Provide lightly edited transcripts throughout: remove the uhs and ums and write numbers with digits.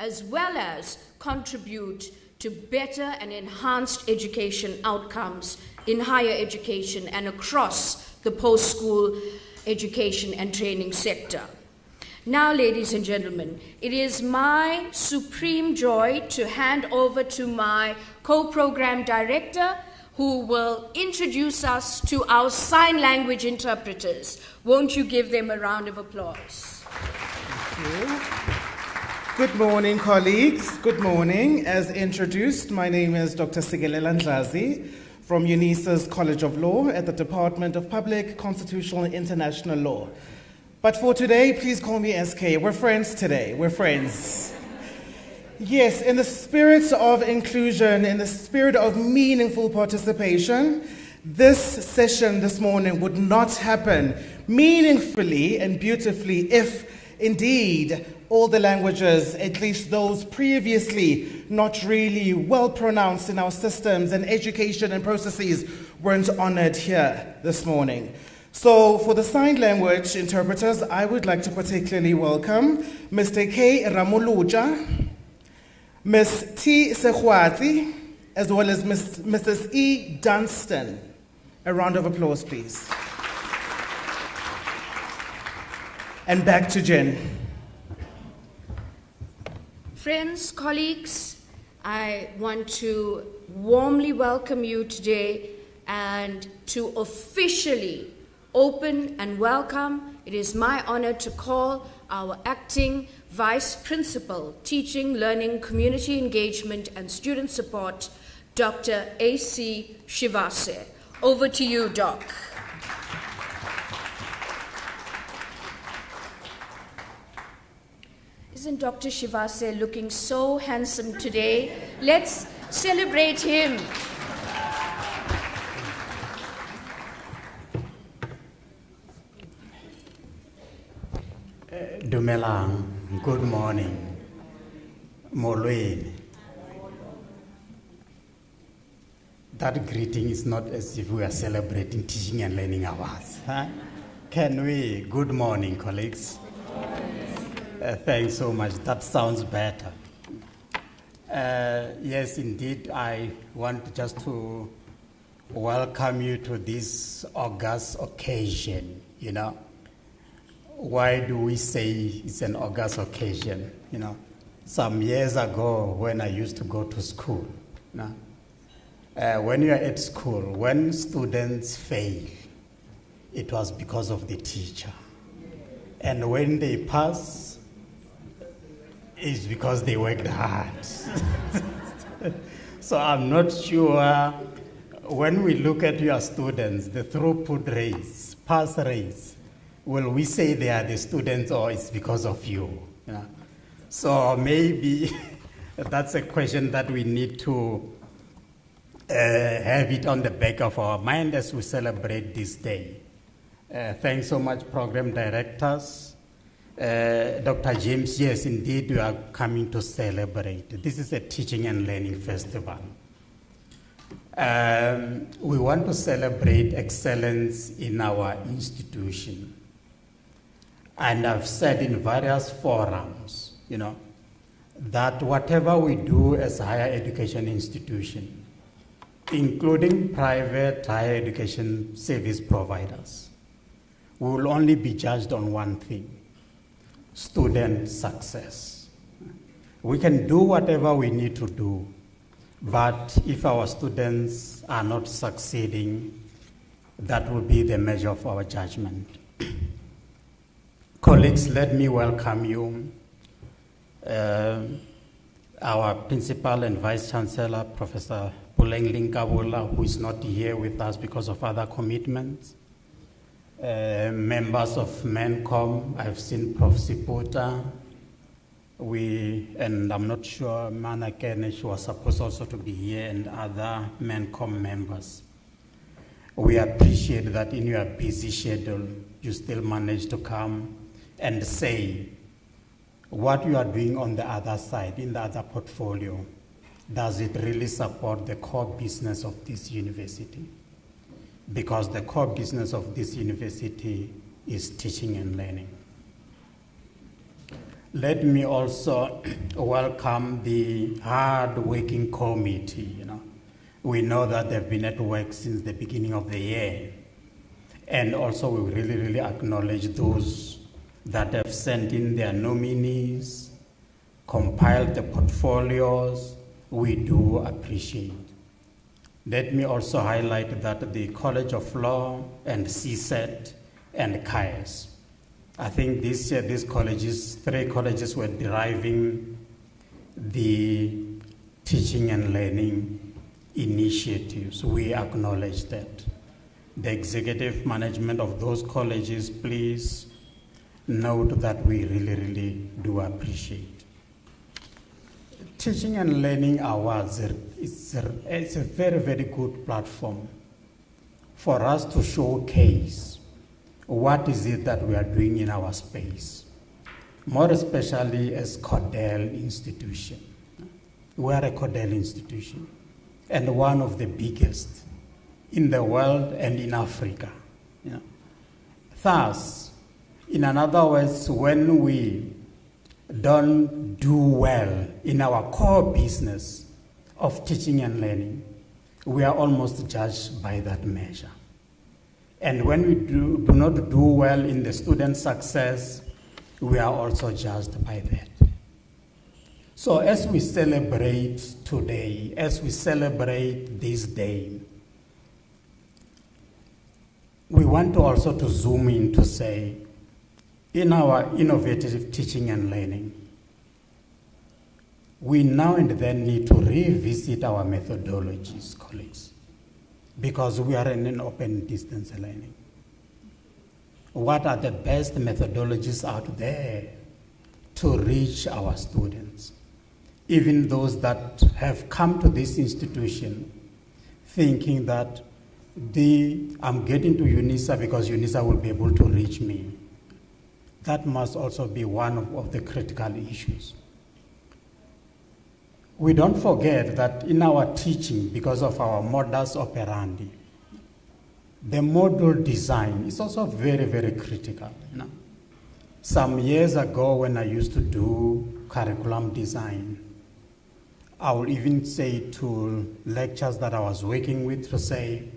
As well as contribute to better and enhanced education outcomes in higher education and across the post-school education and training sector. Now, ladies and gentlemen, it is my supreme joy to hand over to my co-program director, who will introduce us to our sign language interpreters. Won't you give them a round of applause? Thank you. Good morning, colleagues. Good morning. As introduced, my name is Dr. Sigelela Ndlazi from Unisa's College of Law at the Department of Public, Constitutional, and International Law. But for today, please call me SK. We're friends today. We're friends. Yes, in the spirit of inclusion, in the spirit of meaningful participation, this session this morning would not happen meaningfully and beautifully if, indeed, all the languages, at least those previously not really well pronounced in our systems and education and processes, weren't honored here this morning. So for the sign language interpreters, I would like to particularly welcome Mr. K. Ramoluja, Ms. T. Sekhwati, as well as Mrs. E. Dunstan. A round of applause, please. And back to Jen. Friends, colleagues, I want to warmly welcome you today and to officially open and welcome. It is my honor to call our acting Vice Principal, Teaching, Learning, Community Engagement and Student Support, Dr. A.C. Shivase. Over to you, Doc. Isn't Dr. Shivase looking so handsome today? Let's celebrate him. Dumelang, good morning. Molweni. That greeting is not as if we are celebrating teaching and learning hours. Huh? Can we? Good morning, colleagues. Thanks so much. That sounds better. Yes, indeed, I want just to welcome you to this august occasion, you know. Why do we say it's an august occasion? You know, some years ago when I used to go to school, you know, when you are at school, when students fail, it was because of the teacher. And when they pass, it's because they worked hard. So I'm not sure, when we look at your students, the throughput rates, pass rates, will we say they are the students or it's because of you? You know? So maybe that's a question that we need to have it on the back of our mind as we celebrate this day. Thanks so much, program directors. Dr. James, yes, indeed, we are coming to celebrate. This is a teaching and learning festival. We want to celebrate excellence in our institution. And I've said in various forums, that whatever we do as a higher education institution, including private higher education service providers, we will only be judged on one thing: student success. We can do whatever we need to do, but if our students are not succeeding, that will be the measure of our judgment. Colleagues, let me welcome you, our Principal and Vice Chancellor, Professor Puleng Kabula, who is not here with us because of other commitments. Members of MENCOM, I've seen Prof. Siputa, and I'm not sure Mana Kenesh was supposed also to be here, and other MENCOM members. We appreciate that in your busy schedule, you still manage to come and say what you are doing on the other side, in the other portfolio. Does it really support the core business of this university? Because the core business of this university is teaching and learning. Let me also welcome the hard-working committee. We know that they've been at work since the beginning of the year. And also we really acknowledge those that have sent in their nominees, compiled the portfolios. We do appreciate. Let me also highlight that the College of Law and CSET and CAES, I think this year these colleges, 3 colleges were deriving the teaching and learning initiatives. We acknowledge that. The executive management of those colleges, please note that we really do appreciate. Teaching and Learning Awards, it's a very good platform for us to showcase what is it that we are doing in our space, more especially as Cordell institution. We are a Cordell institution, and one of the biggest in the world and in Africa. Thus, in other words, when we don't do well in our core business of teaching and learning, we are almost judged by that measure. And when we do not do well in the student success, we are also judged by that. So as we celebrate today, as we celebrate this day, we want to also to zoom in to say, in our innovative teaching and learning, we now and then need to revisit our methodologies, colleagues, because we are in an open distance learning. What are the best methodologies out there to reach our students? Even those that have come to this institution thinking that I'm getting to Unisa because Unisa will be able to reach me. That must also be one of the critical issues. We don't forget that in our teaching, because of our modus operandi, the module design is also very critical. Some years ago when I used to do curriculum design, I would even say to lecturers that I was working with to say,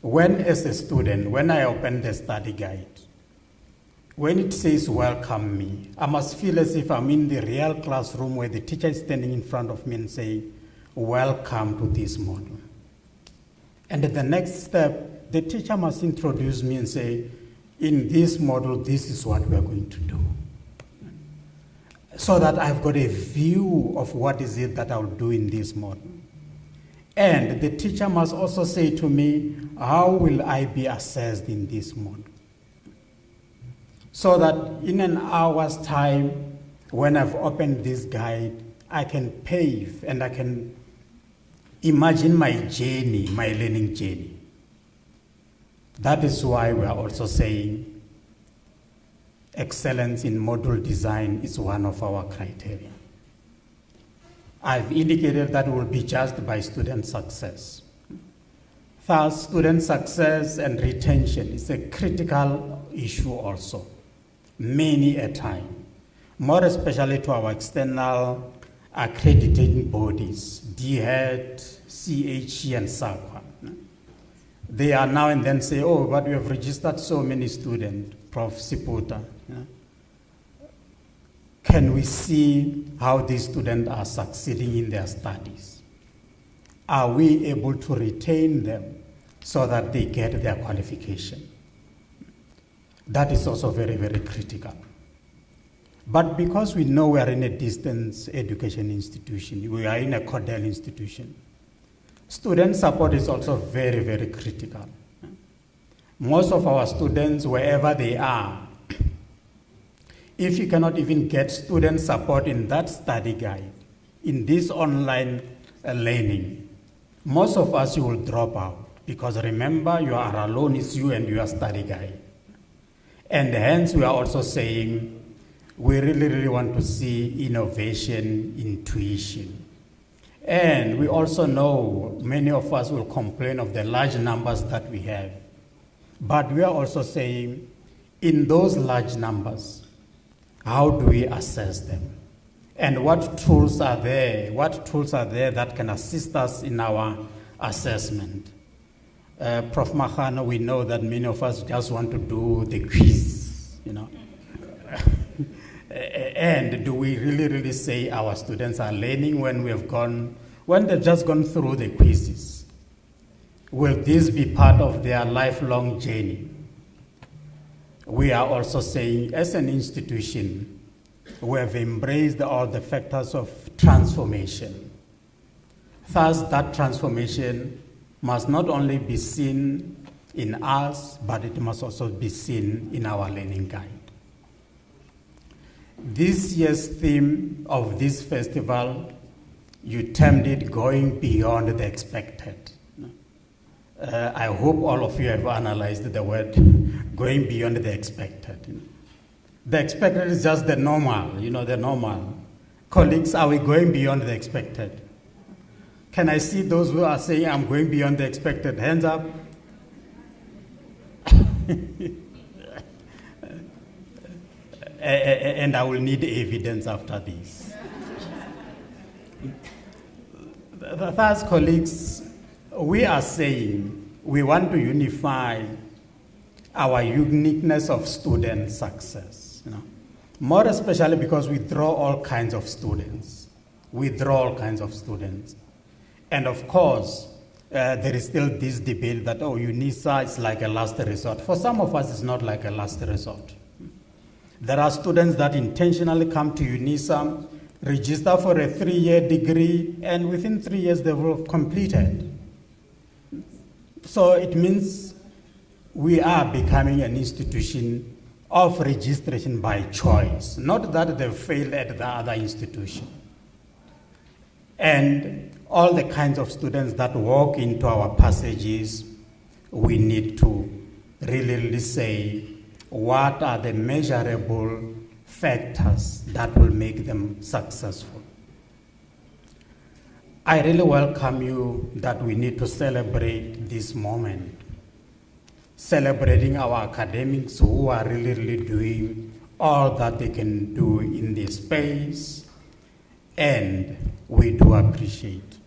when as a student, when I open the study guide, when it says welcome me, I must feel as if I'm in the real classroom where the teacher is standing in front of me and saying, welcome to this module. And at the next step, the teacher must introduce me and say, in this module, this is what we're going to do. So that I've got a view of what is it that I'll do in this module. And the teacher must also say to me, how will I be assessed in this module? So that in an hour's time, when I've opened this guide, I can pave and I can imagine my journey, my learning journey. That is why we are also saying excellence in module design is one of our criteria. I've indicated that will be judged by student success. Thus, student success and retention is a critical issue also. many a time, more especially to our external accrediting bodies, DHET, CHE, and SAQA. They are now and then say, oh, but we have registered so many students, Prof. Siputa. Can we see how these students are succeeding in their studies? Are we able to retain them so that they get their qualification? That is also very, very critical. But because we know we are in a distance education institution, we are in a Cordell institution, student support is also very, very critical. Most of our students, wherever they are, if you cannot even get student support in that study guide, in this online learning, most of us, you will drop out. Because remember, you are alone, it's you and your study guide. And hence, we are also saying, we really, really want to see innovation in tuition. And we also know many of us will complain of the large numbers that we have. But we are also saying, in those large numbers, how do we assess them? And what tools are there? What tools are there that can assist us in our assessment? Prof. Mahana, we know that many of us just want to do the quiz, And do we really, really say our students are learning when they've just gone through the quizzes? Will this be part of their lifelong journey? We are also saying, as an institution, we have embraced all the factors of transformation. Thus, that transformation must not only be seen in us, but it must also be seen in our learning guide. This year's theme of this festival, you termed it going beyond the expected. I hope all of you have analyzed the word going beyond the expected. The expected is just the normal, the normal. Colleagues, are we going beyond the expected? Can I see those who are saying I'm going beyond the expected? Hands up. And I will need evidence after this. Thus, colleagues, we are saying we want to unify our uniqueness of student success. More especially because we draw all kinds of students. And of course, there is still this debate that, Unisa is like a last resort. For some of us, it's not like a last resort. There are students that intentionally come to Unisa, register for a 3-year degree, and within 3 years they will have completed. So it means we are becoming an institution of registration by choice, not that they failed at the other institution. And all the kinds of students that walk into our passages, we need to really say, what are the measurable factors that will make them successful? I really welcome you that we need to celebrate this moment, celebrating our academics who are really, really doing all that they can do in this space, and we do appreciate.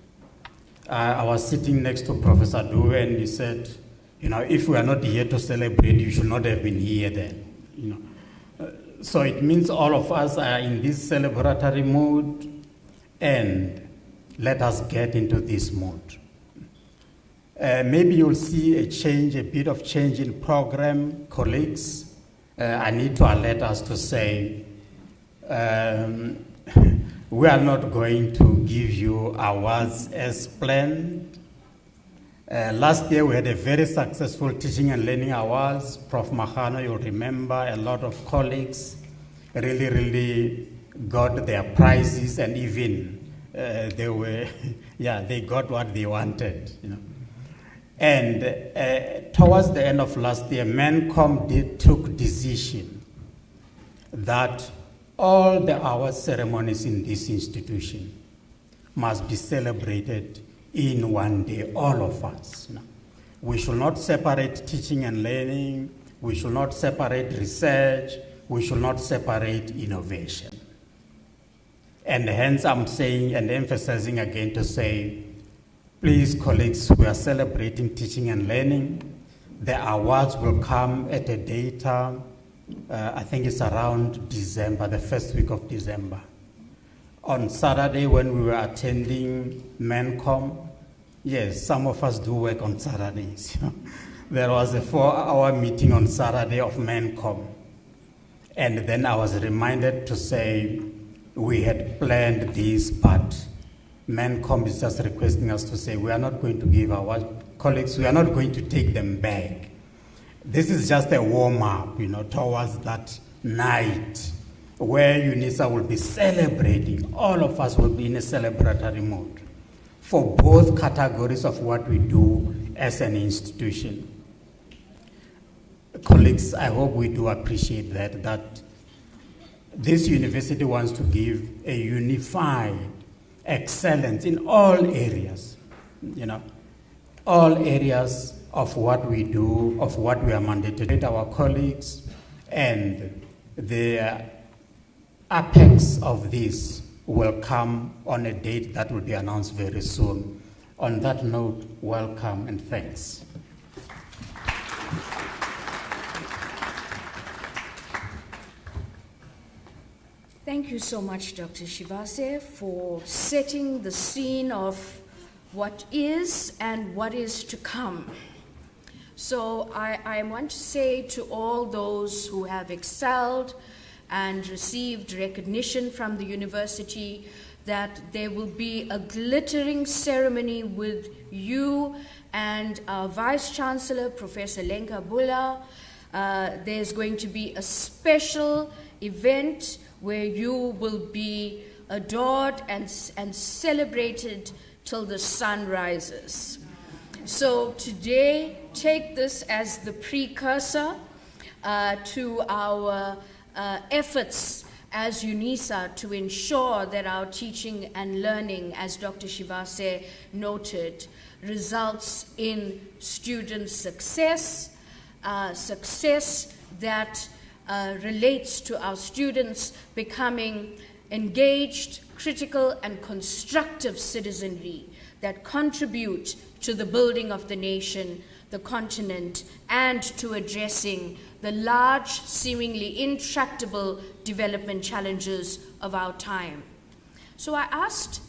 I was sitting next to Professor Dube, and he said, if we are not here to celebrate, you should not have been here then. So it means all of us are in this celebratory mood, and let us get into this mood. Maybe you'll see a bit of change in program, colleagues. I need to alert us to say, we are not going to give you awards as planned. Last year, we had a very successful Teaching and Learning Awards. Prof. Mahano, you'll remember, a lot of colleagues really, really got their prizes, and even they got what they wanted. And towards the end of last year, MENCOM took decision that all the award ceremonies in this institution must be celebrated in one day, all of us. We should not separate teaching and learning. We should not separate research. we should not separate innovation. And hence I'm saying and emphasizing again to say, please colleagues, we are celebrating teaching and learning. The awards will come at a date, I think it's around December, the first week of December. On Saturday when we were attending MENCOM, yes, some of us do work on Saturdays. There was a 4-hour meeting on Saturday of MENCOM. And then I was reminded to say, we had planned this, but MENCOM is just requesting us to say, we are not going to give our colleagues, we are not going to take them back. This is just a warm-up, towards that night where Unisa will be celebrating. All of us will be in a celebratory mood for both categories of what we do as an institution. Colleagues, I hope we do appreciate that this university wants to give a unified excellence in all areas, all areas of what we do, of what we are mandated to our colleagues, and the apex of this will come on a date that will be announced very soon. On that note, welcome and thanks. Thank you so much, Dr. Shivase, for setting the scene of what is and what is to come. So I want to say to all those who have excelled and received recognition from the university that there will be a glittering ceremony with you and our Vice Chancellor, Professor Lenka Bula. There's going to be a special event where you will be adored and celebrated till the sun rises. So today, take this as the precursor to our efforts as Unisa to ensure that our teaching and learning, as Dr. Shivase noted, results in student success, success that relates to our students becoming engaged, critical, and constructive citizenry that contribute to the building of the nation, the continent, and to addressing the large, seemingly intractable development challenges of our time. So I asked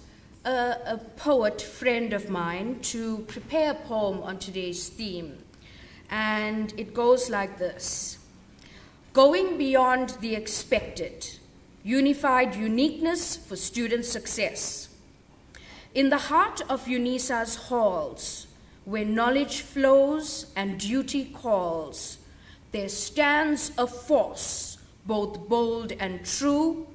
a poet friend of mine to prepare a poem on today's theme, and it goes like this. Going beyond the expected, unified uniqueness for student success. In the heart of Unisa's halls, where knowledge flows and duty calls, there stands a force, both bold and true,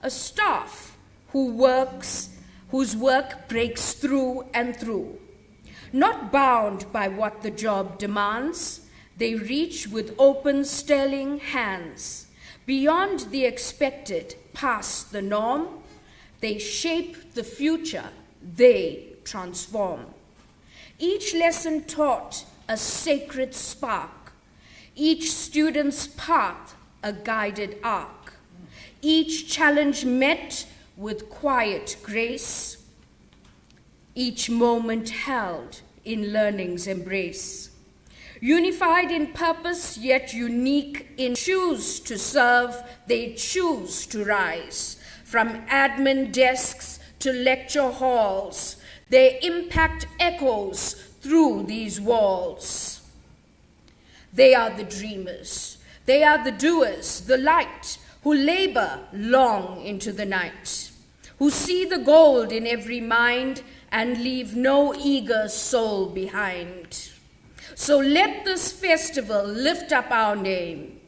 a staff whose work breaks through and through. Not bound by what the job demands, they reach with open, sterling hands. Beyond the expected, past the norm, they shape the future, they transform. Each lesson taught a sacred spark, each student's path a guided arc, each challenge met with quiet grace, each moment held in learning's embrace. Unified in purpose, yet unique in choose to serve, they choose to rise. From admin desks to lecture halls, their impact echoes through these walls. They are the dreamers, they are the doers, the light, who labor long into the night, who see the gold in every mind and leave no eager soul behind. So let this festival lift up our name.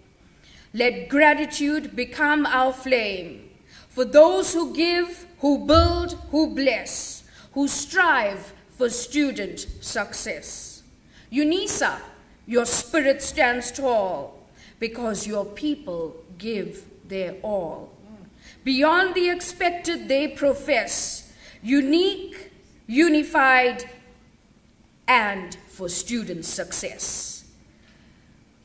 Let gratitude become our flame for those who give, who build, who bless, who strive for student success. Unisa, your spirit stands tall because your people give their all. Beyond the expected, they profess, unique, unified, and for student success.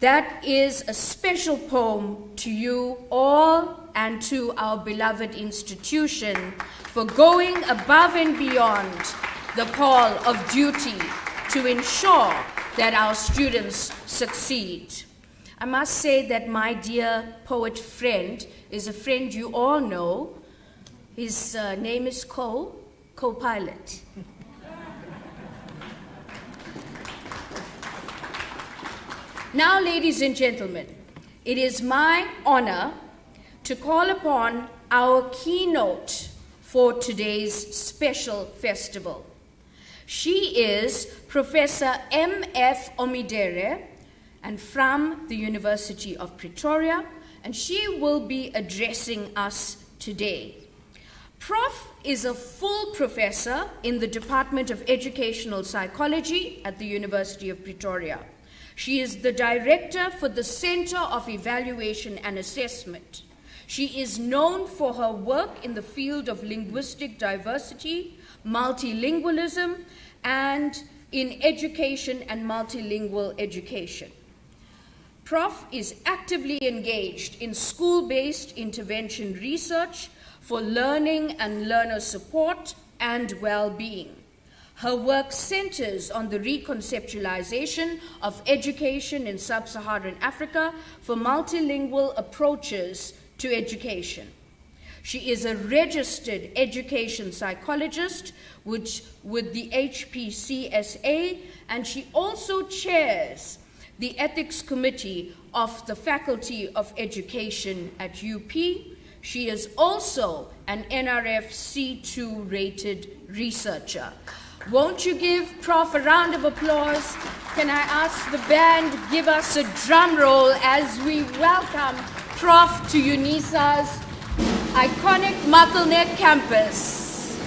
That is a special poem to you all and to our beloved institution for going above and beyond the call of duty to ensure that our students succeed. I must say that my dear poet friend is a friend you all know. His name is Co-Pilot. Now, ladies and gentlemen, it is my honor to call upon our keynote for today's special festival. She is Professor M.F. Omidere, and from the University of Pretoria, and she will be addressing us today. Prof is a full professor in the Department of Educational Psychology at the University of Pretoria. She is the director for the Center of Evaluation and Assessment. She is known for her work in the field of linguistic diversity, multilingualism, and in education and multilingual education. Prof is actively engaged in school-based intervention research for learning and learner support and well-being. Her work centers on the reconceptualization of education in sub-Saharan Africa for multilingual approaches to education. She is a registered education psychologist with the HPCSA, and she also chairs the Ethics Committee of the Faculty of Education at UP. She is also an NRF C2 rated researcher. Won't you give Prof a round of applause? Can I ask the band give us a drum roll as we welcome Prof to Unisa's iconic Muckleneuk campus.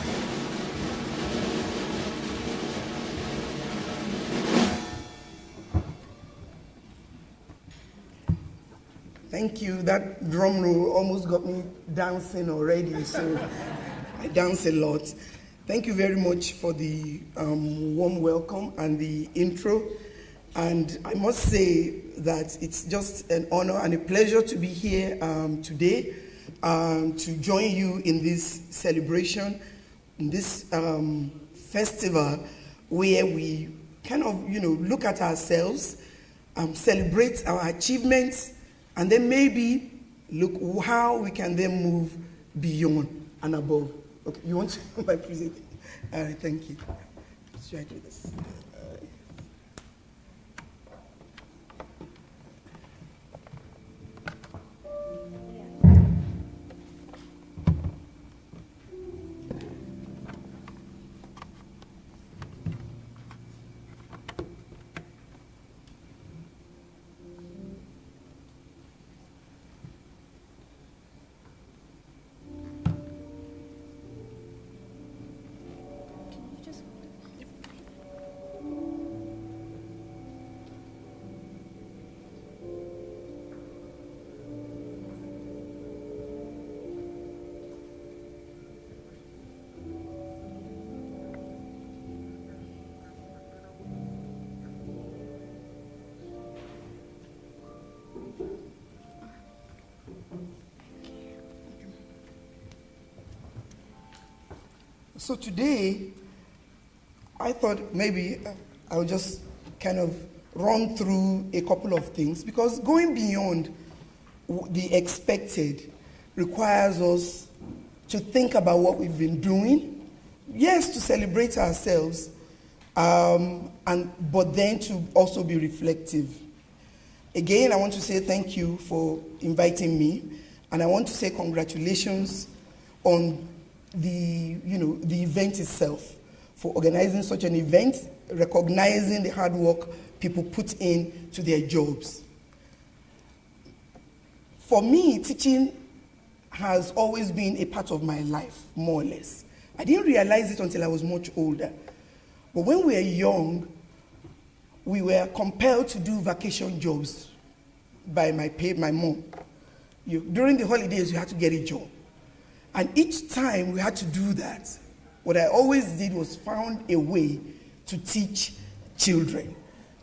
Thank you. That drum roll almost got me dancing already, so I dance a lot. Thank you very much for the warm welcome and the intro. And I must say that it's just an honor and a pleasure to be here today to join you in this celebration, in this festival where we kind of, look at ourselves, celebrate our achievements, and then maybe look how we can then move beyond and above. Okay, you want to my presentation? All right, thank you. Let's try to do this. So today, I thought maybe I'll just kind of run through a couple of things, because going beyond the expected requires us to think about what we've been doing, yes, to celebrate ourselves, but then to also be reflective. Again, I want to say thank you for inviting me, and I want to say congratulations on the event itself, for organizing such an event, recognizing the hard work people put in to their jobs. For me, teaching has always been a part of my life, more or less. I didn't realize it until I was much older. But when we were young, we were compelled to do vacation jobs by my mom. During the holidays, you had to get a job. And each time we had to do that, what I always did was found a way to teach children.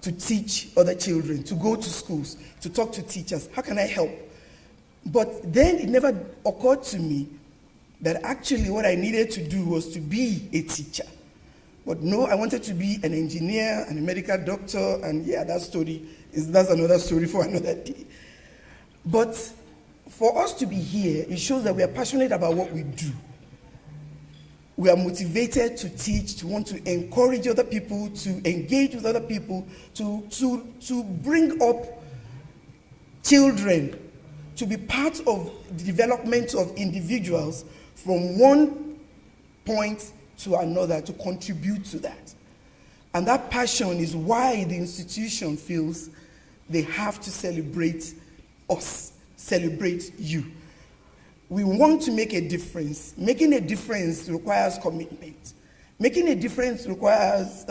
to teach other children, to go to schools, to talk to teachers. How can I help? But then it never occurred to me that actually what I needed to do was to be a teacher. But no, I wanted to be an engineer and a medical doctor, and yeah, that's another story for another day. But for us to be here, it shows that we are passionate about what we do. We are motivated to teach, to want to encourage other people, to engage with other people, to bring up children, to be part of the development of individuals from one point to another, to contribute to that. And that passion is why the institution feels they have to celebrate us, celebrate you. We want to make a difference. Making a difference requires commitment. Making a difference requires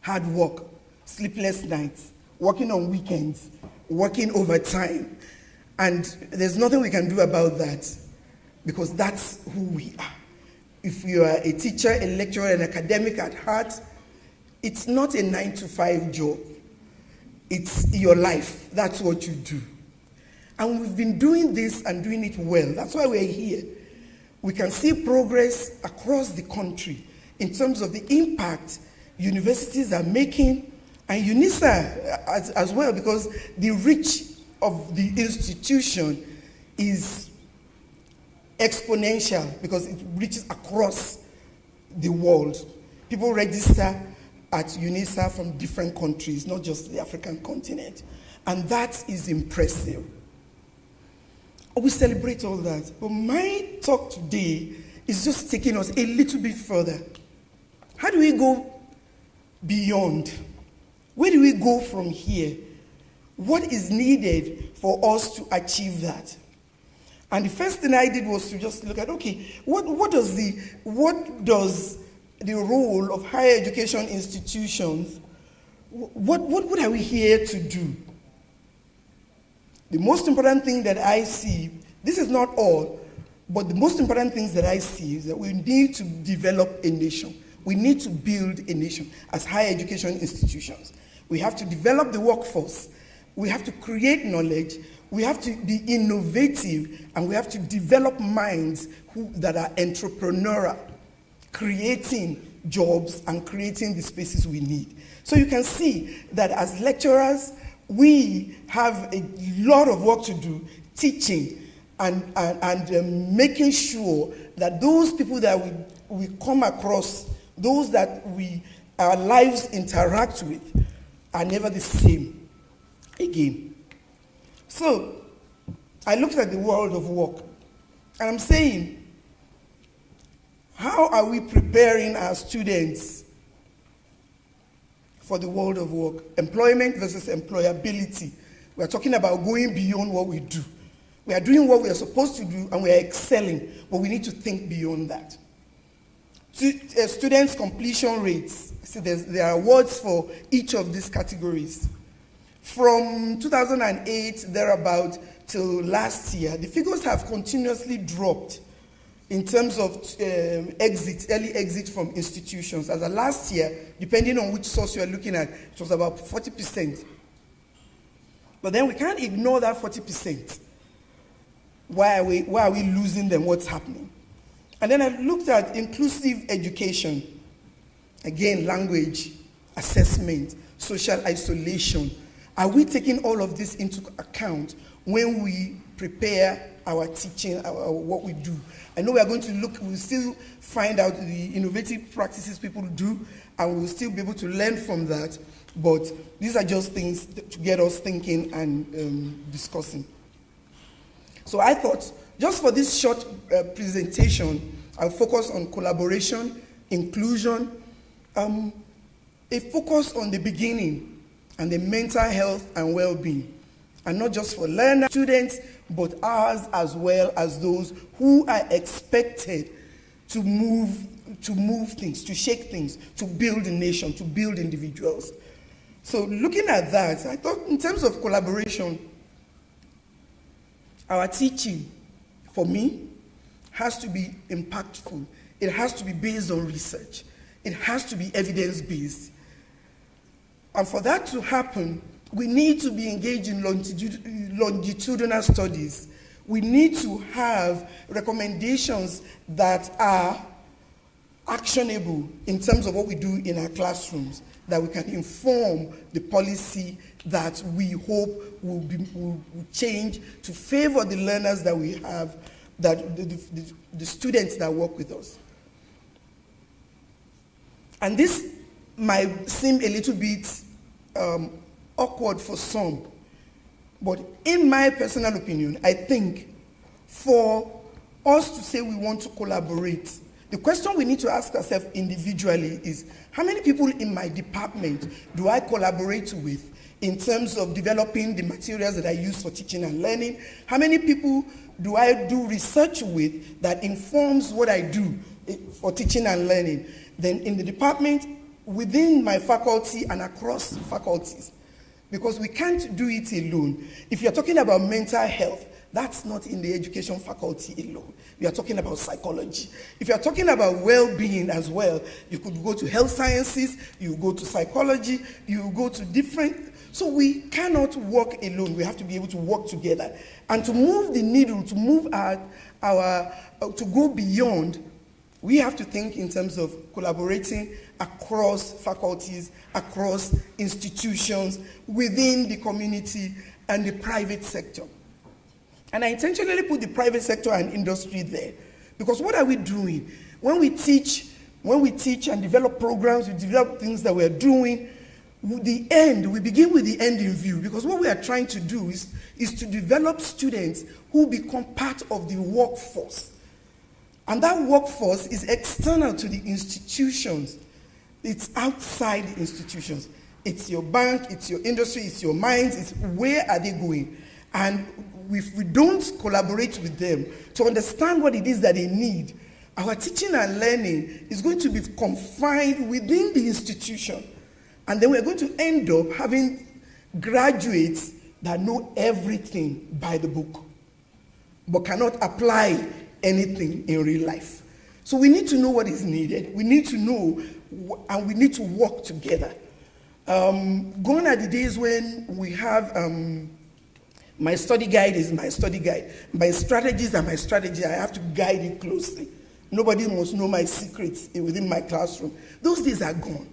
hard work, sleepless nights, working on weekends, working overtime. And there's nothing we can do about that because that's who we are. If you are a teacher, a lecturer, an academic at heart, it's not a 9-to-5 job. It's your life. That's what you do. And we've been doing this and doing it well. That's why we're here. We can see progress across the country in terms of the impact universities are making, and Unisa as well, because the reach of the institution is exponential because it reaches across the world. People register at Unisa from different countries, not just the African continent. And that is impressive. We celebrate all that. But my talk today is just taking us a little bit further. How do we go beyond? Where do we go from here? What is needed for us to achieve that? And the first thing I did was to just look at, okay, what does the role of higher education institutions, what are we here to do? The most important thing that I see, this is not all, but the most important things that I see is that we need to develop a nation. We need to build a nation as higher education institutions. We have to develop the workforce. We have to create knowledge. We have to be innovative, and we have to develop minds that are entrepreneurial, creating jobs and creating the spaces we need. So you can see that as lecturers, we have a lot of work to do teaching and making sure that those people that we come across, those that our lives interact with, are never the same again. So I looked at the world of work, and I'm saying, how are we preparing our students for the world of work? Employment versus employability. We are talking about going beyond what we do. We are doing what we are supposed to do, and we are excelling, but we need to think beyond that. Students' completion rates. See, there are awards for each of these categories. From 2008, thereabout, till last year, the figures have continuously dropped in terms of early exit from institutions. As of last year, depending on which source you are looking at, it was about 40%. But then we can't ignore that 40%. Why are we losing them? What's happening? And then I looked at inclusive education. Again, language, assessment, social isolation. Are we taking all of this into account when we prepare our teaching, what we do? I know we are going to look, we'll still find out the innovative practices people do, and we'll still be able to learn from that. But these are just things to get us thinking and discussing. So I thought, just for this short presentation, I'll focus on collaboration, inclusion, a focus on the beginning and the mental health and well-being. And not just for learners, students, but ours as well as those who are expected to move things, to shake things, to build a nation, to build individuals. So looking at that, I thought in terms of collaboration, our teaching, for me, has to be impactful. It has to be based on research. It has to be evidence-based. And for that to happen, we need to be engaged in longitudinal studies. We need to have recommendations that are actionable in terms of what we do in our classrooms, that we can inform the policy that we hope will change to favor the learners that we have, that the students that work with us. And this might seem a little bit awkward for some, but in my personal opinion, I think for us to say we want to collaborate, the question we need to ask ourselves individually is, how many people in my department do I collaborate with in terms of developing the materials that I use for teaching and learning? How many people do I do research with that informs what I do for teaching and learning? Then in the department, within my faculty and across faculties, because we can't do it alone. If you're talking about mental health, that's not in the education faculty alone. We are talking about psychology. If you're talking about well-being as well, you could go to health sciences, you go to psychology, you go to different. So we cannot work alone. We have to be able to work together. And to move the needle, to move to go beyond, we have to think in terms of collaborating across faculties, across institutions, within the community and the private sector. And I intentionally put the private sector and industry there, because what are we doing? When we teach and develop programs, we develop things that we're doing, we begin with the end in view, because what we are trying to do is to develop students who become part of the workforce. And that workforce is external to the institutions. It's outside the institutions. It's your bank, it's your industry, it's your mines, it's where are they going? And if we don't collaborate with them to understand what it is that they need, our teaching and learning is going to be confined within the institution. And then we're going to end up having graduates that know everything by the book, but cannot apply anything in real life. So we need to know what is needed. We need to know, and we need to work together. Gone are the days when we have my study guide is my study guide. My strategies are my strategy. I have to guide it closely. Nobody must know my secrets within my classroom. Those days are gone.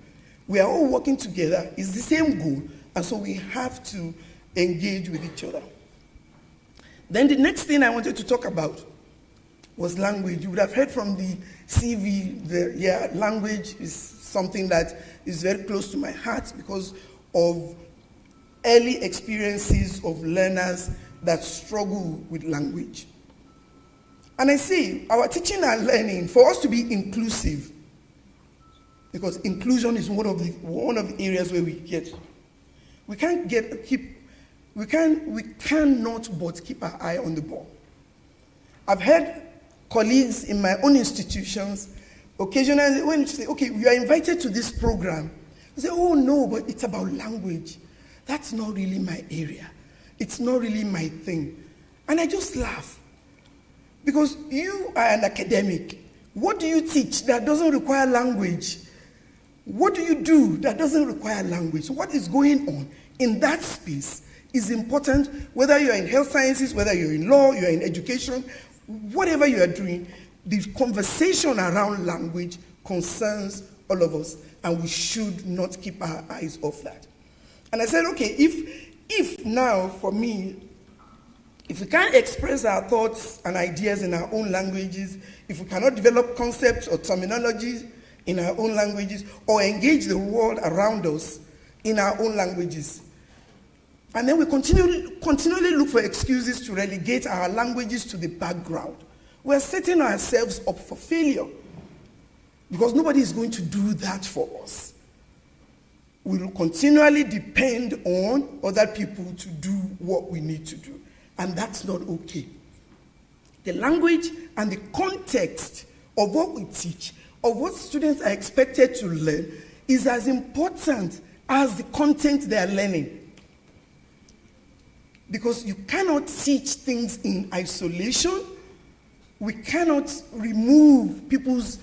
We are all working together. It's the same goal. And so we have to engage with each other. Then the next thing I wanted to talk about was language. You would have heard from the CV, language is something that is very close to my heart because of early experiences of learners that struggle with language. And I say, our teaching and learning, for us to be inclusive, because inclusion is one of the areas where we cannot but keep our eye on the ball. I've heard colleagues in my own institutions, occasionally, when you say, okay, you are invited to this program, they say, oh no, but it's about language. That's not really my area. It's not really my thing. And I just laugh. Because you are an academic. What do you teach that doesn't require language? What do you do that doesn't require language? So what is going on in that space is important, whether you're in health sciences, whether you're in law, you're in education, whatever you are doing, the conversation around language concerns all of us, and we should not keep our eyes off that. And I said, okay, if now, for me, if we can't express our thoughts and ideas in our own languages, if we cannot develop concepts or terminologies in our own languages, or engage the world around us in our own languages, and then we continually look for excuses to relegate our languages to the background, we're setting ourselves up for failure, because nobody is going to do that for us. We will continually depend on other people to do what we need to do. And that's not okay. The language and the context of what we teach, of what students are expected to learn, is as important as the content they are learning. Because you cannot teach things in isolation. We cannot remove people's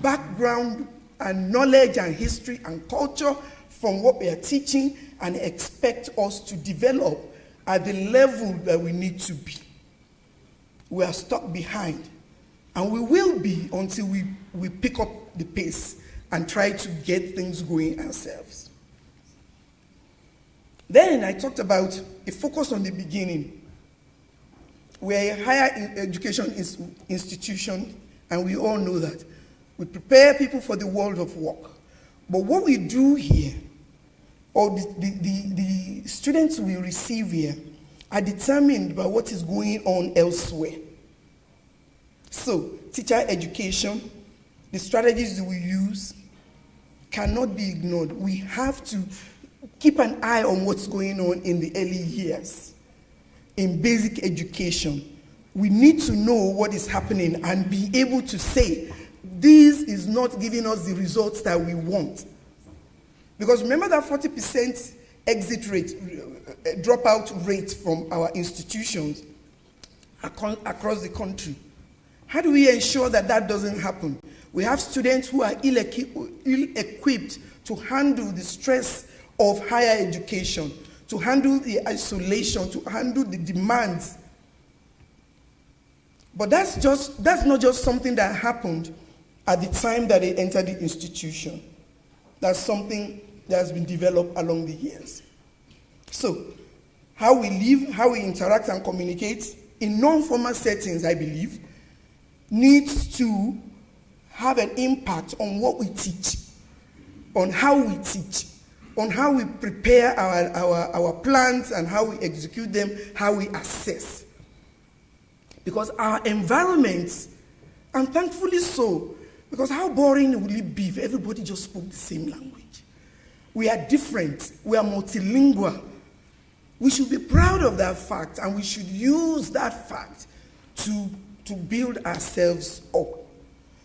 background and knowledge and history and culture from what we are teaching and expect us to develop at the level that we need to be. We are stuck behind, and we will be until we pick up the pace and try to get things going ourselves. Then I talked about a focus on the beginning. We're a higher education institution, and we all know that. We prepare people for the world of work. But what we do here, or the students we receive here, are determined by what is going on elsewhere. So, teacher education, the strategies that we use cannot be ignored. We have to keep an eye on what's going on in the early years. In basic education, we need to know what is happening and be able to say, this is not giving us the results that we want. Because remember that 40% exit rate, dropout rate from our institutions across the country. How do we ensure that that doesn't happen? We have students who are ill-equipped to handle the stress of higher education, to handle the isolation, to handle the demands. But that's not just something that happened at the time that they entered the institution. That's something that has been developed along the years. So, how we live, how we interact and communicate in non-formal settings, I believe, needs to have an impact on what we teach, on how we teach, on how we prepare our plans and how we execute them, how we assess. Because our environments, and thankfully so, because how boring will it be if everybody just spoke the same language? We are different. We are multilingual. We should be proud of that fact, and we should use that fact to build ourselves up.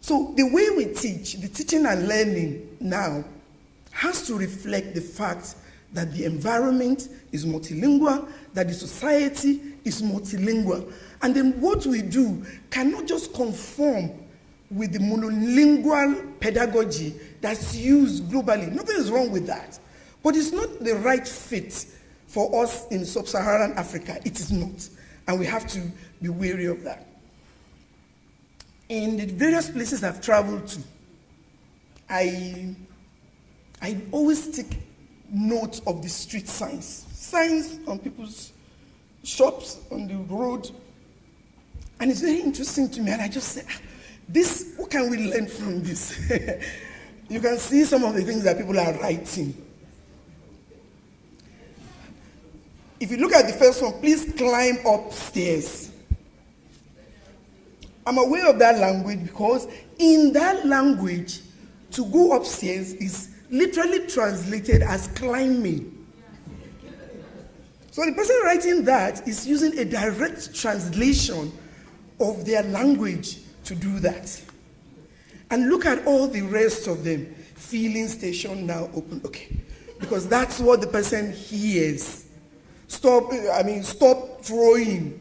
So the way we teach, the teaching and learning now, has to reflect the fact that the environment is multilingual, that the society is multilingual. And then what we do cannot just conform with the monolingual pedagogy that's used globally. Nothing is wrong with that. But it's not the right fit for us in sub-Saharan Africa. It is not. And we have to be wary of that. In the various places I've traveled to, I always take note of the street signs. Signs on people's shops, on the road. And it's very interesting to me. And I just say, what can we learn from this? You can see some of the things that people are writing. If you look at the first one, please climb upstairs. I'm aware of that language because in that language, to go upstairs is literally translated as climbing. So the person writing that is using a direct translation of their language to do that. And look at all the rest of them. Filling station now open. Okay. Because that's what the person hears. Stop throwing.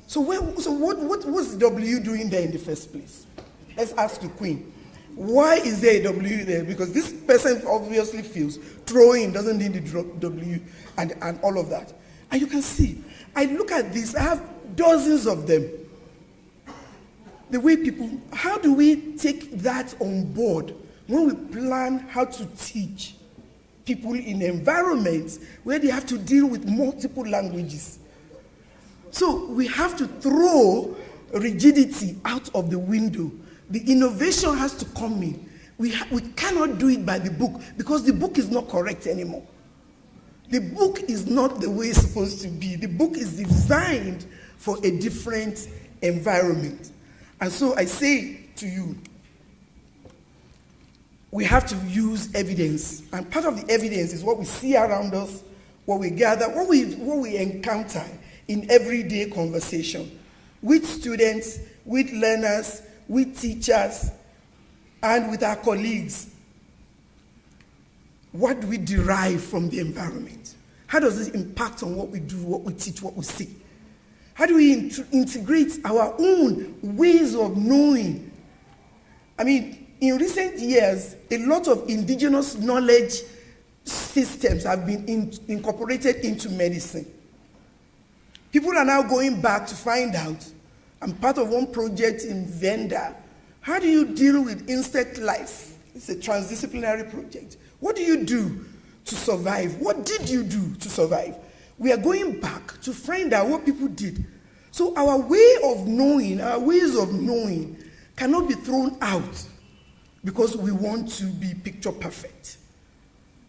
So what's the W doing there in the first place? Let's ask the Queen. Why is there a W there? Because this person obviously feels throwing doesn't need the W and all of that. And you can see, I look at this, I have dozens of them. The way people, how do we take that on board when we plan how to teach people in environments where they have to deal with multiple languages? So we have to throw rigidity out of the window. The innovation has to come in. We cannot do it by the book because the book is not correct anymore. The book is not the way it's supposed to be. The book is designed for a different environment. And so I say to you, we have to use evidence. And part of the evidence is what we see around us, what we gather, what we encounter in everyday conversation with students, with learners, with teachers, and with our colleagues. What do we derive from the environment? How does it impact on what we do, what we teach, what we see? How do we integrate our own ways of knowing? I mean, in recent years, a lot of indigenous knowledge systems have been incorporated into medicine. People are now going back to find out. I'm part of one project in Venda. How do you deal with insect life? It's a transdisciplinary project. What do you do to survive? What did you do to survive? We are going back to find out what people did. So our way of knowing, our ways of knowing cannot be thrown out because we want to be picture perfect.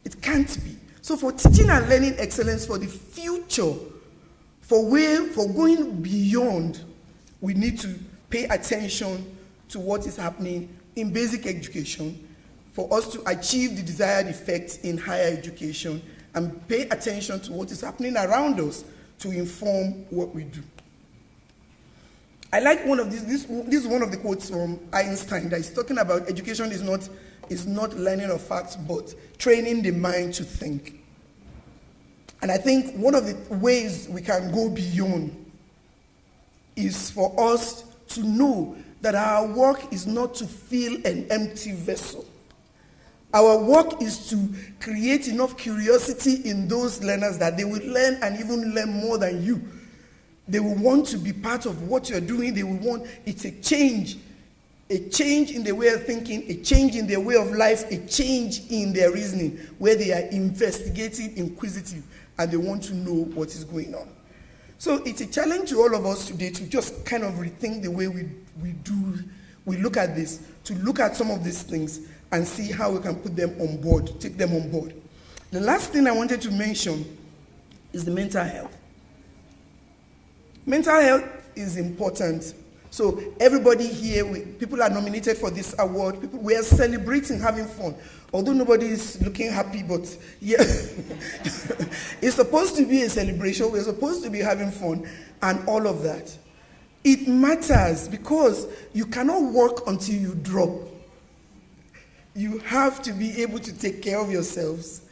It can't be. So for teaching and learning excellence for the future, for going beyond, we need to pay attention to what is happening in basic education for us to achieve the desired effects in higher education and pay attention to what is happening around us to inform what we do. I like one of these. This is one of the quotes from Einstein that is talking about education is not learning of facts, but training the mind to think. And I think one of the ways we can go beyond is for us to know that our work is not to fill an empty vessel. Our work is to create enough curiosity in those learners that they will learn and even learn more than you. They will want to be part of what you're doing. They will want, it's a change in their way of thinking, a change in their way of life, a change in their reasoning, where they are investigative, inquisitive, and they want to know what is going on. So it's a challenge to all of us today to just kind of rethink the way we look at this, to look at some of these things and see how we can put them on board, take them on board. The last thing I wanted to mention is the mental health. Mental health is important. So everybody here, people are nominated for this award. We are celebrating, having fun. Although nobody is looking happy, but yeah, it's supposed to be a celebration. We're supposed to be having fun and all of that. It matters because you cannot work until you drop. You have to be able to take care of yourselves.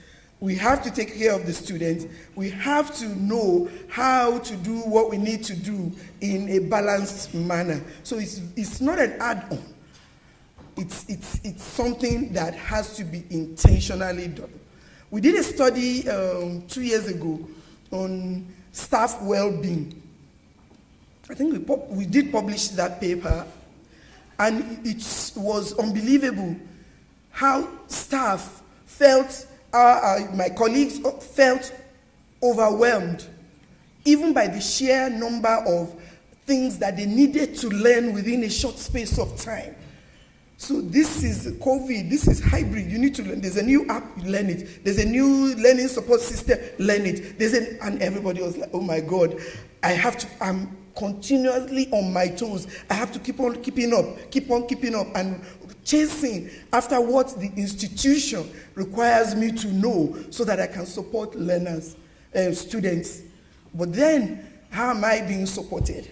We have to take care of the students. We have to know how to do what we need to do in a balanced manner. So it's not an add-on. It's something that has to be intentionally done. We did a study 2 years ago on staff well-being. I think we did publish that paper, and it was unbelievable how staff felt. My colleagues felt overwhelmed, even by the sheer number of things that they needed to learn within a short space of time. So this is COVID, this is hybrid, you need to learn. There's a new app, you learn it. There's a new learning support system, learn it. And everybody was like, oh my God, I'm continuously on my toes. I have to keep on keeping up, and chasing after what the institution requires me to know so that I can support learners, students. But then, how am I being supported?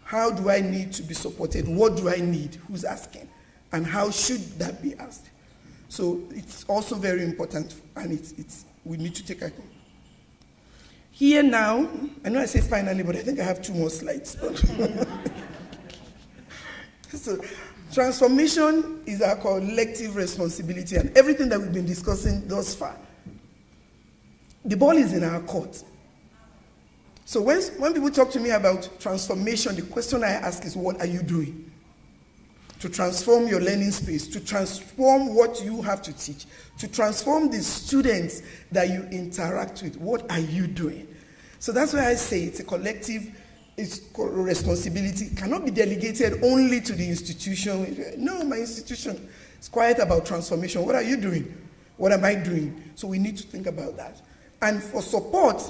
How do I need to be supported? What do I need? Who's asking? And how should that be asked? So it's also very important, and we need to take account. Here now, I know I say finally, but I think I have 2 more slides. So, transformation is our collective responsibility, and everything that we've been discussing thus far, the ball is in our court. So when people talk to me about transformation, the question I ask is, what are you doing to transform your learning space, to transform what you have to teach, to transform the students that you interact with? What are you doing? So that's why I say it's a collective responsibility. It cannot be delegated only to the institution. No, my institution is quiet about transformation. What are you doing? What am I doing? So we need to think about that. And for support,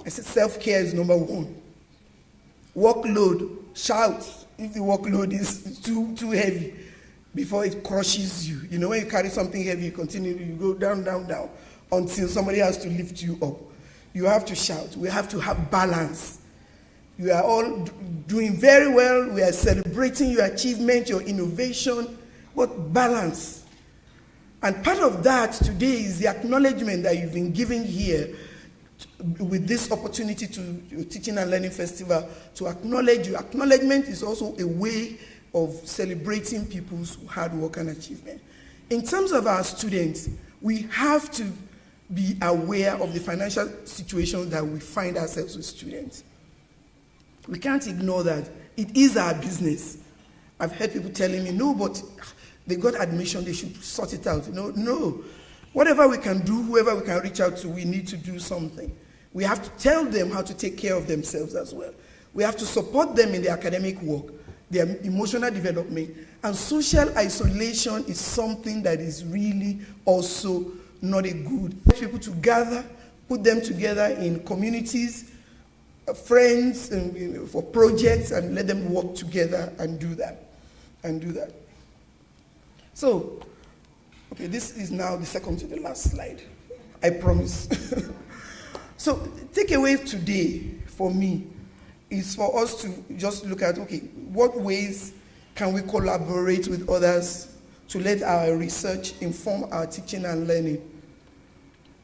I said self-care is number 1. Workload, shout if the workload is too heavy before it crushes you. You know, when you carry something heavy, you go down, down, down until somebody has to lift you up. You have to shout. We have to have balance. You are all doing very well. We are celebrating your achievement, your innovation, but balance. And part of that today is the acknowledgement that you've been giving here with this opportunity to Teaching and Learning Festival to acknowledge you. Acknowledgement is also a way of celebrating people's hard work and achievement. In terms of our students, we have to be aware of the financial situation that we find ourselves with students. We can't ignore that. It is our business. I've heard people telling me, no, but they got admission, they should sort it out. No. Whatever we can do, whoever we can reach out to, we need to do something. We have to tell them how to take care of themselves as well. We have to support them in their academic work, their emotional development. And social isolation is something that is really also not a good. People to gather, put them together in communities, friends, and, for projects, and let them work together and do that. So, okay, this is now the second to the last slide. I promise. So, takeaway today for me is for us to just look at, okay, what ways can we collaborate with others to let our research inform our teaching and learning?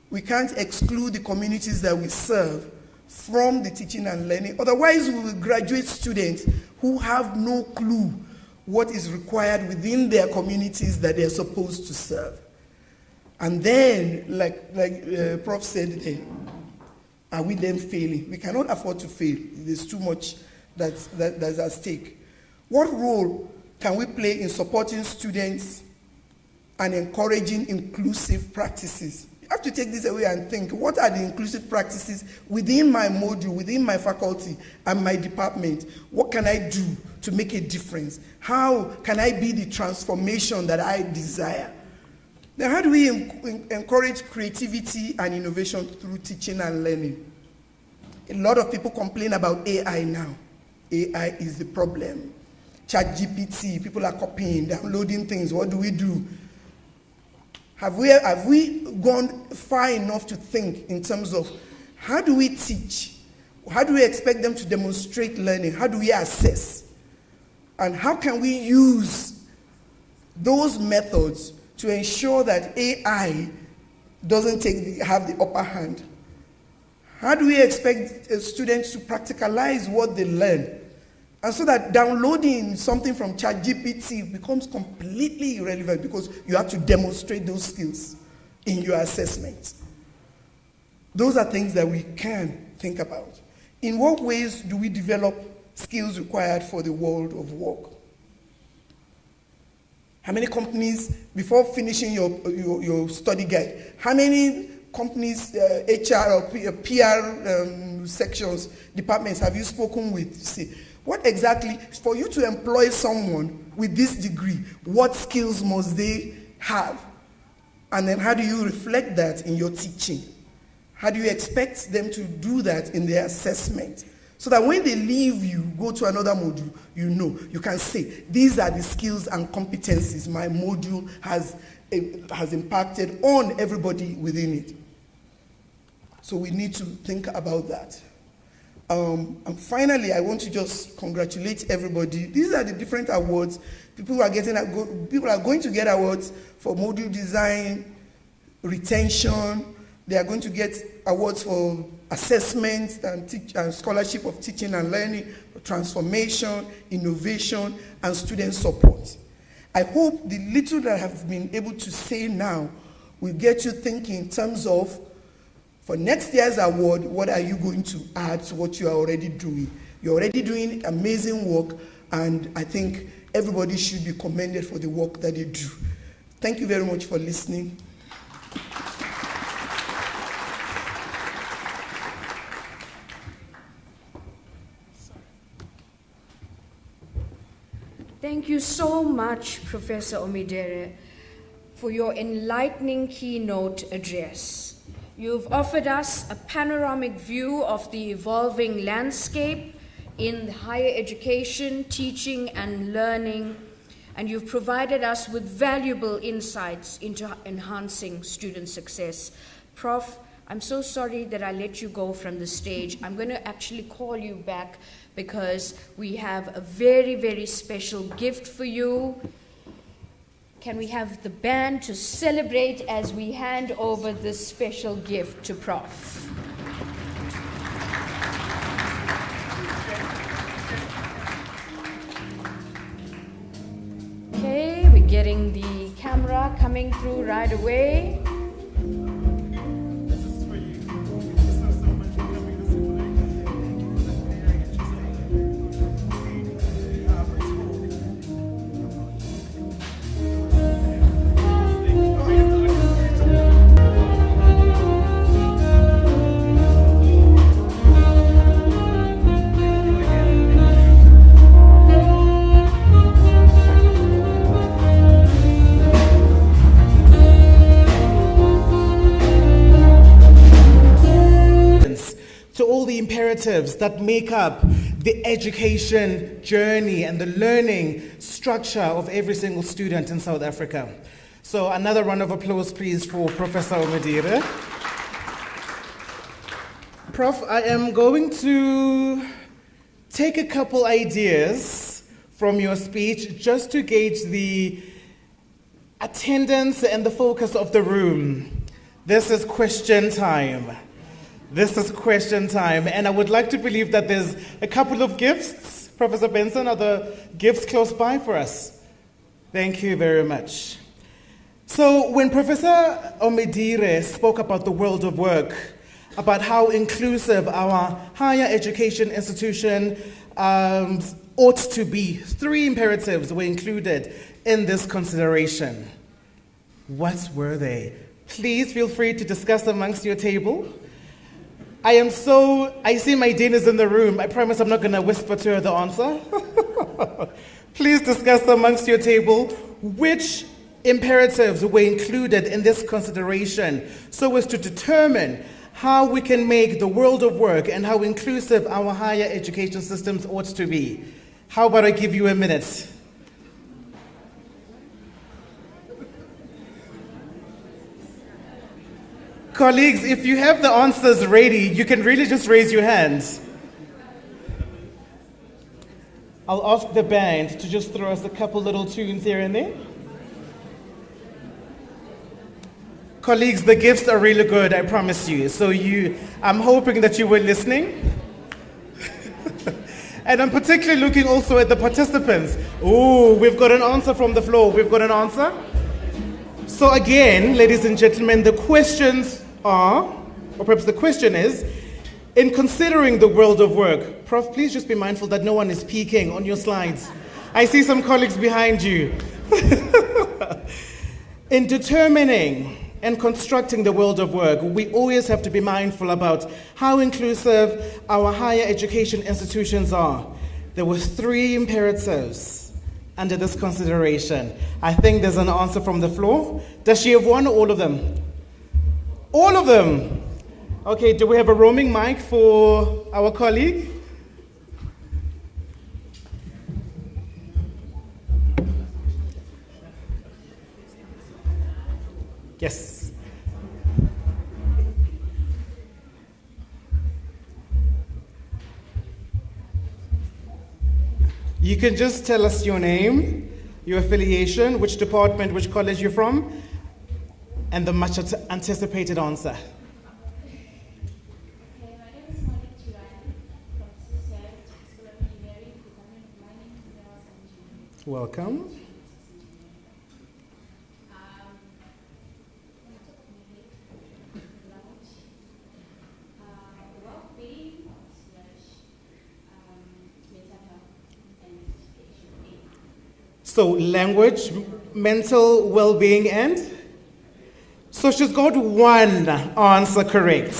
We can't exclude the communities that we serve from the teaching and learning. Otherwise, we will graduate students who have no clue what is required within their communities that they're supposed to serve. And then, like Prof said, are we then failing? We cannot afford to fail. There's too much that's at stake. What role can we play in supporting students and encouraging inclusive practices? You have to take this away and think, what are the inclusive practices within my module, within my faculty and my department? What can I do to make a difference? How can I be the transformation that I desire? Then how do we encourage creativity and innovation through teaching and learning? A lot of people complain about AI now. AI is the problem. ChatGPT, people are copying, downloading things. What do we do? Have we gone far enough to think in terms of how do we teach? How do we expect them to demonstrate learning? How do we assess? And how can we use those methods to ensure that AI doesn't have the upper hand? How do we expect students to practicalize what they learn? And so that downloading something from ChatGPT becomes completely irrelevant because you have to demonstrate those skills in your assessment. Those are things that we can think about. In what ways do we develop skills required for the world of work? How many companies, before finishing your study guide, how many companies, HR or PR sections, departments have you spoken with? See, what exactly, for you to employ someone with this degree, what skills must they have? And then how do you reflect that in your teaching? How do you expect them to do that in their assessment? So that when they leave you, go to another module, you can say, these are the skills and competencies my module has impacted on everybody within it. So we need to think about that. And finally, I want to just congratulate everybody. These are the different awards. People are going to get awards for module design, retention. They are going to get awards for assessment and scholarship of teaching and learning, transformation, innovation, and student support. I hope the little that I have been able to say now will get you thinking in terms of, for next year's award, what are you going to add to what you are already doing? You're already doing amazing work, and I think everybody should be commended for the work that they do. Thank you very much for listening. Thank you so much, Professor Omidere, for your enlightening keynote address. You've offered us a panoramic view of the evolving landscape in higher education, teaching, and learning, and you've provided us with valuable insights into enhancing student success. Prof, I'm so sorry that I let you go from the stage. I'm going to actually call you back because we have a very, very special gift for you. Can we have the band to celebrate as we hand over this special gift to Prof? Okay, we're getting the camera coming through right away. imperatives that make up the education journey and the learning structure of every single student in South Africa. So another round of applause, please, for Professor Omedire. Prof, I am going to take a couple ideas from your speech just to gauge the attendance and the focus of the room. This is question time. This is question time, and I would like to believe that there's a couple of gifts. Professor Benson, are the gifts close by for us? Thank you very much. So when Professor Omedire spoke about the world of work, about how inclusive our higher education institution ought to be, 3 imperatives were included in this consideration. What were they? Please feel free to discuss amongst your table. I see my dean is in the room. I promise I'm not going to whisper to her the answer. Please discuss amongst your table which imperatives were included in this consideration so as to determine how we can make the world of work and how inclusive our higher education systems ought to be. How about I give you a minute? Colleagues, if you have the answers ready, you can really just raise your hands. I'll ask the band to just throw us a couple little tunes here and there. Colleagues, the gifts are really good, I promise you. So I'm hoping that you were listening. And I'm particularly looking also at the participants. Oh, we've got an answer from the floor. We've got an answer. So again, ladies and gentlemen, the questions are, or perhaps the question is, in considering the world of work, Prof, please just be mindful that no one is peeking on your slides. I see some colleagues behind you. In determining and constructing the world of work, we always have to be mindful about how inclusive our higher education institutions are. There were 3 imperatives under this consideration. I think there's an answer from the floor. Does she have one or all of them? All of them. Okay, do we have a roaming mic for our colleague? Yes. You can just tell us your name, your affiliation, which department, which college you're from, and the much anticipated answer. Okay, my name is Monique Chirani from CCI, School of Engineering, Department of Mining, Minerals and Engineering. Welcome. Well-being / mental health and education. So language, mental well-being, and? So she's got one answer correct.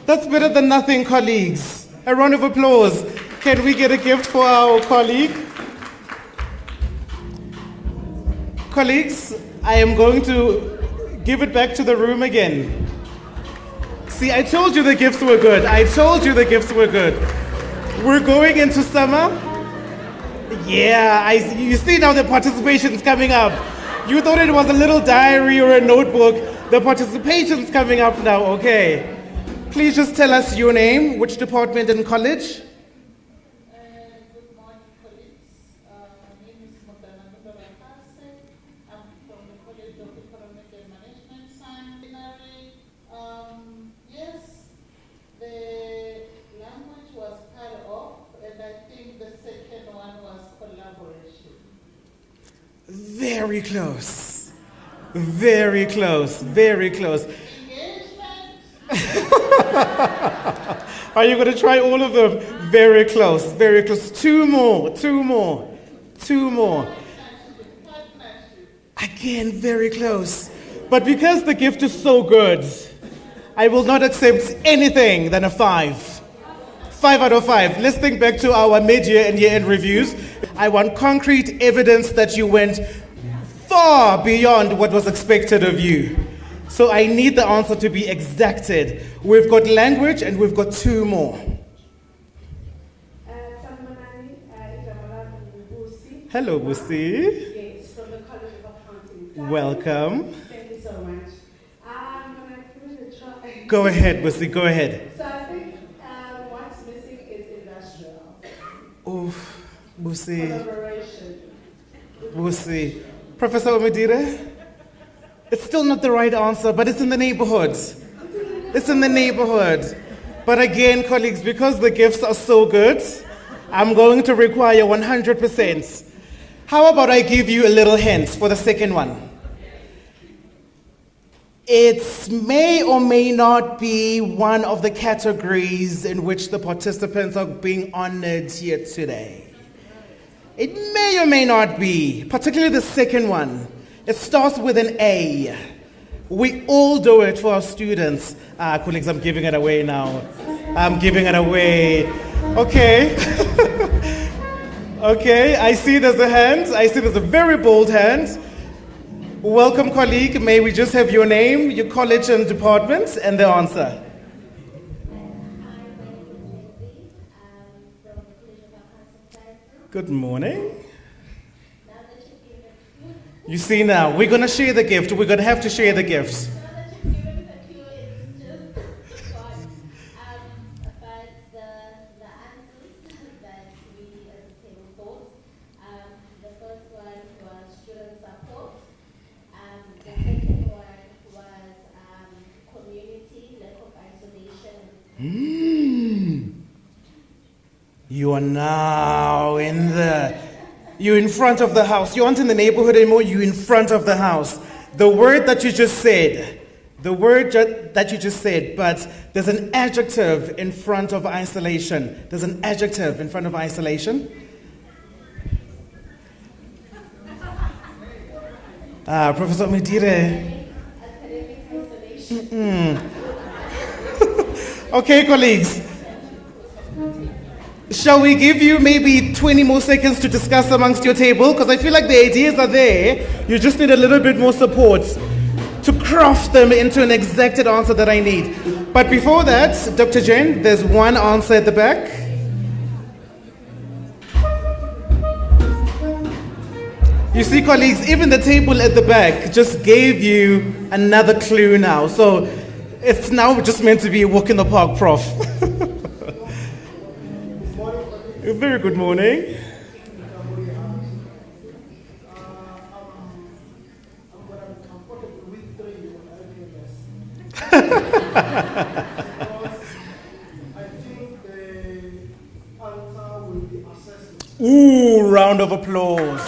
That's better than nothing, colleagues. A round of applause. Can we get a gift for our colleague? Colleagues, I am going to give it back to the room again. See, I told you the gifts were good. I told you the gifts were good. We're going into summer. Yeah, you see now the participation's coming up. You thought it was a little diary or a notebook. The participation's coming up now, okay. Please just tell us your name, which department and college. Good morning, colleagues. My name is Muckleneuk. I'm from the College of Economic and Management Science. Yes, the language was cut off, and I think the second one was collaboration. Very close. Very close. Very close. Engagement. Are you going to try all of them? Very close. Very close. Two more. Partnership. Again, very close. But because the gift is so good, I will not accept anything than a 5. 5 out of 5. Let's think back to our mid-year and year-end reviews. I want concrete evidence that you went far beyond what was expected of you. So I need the answer to be exacted. We've got language and we've got two more. Hello, Busi. Yes, from the College of Accounting. Welcome. Thank you so much. I'm going to give it a try. Go ahead, Busi, go ahead. So I think what's missing is industrial. Oof, Busi. Collaboration. Busi. Professor Omedire? It's still not the right answer, but it's in the neighborhood. It's in the neighborhood. But again, colleagues, because the gifts are so good, I'm going to require 100%. How about I give you a little hint for the second one? It may or may not be one of the categories in which the participants are being honored here today. It may or may not be, particularly the second one. It starts with an A. We all do it for our students. Colleagues, I'm giving it away now. I'm giving it away. Okay. Okay, I see there's a hand. I see there's a very bold hand. Welcome, colleague. May we just have your name, your college and department, and the answer. Good morning. You see now, we're going to share the gift. We're going to have to share the gift. You are now you're in front of the house. You aren't in the neighborhood anymore, you're in front of the house. The word that you just said, but there's an adjective in front of isolation. There's an adjective in front of isolation. Professor Medire. Okay, colleagues. Shall we give you maybe 20 more seconds to discuss amongst your table? Because I feel like the ideas are there. You just need a little bit more support to craft them into an exacted answer that I need. But before that, Dr. Jen, there's one answer at the back. You see, colleagues, even the table at the back just gave you another clue now. So it's now just meant to be a walk in the park, Prof. A very good morning. Ooh, round of applause.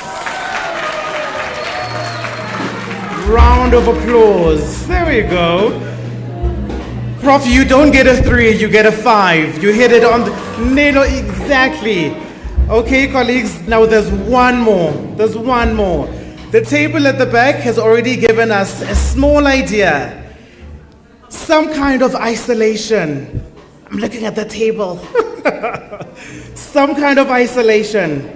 Round of applause. There we go. Prof, you don't get a 3, you get a 5. You hit it on the nail exactly. Okay, colleagues, now there's one more. There's one more. The table at the back has already given us a small idea. Some kind of isolation. I'm looking at the table. Some kind of isolation.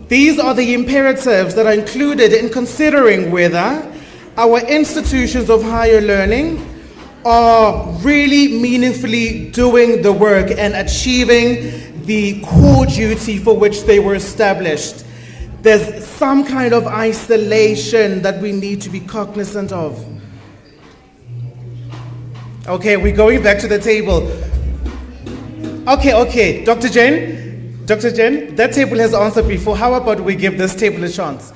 These are the imperatives that are included in considering whether our institutions of higher learning are really meaningfully doing the work and achieving the core duty for which they were established. There's some kind of isolation that we need to be cognizant of. Okay, we're going back to the table. Okay, Dr. Jen, that table has answered before. How about we give this table a chance?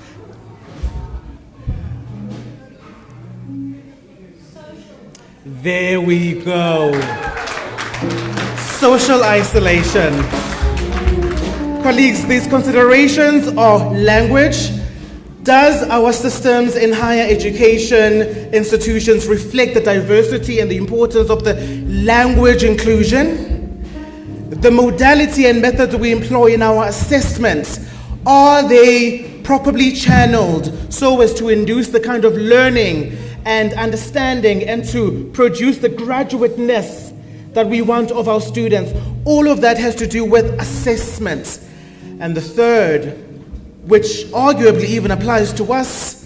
There we go. Social isolation. Colleagues, these considerations are language. Does our systems in higher education institutions reflect the diversity and the importance of the language inclusion? The modality and method we employ in our assessments, are they properly channeled so as to induce the kind of learning and understanding and to produce the graduateness that we want of our students? All of that has to do with assessment. And the third, which arguably even applies to us,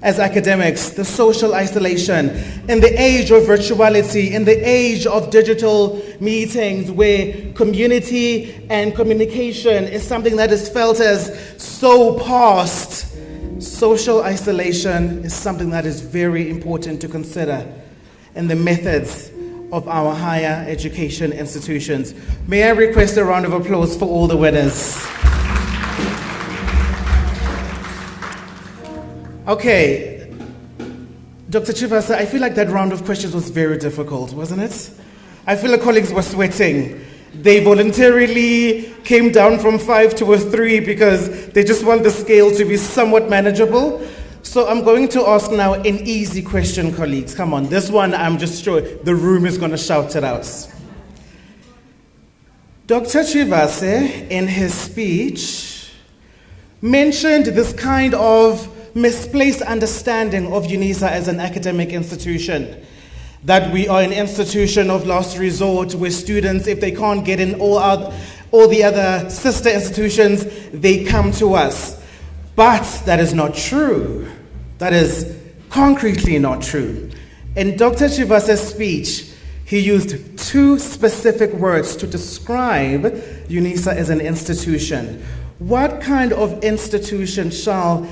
as academics, the social isolation, in the age of virtuality, in the age of digital meetings where community and communication is something that is felt as so past, social isolation is something that is very important to consider in the methods of our higher education institutions. May I request a round of applause for all the winners? Okay, Dr. Chivasa, I feel like that round of questions was very difficult, wasn't it? I feel the colleagues were sweating. They voluntarily came down from 5 to a 3 because they just want the scale to be somewhat manageable. So I'm going to ask now an easy question, colleagues. Come on, this one I'm just sure the room is going to shout it out. Dr. Chivase, in his speech, mentioned this kind of misplaced understanding of Unisa as an academic institution, that we are an institution of last resort where students, if they can't get in all the other sister institutions, they come to us. But that is not true. That is concretely not true. In Dr. Chivasa's speech, he used 2 specific words to describe Unisa as an institution. What kind of institution shall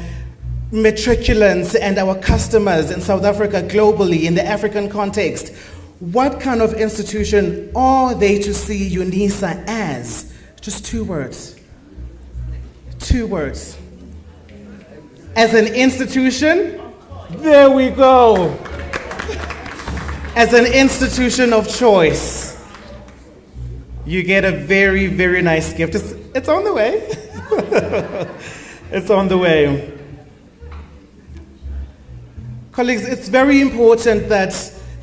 matriculants and our customers in South Africa globally, in the African context, what kind of institution are they to see Unisa as? Just 2 words. 2 words. As an institution, there we go. As an institution of choice, you get a very, very nice gift. It's on the way. It's on the way. Colleagues, it's very important that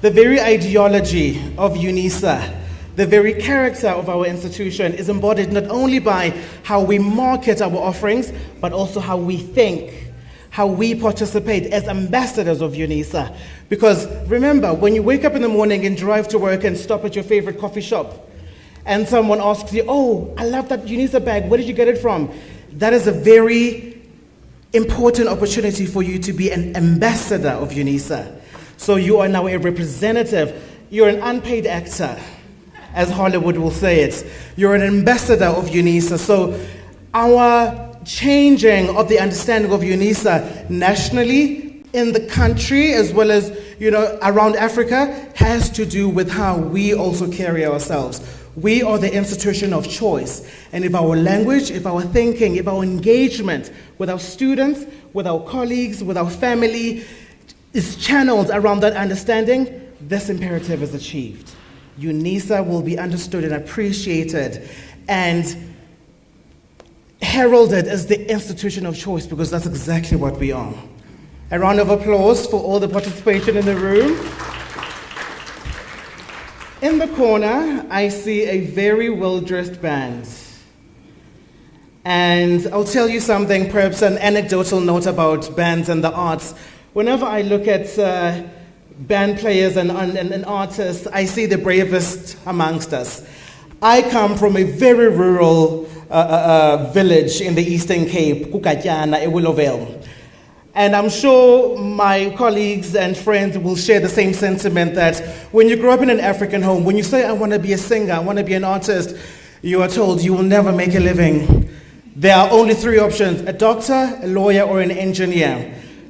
the very ideology of Unisa, the very character of our institution is embodied not only by how we market our offerings, but also how we think, how we participate as ambassadors of Unisa. Because remember, when you wake up in the morning and drive to work and stop at your favorite coffee shop, and someone asks you, "Oh, I love that Unisa bag, where did you get it from?" That is a very important opportunity for you to be an ambassador of Unisa. So you are now a representative. You're an unpaid actor, as Hollywood will say it. You're an ambassador of Unisa. So our changing of the understanding of Unisa nationally, in the country, as well as around Africa, has to do with how we also carry ourselves. We are the institution of choice. And if our language, if our thinking, if our engagement with our students, with our colleagues, with our family is channeled around that understanding, this imperative is achieved. Unisa will be understood and appreciated and heralded as the institution of choice, because that's exactly what we are. A round of applause for all the participation in the room. In the corner, I see a very well-dressed band. And I'll tell you something, perhaps an anecdotal note about bands and the arts. Whenever I look at band players and artists, I see the bravest amongst us. I come from a very rural village in the Eastern Cape, Kukatyana, Ewillovale. And I'm sure my colleagues and friends will share the same sentiment that when you grow up in an African home, when you say, "I want to be a singer, I want to be an artist," you are told you will never make a living. There are only 3 options: a doctor, a lawyer, or an engineer.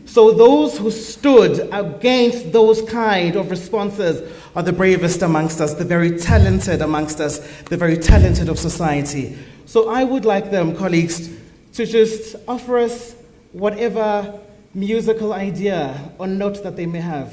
So those who stood against those kind of responses are the bravest amongst us, the very talented amongst us, the very talented of society. So I would like them, colleagues, to just offer us whatever musical idea or note that they may have.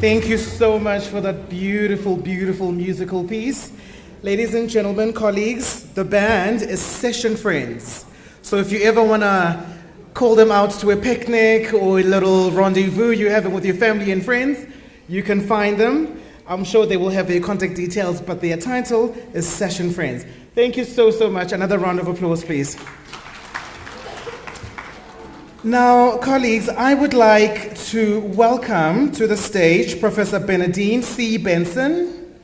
Thank you so much for that beautiful, beautiful musical piece. Ladies and gentlemen, colleagues, the band is Session Friends. So if you ever want to call them out to a picnic or a little rendezvous you're having with your family and friends, you can find them. I'm sure they will have their contact details, but their title is Session Friends. Thank you so, so much. Another round of applause, please. Now, colleagues, I would like to welcome to the stage Professor Bernadine C. Benson,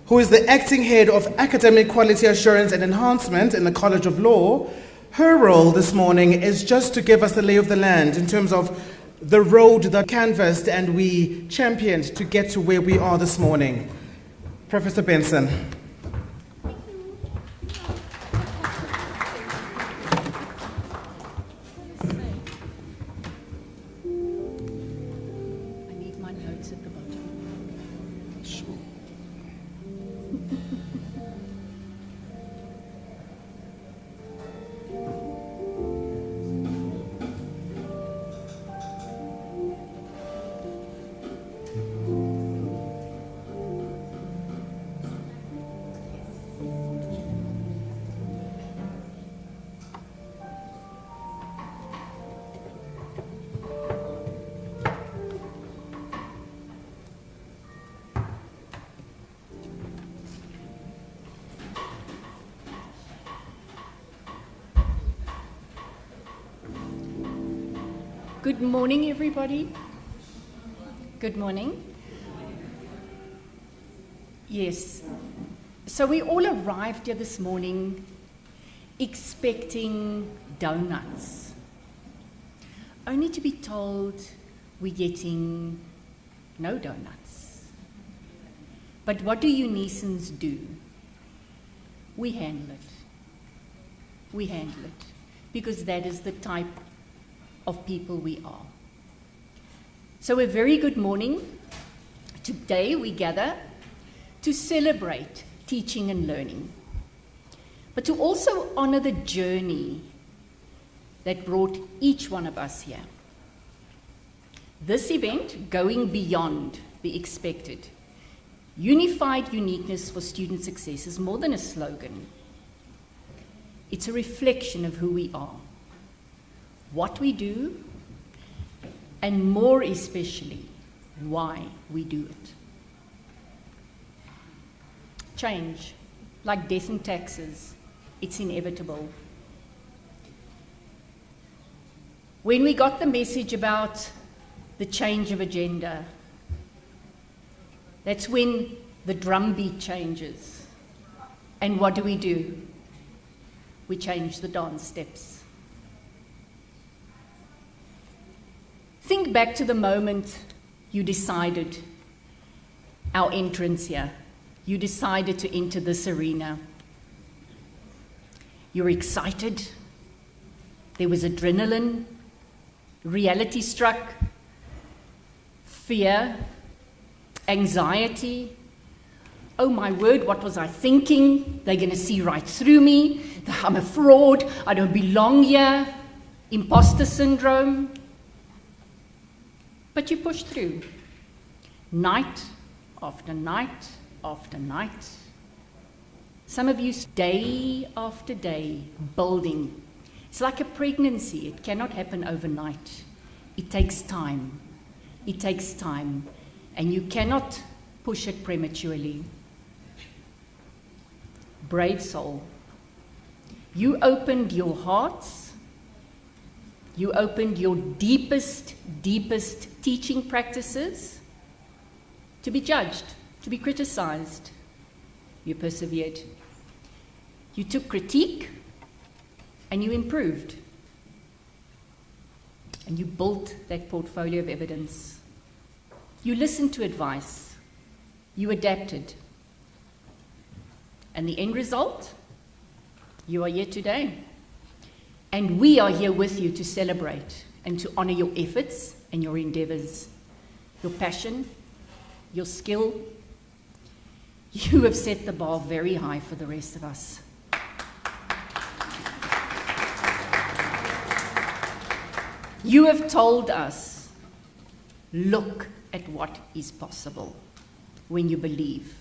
who is the Acting Head of Academic Quality Assurance and Enhancement in the College of Law. Her role this morning is just to give us the lay of the land in terms of the road that canvassed and we championed to get to where we are this morning. Professor Benson. Good morning, everybody. Good morning. Yes. So we all arrived here this morning expecting donuts, only to be told we're getting no donuts. But what do Unisans do? We handle it. We handle it because that is the type of people we are. So a very good morning. Today we gather to celebrate teaching and learning, but to also honor the journey that brought each one of us here. This event, going beyond the expected, unified uniqueness for student success, is more than a slogan. It's a reflection of who we are, what we do, and more especially, why we do it. Change, like death and taxes, it's inevitable. When we got the message about the change of agenda, that's when the drumbeat changes. And what do? We change the dance steps. Think back to the moment you decided our entrance here. You decided to enter this arena. You were excited. There was adrenaline, reality struck, fear, anxiety. Oh my word, what was I thinking? They're going to see right through me. I'm a fraud. I don't belong here. Imposter syndrome. But you push through, night after night after night. Some of you day after day building. It's like a pregnancy. It cannot happen overnight. It takes time. It takes time. And you cannot push it prematurely. Brave soul. You opened your hearts. You opened your deepest, deepest teaching practices to be judged, to be criticized. You persevered. You took critique and you improved. And you built that portfolio of evidence. You listened to advice. You adapted. And the end result? You are here today. And we are here with you to celebrate and to honor your efforts and your endeavors, your passion, your skill. You have set the bar very high for the rest of us. You have told us, look at what is possible when you believe,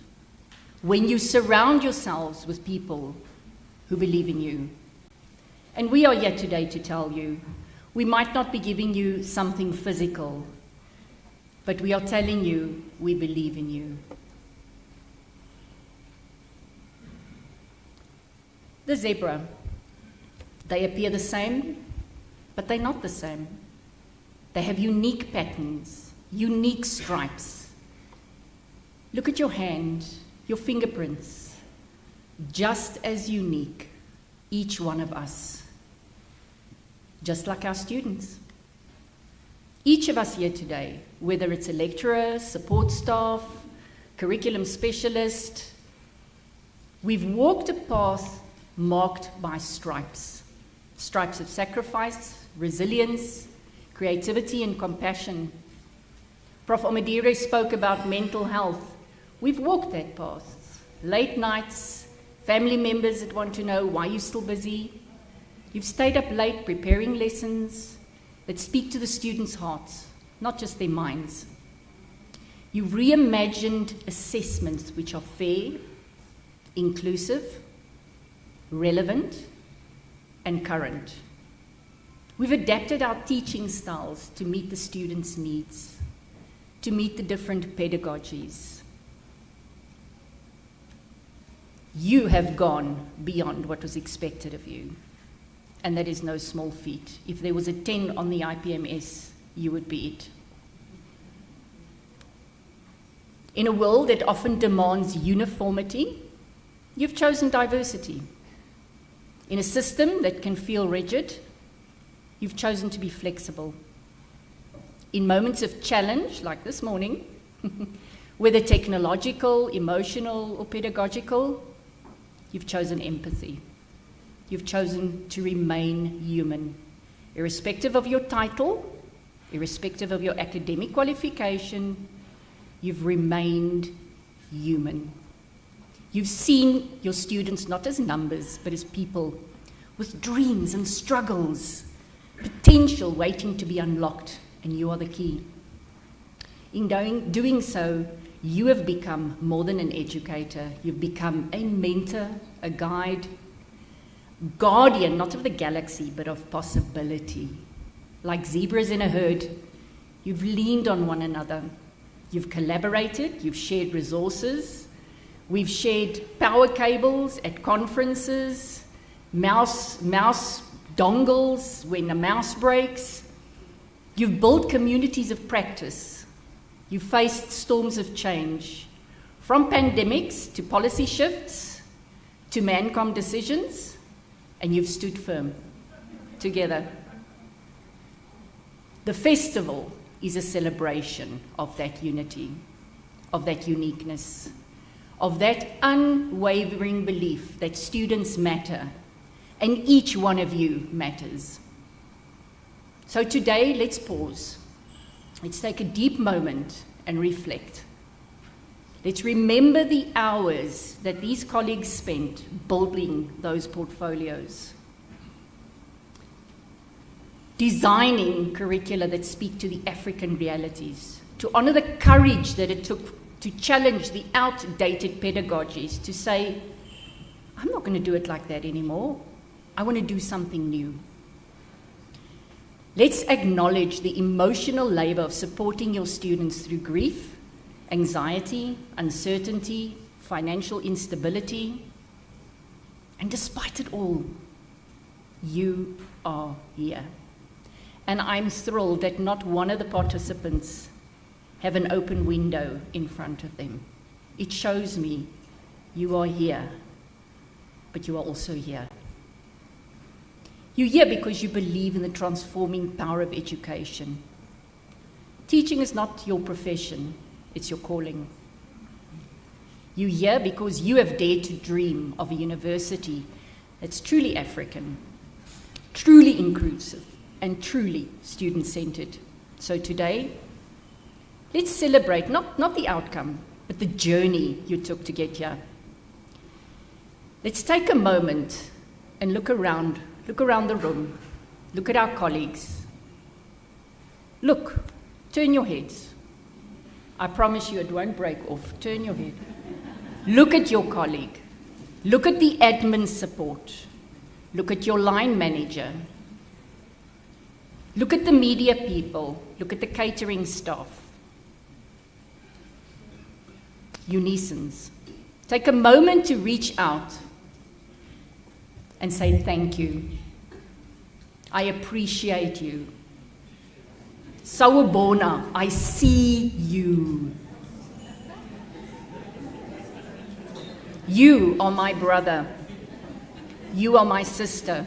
when you surround yourselves with people who believe in you. And we are here today to tell you, we might not be giving you something physical, but we are telling you we believe in you. The zebra, they appear the same, but they're not the same. They have unique patterns, unique stripes. Look at your hand, your fingerprints, just as unique, each one of us, just like our students. Each of us here today, whether it's a lecturer, support staff, curriculum specialist, we've walked a path marked by stripes. Stripes of sacrifice, resilience, creativity and compassion. Prof. Omadire spoke about mental health. We've walked that path. Late nights, family members that want to know why you're still busy. You've stayed up late preparing lessons that speak to the students' hearts, not just their minds. You've reimagined assessments which are fair, inclusive, relevant, and current. We've adapted our teaching styles to meet the students' needs, to meet the different pedagogies. You have gone beyond what was expected of you, and that is no small feat. If there was a 10 on the IPMS, you would be it. In a world that often demands uniformity, you've chosen diversity. In a system that can feel rigid, you've chosen to be flexible. In moments of challenge, like this morning, whether technological, emotional, or pedagogical, you've chosen empathy. You've chosen to remain human, irrespective of your title, irrespective of your academic qualification, you've remained human. You've seen your students not as numbers, but as people with dreams and struggles, potential waiting to be unlocked, and you are the key. In doing so, you have become more than an educator. You've become a mentor, a guide, guardian, not of the galaxy, but of possibility. Like zebras in a herd, you've leaned on one another. You've collaborated, you've shared resources. We've shared power cables at conferences, mouse dongles when a mouse breaks. You've built communities of practice. You've faced storms of change, from pandemics to policy shifts to ManCom decisions, and you've stood firm together. The festival is a celebration of that unity, of that uniqueness, of that unwavering belief that students matter and each one of you matters. So today, let's pause. Let's take a deep moment and reflect. Let's remember the hours that these colleagues spent building those portfolios, designing curricula that speak to the African realities, to honor the courage that it took to challenge the outdated pedagogies, to say, I'm not going to do it like that anymore. I want to do something new. Let's acknowledge the emotional labor of supporting your students through grief, anxiety, uncertainty, financial instability. And despite it all, you are here. And I'm thrilled that not one of the participants have an open window in front of them. It shows me you are here, but you are also here. You're here because you believe in the transforming power of education. Teaching is not your profession, it's your calling. You're here because you have dared to dream of a university that's truly African, truly inclusive, and truly student-centered. So today, let's celebrate not the outcome, but the journey you took to get here. Let's take a moment and look around the room, look at our colleagues. Look, turn your heads. I promise you it won't break off. Turn your head. Look at your colleague. Look at the admin support. Look at your line manager. Look at the media people. Look at the catering staff. Unisans. Take a moment to reach out and say thank you. I appreciate you. Sawubona, I see you. You are my brother. You are my sister.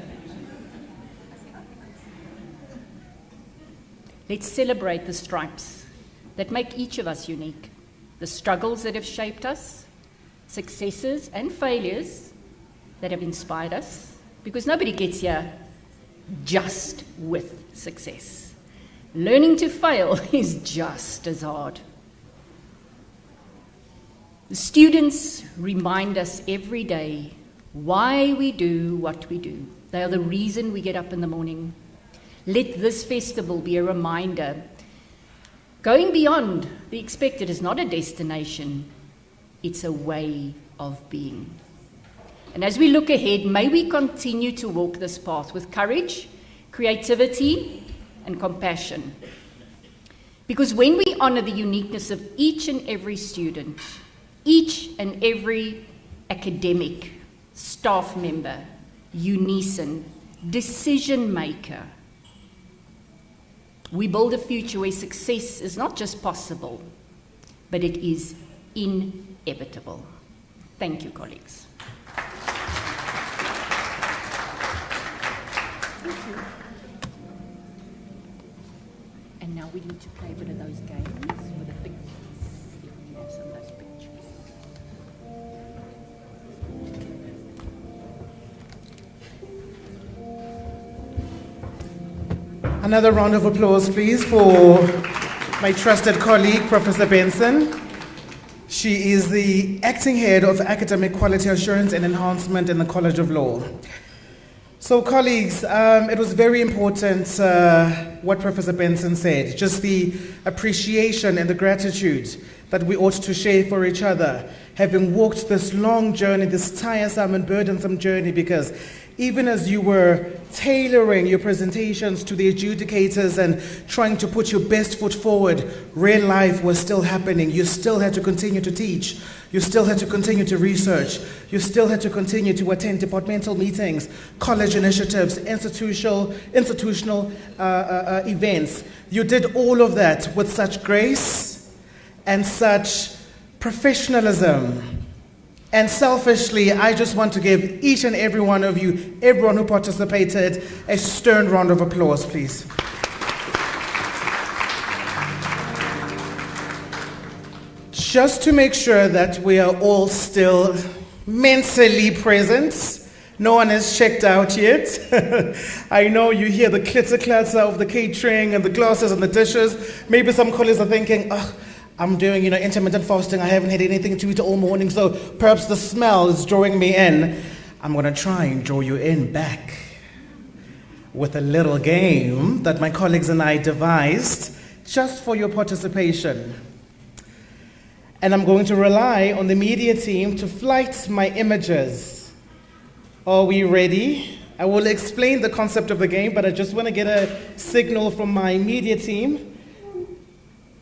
Let's celebrate the stripes that make each of us unique, the struggles that have shaped us, successes and failures that have inspired us, because nobody gets here just with success. Learning to fail is just as hard. The students remind us every day why we do what we do. They are the reason we get up in the morning. Let this festival be a reminder. Going beyond the expected is not a destination, it's a way of being. And as we look ahead, may we continue to walk this path with courage, creativity, and compassion. Because when we honor the uniqueness of each and every student, each and every academic, staff member, Unisan, decision maker, we build a future where success is not just possible, but it is inevitable. Thank you, colleagues. Thank you. And now we need to play a bit of those games with the pictures. If we have some of those pictures. Another round of applause, please, for my trusted colleague, Professor Benson. She is the acting head of Academic Quality Assurance and Enhancement in the College of Law. So, colleagues, it was very important what Professor Benson said, just the appreciation and the gratitude that we ought to share for each other, having walked this long journey, this tiresome and burdensome journey, because even as you were tailoring your presentations to the adjudicators and trying to put your best foot forward, real life was still happening. You still had to continue to teach. You still had to continue to research. You still had to continue to attend departmental meetings, college initiatives, institutional events. You did all of that with such grace and such professionalism. And selfishly, I just want to give each and every one of you, everyone who participated, a stern round of applause, please. Just to make sure that we are all still mentally present, no one has checked out yet. I know you hear the clitter-clatter of the catering and the glasses and the dishes. Maybe some colleagues are thinking, I'm doing, intermittent fasting. I haven't had anything to eat all morning, so perhaps the smell is drawing me in. I'm going to try and draw you in back with a little game that my colleagues and I devised just for your participation. And I'm going to rely on the media team to flight my images. Are we ready? I will explain the concept of the game, but I just want to get a signal from my media team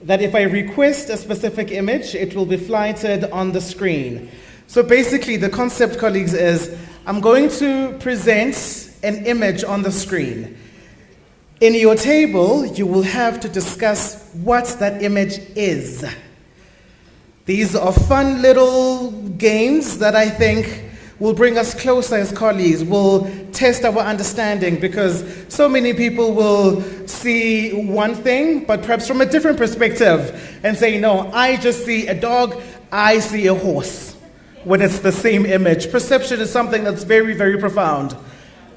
that if I request a specific image, it will be flighted on the screen. So basically, the concept, colleagues, is I'm going to present an image on the screen. In your table, you will have to discuss what that image is. These are fun little games that I think will bring us closer as colleagues, will test our understanding, because so many people will see one thing, but perhaps from a different perspective, and say, no, I just see a dog, I see a horse, when it's the same image. Perception is something that's very, very profound.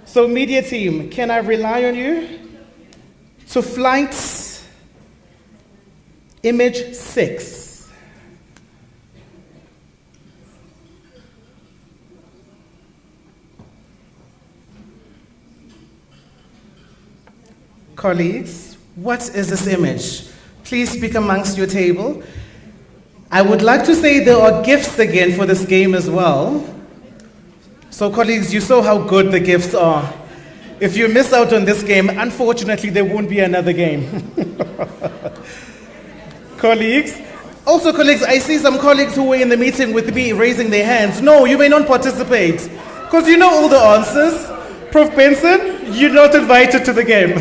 So media team, can I rely on you to flight image 6? Colleagues, what is this image? Please speak amongst your table. I would like to say there are gifts again for this game as well. So colleagues, you saw how good the gifts are. If you miss out on this game, unfortunately, there won't be another game. Colleagues, I see some colleagues who were in the meeting with me raising their hands. No, you may not participate, because you know all the answers. Prof. Benson, you're not invited to the game.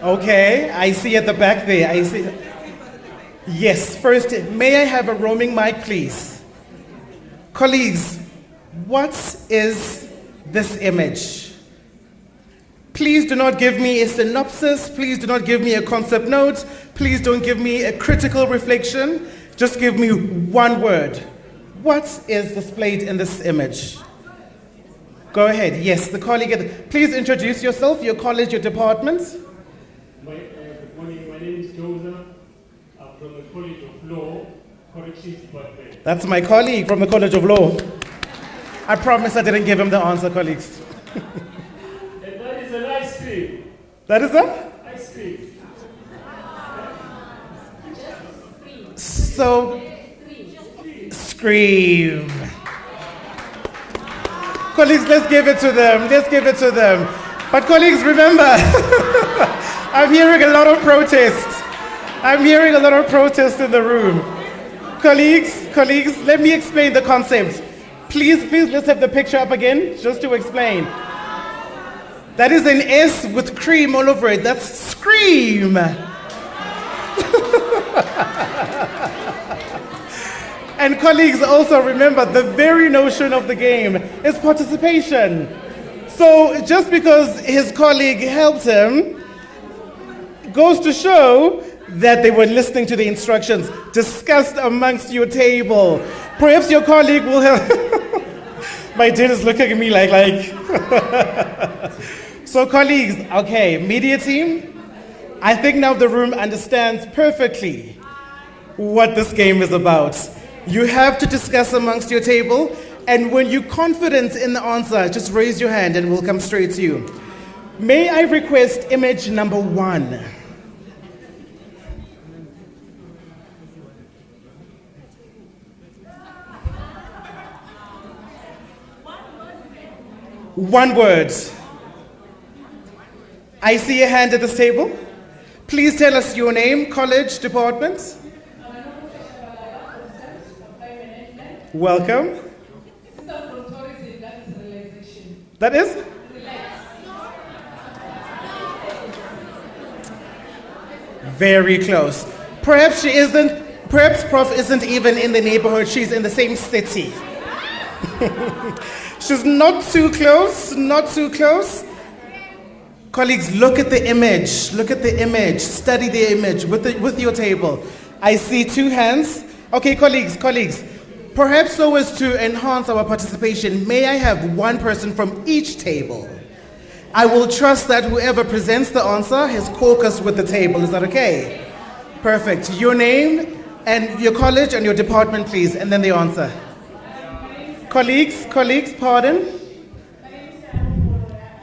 Okay, I see at the back there, I see. Yes, first, may I have a roaming mic, please? Colleagues, what is this image? Please do not give me a synopsis. Please do not give me a concept note. Please don't give me a critical reflection. Just give me one word. What is displayed in this image? Go ahead. Yes, the colleague. Please introduce yourself, your college, your department. Good morning. My name is Joseph. I'm from the College of Law, Corrections Department. That's my colleague from the College of Law. I promise I didn't give him the answer, colleagues. And that is an ice cream. That is a? Ice cream. So, scream. Colleagues, let's give it to them. Let's give it to them. But colleagues, remember, I'm hearing a lot of protests. I'm hearing a lot of protests in the room. Colleagues, let me explain the concept. Please, let's have the picture up again, just to explain. That is an S with cream all over it. That's scream. And colleagues, also remember, the very notion of the game is participation. So just because his colleague helped him goes to show that they were listening to the instructions discussed amongst your table. Perhaps your colleague will help. My dad is looking at me like. So colleagues, okay, media team, I think now the room understands perfectly what this game is about. You have to discuss amongst your table, and when you're confident in the answer, just raise your hand and we'll come straight to you. May I request image number 1? One word. I see a hand at this table. Please tell us your name, college, department. Welcome. That is? Very close. Perhaps she isn't, perhaps Prof isn't even in the neighborhood, she's in the same city. She's not too close, not too close. Colleagues, look at the image, study the image with your table. I see 2 hands. Okay, colleagues, perhaps so as to enhance our participation, may I have one person from each table? I will trust that whoever presents the answer has caucused with the table. Is that okay? Perfect. Your name and your college and your department, please, and then the answer. Colleagues, pardon.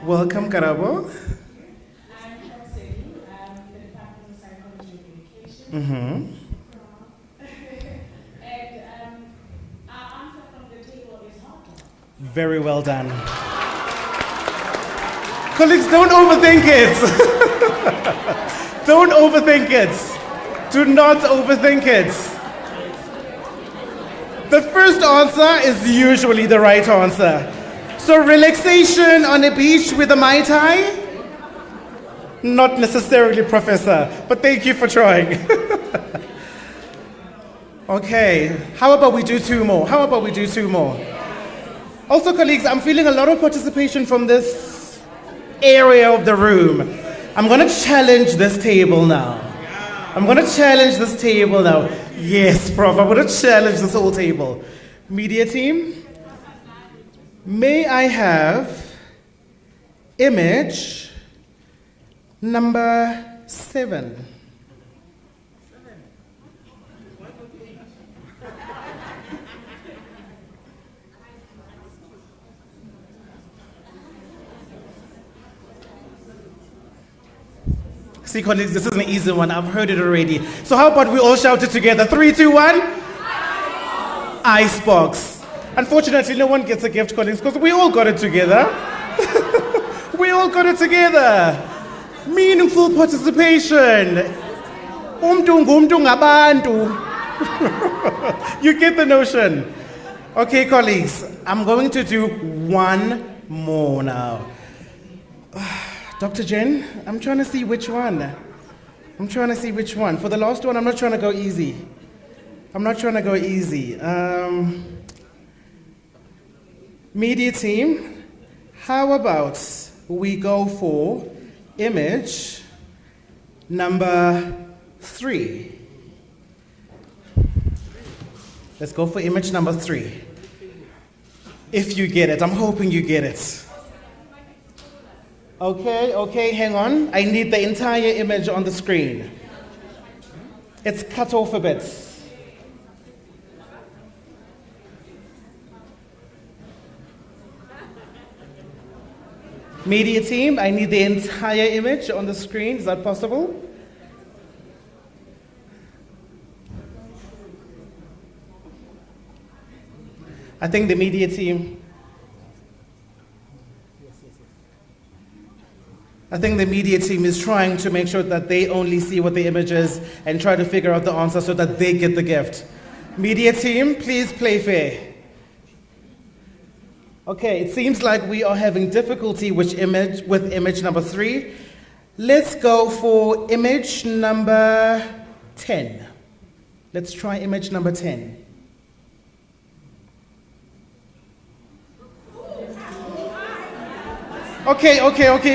Welcome, Karabo. I'm from City, the Department of Psychology and Education. Mm-hmm. Our answer from the table is hot. Very well done. Colleagues, don't overthink it. Don't overthink it. Do not overthink it. The first answer is usually the right answer. So relaxation on a beach with a Mai Tai? Not necessarily, Professor, but thank you for trying. Okay, how about we do 2 more? Also, colleagues, I'm feeling a lot of participation from this area of the room. I'm going to challenge this table now. Yes, Prof, I'm going to challenge this whole table. Media team, may I have image number 7? See, colleagues, this is an easy one. I've heard it already. So how about we all shout it together? 3, 2, 1. Icebox. Unfortunately, no one gets a gift, colleagues, because we all got it together. We all got it together. Meaningful participation. Umntu ngabantu. You get the notion. Okay, colleagues, I'm going to do one more now. Dr. Jen, I'm trying to see which one. For the last one, I'm not trying to go easy. Media team, how about we go for image number 3? Let's go for image number 3. If you get it, I'm hoping you get it. Okay, hang on. I need the entire image on the screen. It's cut off a bit. Media team, I need the entire image on the screen. Is that possible? I think the media team is trying to make sure that they only see what the image is and try to figure out the answer so that they get the gift. Media team, please play fair. Okay, it seems like we are having difficulty with image number 3. Let's go for image number 10. Let's try image number 10. Okay,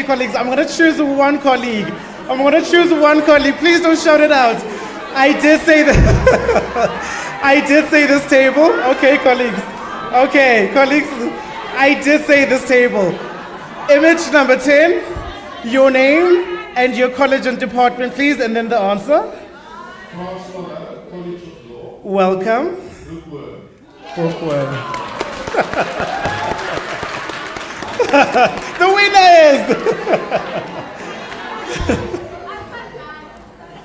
colleagues, I'm going to choose one colleague. Please don't shout it out. I did say this table. Okay, colleagues, I did say this table. Image number 10, your name and your college and department, please, and then the answer. College of Law. Welcome. Bookworm. The winner is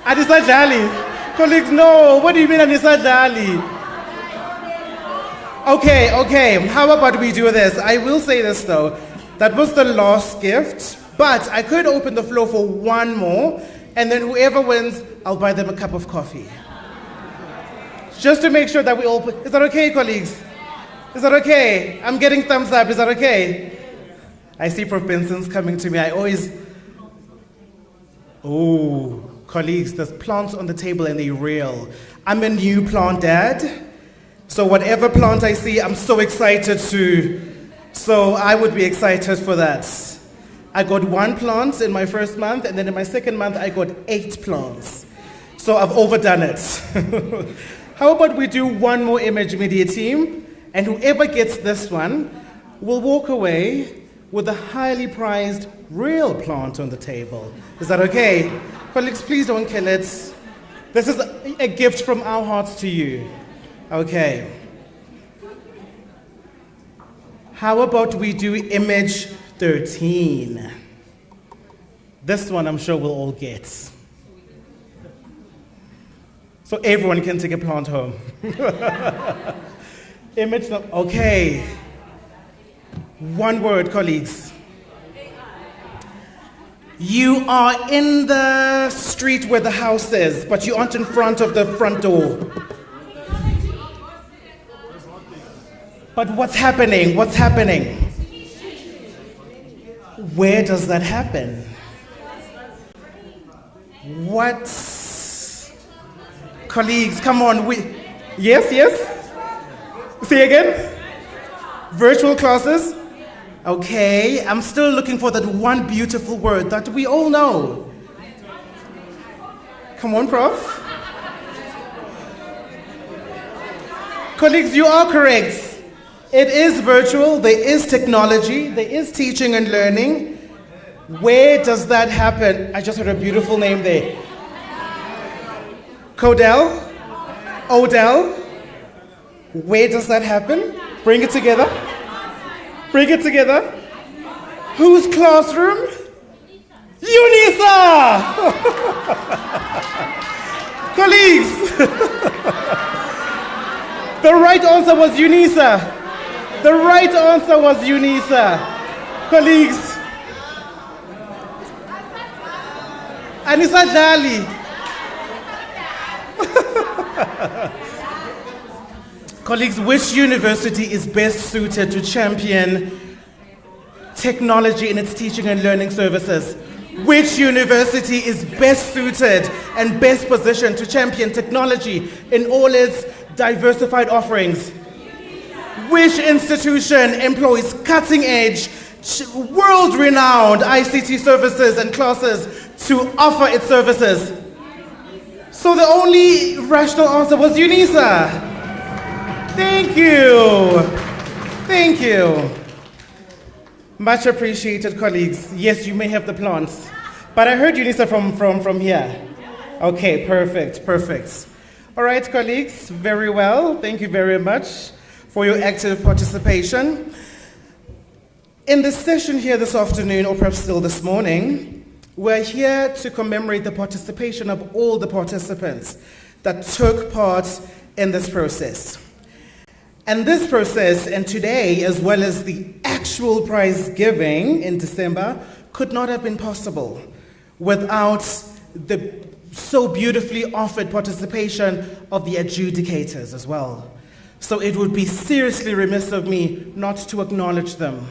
Anisa Jali. Colleagues, no. What do you mean Anisa Jali? Okay. How about we do this? I will say this though. That was the last gift, but I could open the floor for one more, and then whoever wins, I'll buy them a cup of coffee. Just to make sure that we all... Is that okay, colleagues? Is that okay? I'm getting thumbs up. Is that okay? I see Prof. Benson's coming to me. Oh, colleagues, there's plants on the table and they're real. I'm a new plant dad. So whatever plant I see, I'm so excited to. So I would be excited for that. I got 1 plant in my first month, and then in my second month, I got 8 plants. So I've overdone it. How about we do one more image, media team, and whoever gets this one will walk away with a highly prized real plant on the table. Is that okay? Colleagues, please don't kill it. This is a gift from our hearts to you. Okay. How about we do image 13? This one I'm sure we'll all get. So everyone can take a plant home. Image, okay. One word, colleagues. You are in the street where the house is, but you aren't in front of the front door. But what's happening? Where does that happen? What? Colleagues, come on. Yes? Say again? Virtual classes? Okay, I'm still looking for that one beautiful word that we all know. Come on, Prof. Colleagues, you are correct. It is virtual, there is technology, there is teaching and learning. Where does that happen? I just heard a beautiful name there. Codell? Odell? Where does that happen? Bring it together. Whose classroom? Unisa! Colleagues! The right answer was Unisa. The right answer was Unisa. Colleagues. Anisa Dali. Colleagues, which university is best suited to champion technology in its teaching and learning services? Which university is best suited and best positioned to champion technology in all its diversified offerings? Which institution employs cutting-edge, world-renowned ICT services and classes to offer its services? So the only rational answer was Unisa. Thank you. Thank you. Much appreciated, colleagues. Yes, you may have the plants. But I heard Unisa from here. Okay, perfect. All right, colleagues, very well. Thank you very much for your active participation. In the session here this afternoon, or perhaps still this morning, we're here to commemorate the participation of all the participants that took part in this process. And this process, and today, as well as the actual prize giving in December, could not have been possible without the so beautifully offered participation of the adjudicators as well. So it would be seriously remiss of me not to acknowledge them.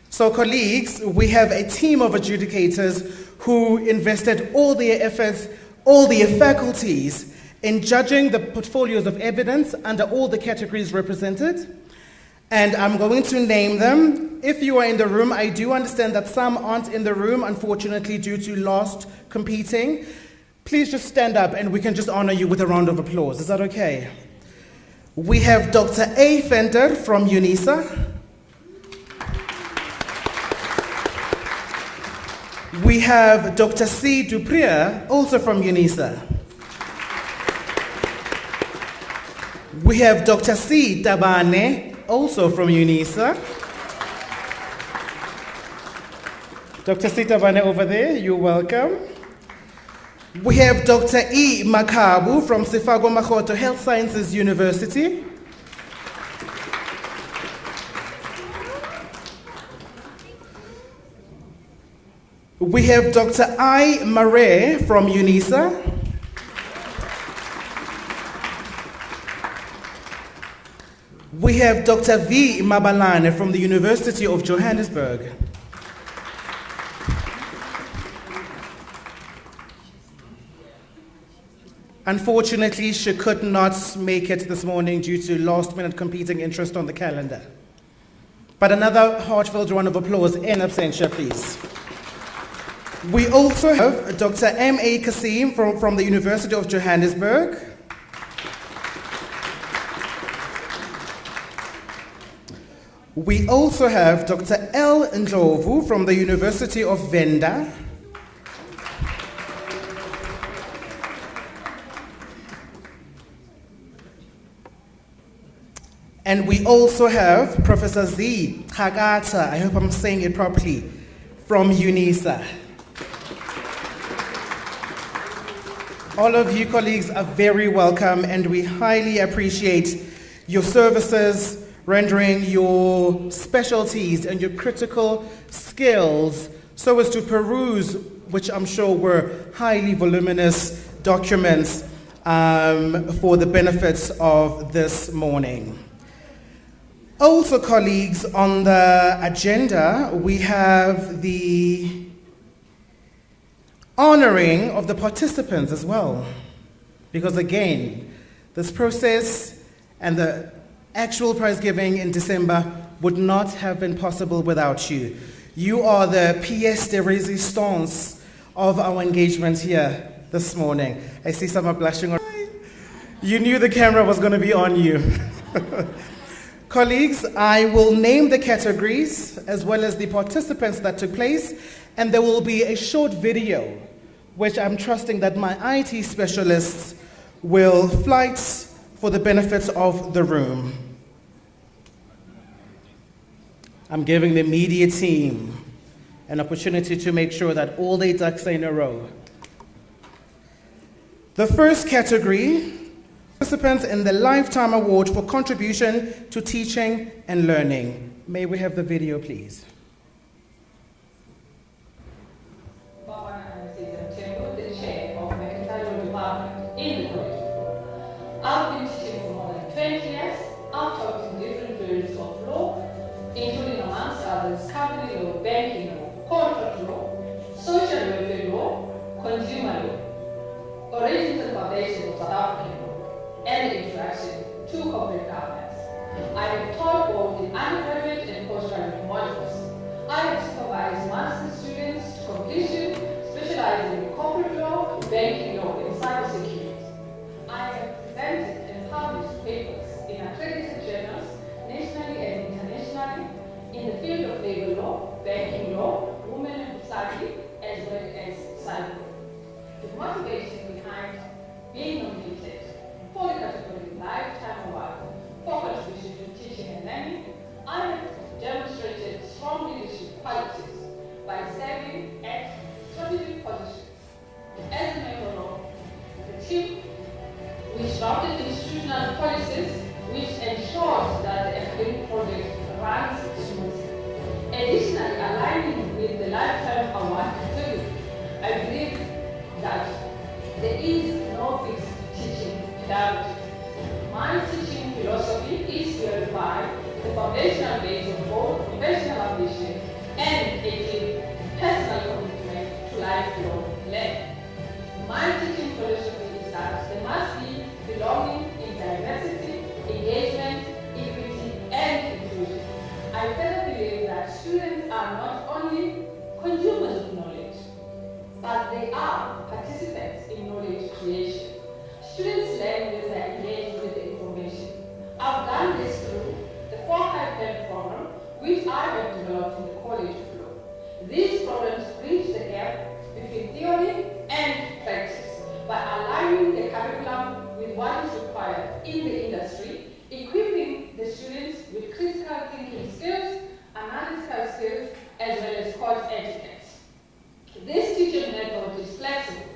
So colleagues, we have a team of adjudicators who invested all their efforts, all their faculties in judging the portfolios of evidence under all the categories represented. And I'm going to name them. If you are in the room, I do understand that some aren't in the room, unfortunately, due to lost competing. Please just stand up and we can just honor you with a round of applause. Is that okay? We have Dr. A. Fender from Unisa. We have Dr. C. Duprier, also from Unisa. We have Dr. C. Tabane, also from Unisa. Dr. C. Tabane over there, you're welcome. We have Dr. E. Makabu from Sifago Makgoto Health Sciences University. We have Dr. I. Mare from Unisa. We have Dr. V. Mabalane from the University of Johannesburg. Unfortunately, she could not make it this morning due to last-minute competing interest on the calendar. But another heartfelt round of applause in absentia, please. We also have Dr. M.A. Kasim from the University of Johannesburg. We also have Dr. L. Ndlovu from the University of Venda. And we also have Professor Z. Kagata, I hope I'm saying it properly, from Unisa. All of you colleagues are very welcome, and we highly appreciate your services, rendering your specialties and your critical skills so as to peruse, which I'm sure were highly voluminous documents for the benefits of this morning. Also, colleagues, on the agenda, we have the honoring of the participants as well. Because again, this process and the actual prize giving in December would not have been possible without you. You are the pièce de résistance of our engagement here this morning. I see some are blushing. You knew the camera was going to be on you. Colleagues, I will name the categories as well as the participants that took place, and there will be a short video, which I'm trusting that my IT specialists will flight for the benefit of the room. I'm giving the media team an opportunity to make sure that all their ducks are in a row. The first category Participants in the Lifetime Award for contribution to teaching and learning. May we have the video, please? The chair of Mercantile Department in the College of Law. I've been teaching for more than 20 years. I've taught in different fields of law, including amongst others company law, banking law, contract law, social welfare law, consumer law, origins and foundations of South African law, and the introduction to corporate governance. I have taught both in undergraduate and postgraduate modules. I have supervised master's students to completion, specializing in corporate law, banking law, and cybersecurity. I have presented and published papers in accredited journals, nationally and internationally, in the field of labor law, banking law, women and society, as well as cyber law. The motivation behind being nominated for the category Lifetime Award for contribution to teaching and learning, I have demonstrated strong leadership qualities by serving at strategic positions. As a member of the team, which drafted institutional policies which ensures that the academic project runs smoothly. Additionally, aligning with the Lifetime Award category, I believe that there is no fixed teaching pedagogy. My teaching philosophy is fueled by the foundational base of both professional ambition and a deep personal commitment to lifelong learning. My teaching philosophy is that there must be belonging in diversity, engagement, equity, and inclusion. I further believe that students are not only consumers of knowledge, but they are participants in knowledge creation. Students learn when they engage with the information. I've done this through the 4-High program, which I have developed in the College of Law. These programs bridge the gap between theory and practice by aligning the curriculum with what is required in the industry, equipping the students with critical thinking skills, analytical skills, as well as course etiquette. This teaching method is flexible,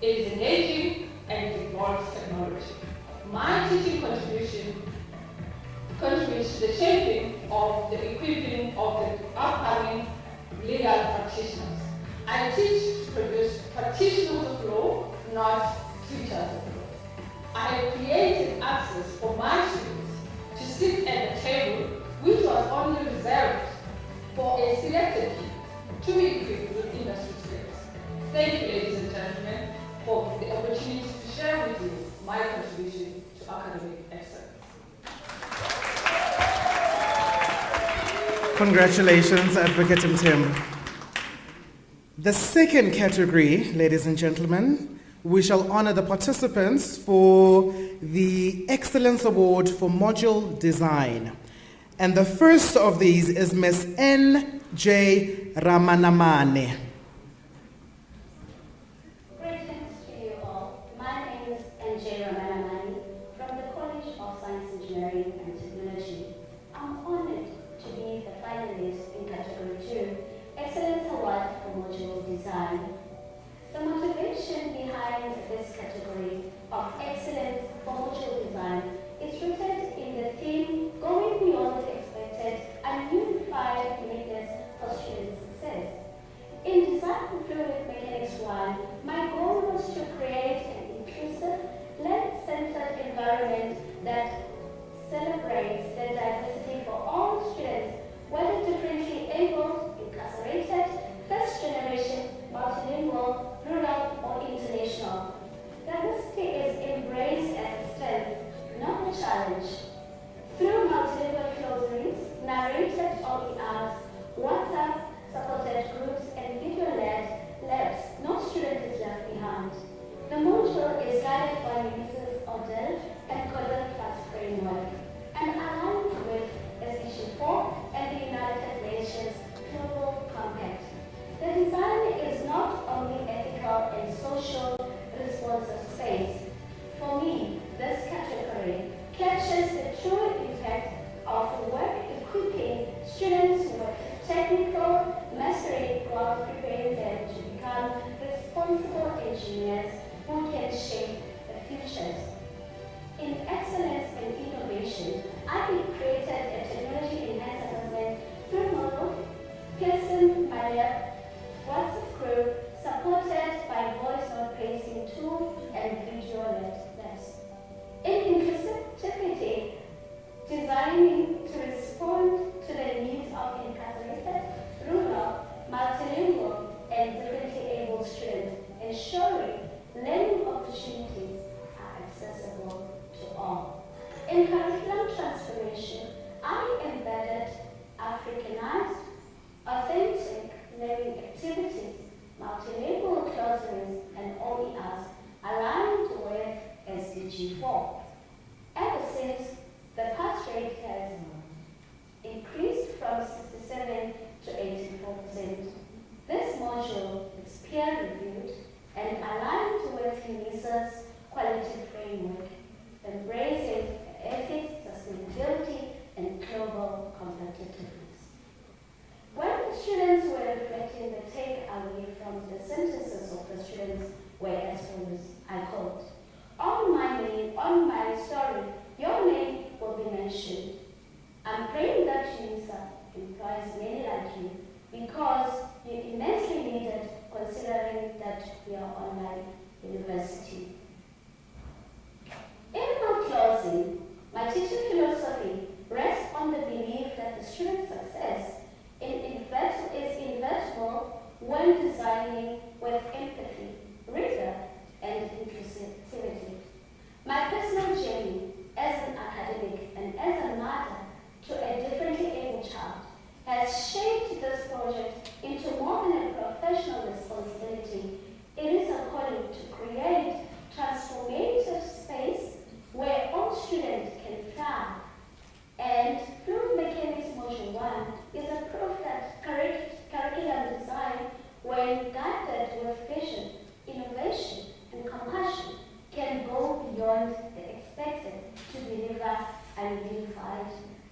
it is engaging, and it involves technology. My teaching contribution contributes to the shaping of the equipping of the upcoming legal practitioners. I teach to produce practitioners of law, not teachers of law. I have created access for my students to sit at the table, which was only reserved for a selected few to be equipped with industry skills. Thank you, ladies and gentlemen, for the opportunity to share with you my contribution to academic excellence. Congratulations, Advocate Tim. The second category, ladies and gentlemen, we shall honor the participants for the Excellence Award for Module Design. And the first of these is Ms. N.J. Ramanamane. Greetings to you all. My name is N.J. Ramanamane from the College of Science, Engineering and Technology. I'm honored to be the finalist in Category 2, Excellence Award for Module Design. The motivation behind this category of Excellence for Module Design is rooted in the theme Going Beyond the Expected and Unified Uniqueness for Student Success. In Design for Fluid Mechanics 1, my goal was to create an inclusive, learner-centered environment that celebrates the diversity for all students, whether differently abled, incarcerated, first generation, multilingual, rural, or international. Diversity is embraced as a strength, not a challenge. Through multilingual closings, narrated OERs, WhatsApp, supported groups, and video-led labs, no student is left behind. The module is guided by Unisa's Odell and Kgrong framework and aligned with SDG 4 and the United Nations Global Compact. The design is not only ethical and social responsive space. For me, this category captures the true impact of work equipping students with technical mastery while preparing them to become responsible engineers who can shape the futures. In excellence and innovation, I created a technology-enhanced assessment through model, Pearson Maria WhatsApp group, supported by voice note tracing tool and video labs. In inclusivity, designing to respond to the needs of incarcerated, rural, multilingual, and differently able students, ensuring learning opportunities are accessible to all. In curriculum transformation, I embedded Africanized, authentic learning activities, multilingual classrooms, and OERs aligned with SDG 4. Ever since, the pass rate has increased from 67 to 84%. This module is peer-reviewed and aligned with Unisa's quality framework, embracing ethics, sustainability, and global competitiveness. When the students were reflecting, the takeaway from the sentences of the students were as follows, I quote, on my story, your name will be mentioned. I'm praying that Unisa employs many like you because you're immensely needed considering that we are online university. In my closing, my teaching philosophy rests on the belief that the student's success is inevitable when designing with empathy, rigor, and inclusivity. My personal journey as an academic and as a mother to a differently able child has shaped this project into more than a professional responsibility. It is a calling to create transformative space where all students can thrive. And Fluid Mechanics Module 1 is a proof that curriculum design, when guided with vision, innovation, and compassion, can go beyond the expected to deliver unidentified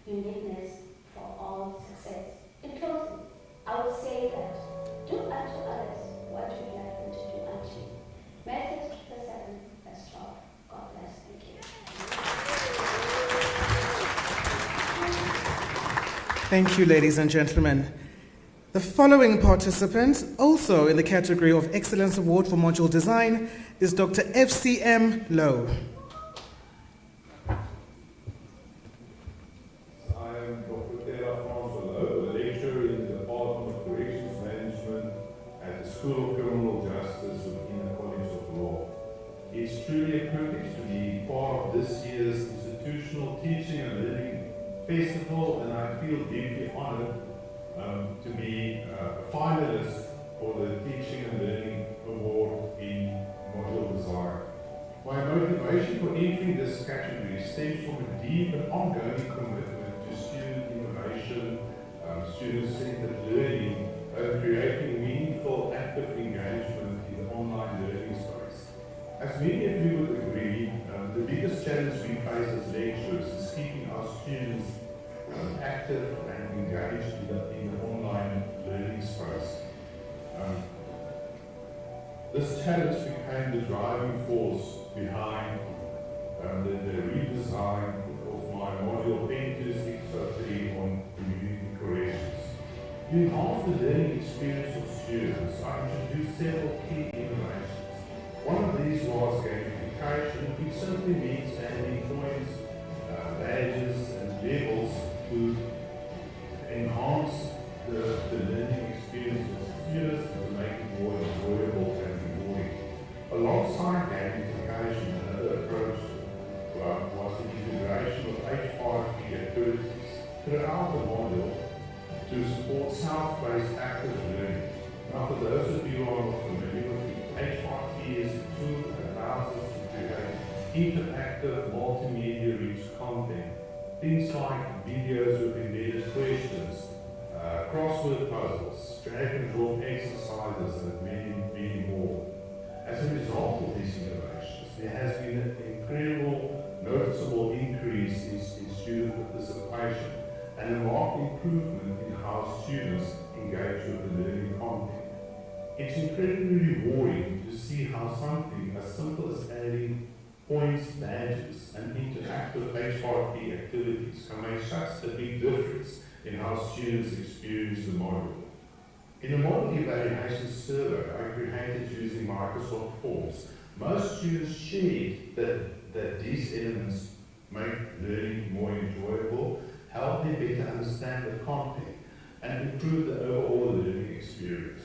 uniqueness for all success. In closing, I would say that do unto others what you would like them to do unto you. Matthew 7, verse 12. God bless. Thank you. Thank you, ladies and gentlemen. The following participant, also in the category of Excellence Award for Module Design, is Dr. FCM Lowe. School of Criminal Justice within the College of Law. It's truly a privilege to be part of this year's Institutional Teaching and Learning Festival, and I feel deeply honored to be a finalist for the Teaching and Learning Award in Module Design. My motivation for entering this category stems from a deep and ongoing commitment to student innovation, student-centered learning, creating meaningful, active engagement in the online learning space. As many of you would agree, the biggest challenge we face as lecturers is keeping our students active and engaged in the online learning space. This challenge became the driving force behind the redesign of my module 102603 on community corrections. To enhance the learning experience of students, I introduced several key innovations. One of these was gamification, which simply means adding points, badges, and levels to enhance the learning experience of students to make it more enjoyable and rewarding. Alongside gamification, another approach was the integration of H5P activities throughout the module to support self-paced active learning. Now, for those of you who are not familiar with it, H5P is a tool that allows us to create interactive, multimedia-rich content. Things like videos with embedded questions, crossword puzzles, drag and drop exercises, and many, many more. As a result of these innovations, there has been an incredible, noticeable increase in student participation and a marked improvement in how students engage with the learning content. It's incredibly rewarding to see how something as simple as adding points, badges, and interactive HRP activities can make such a big difference in how students experience the module. In a model evaluation survey I created using Microsoft Forms, most students shared that these elements make learning more enjoyable, help them better understand the content, and improve the overall learning experience.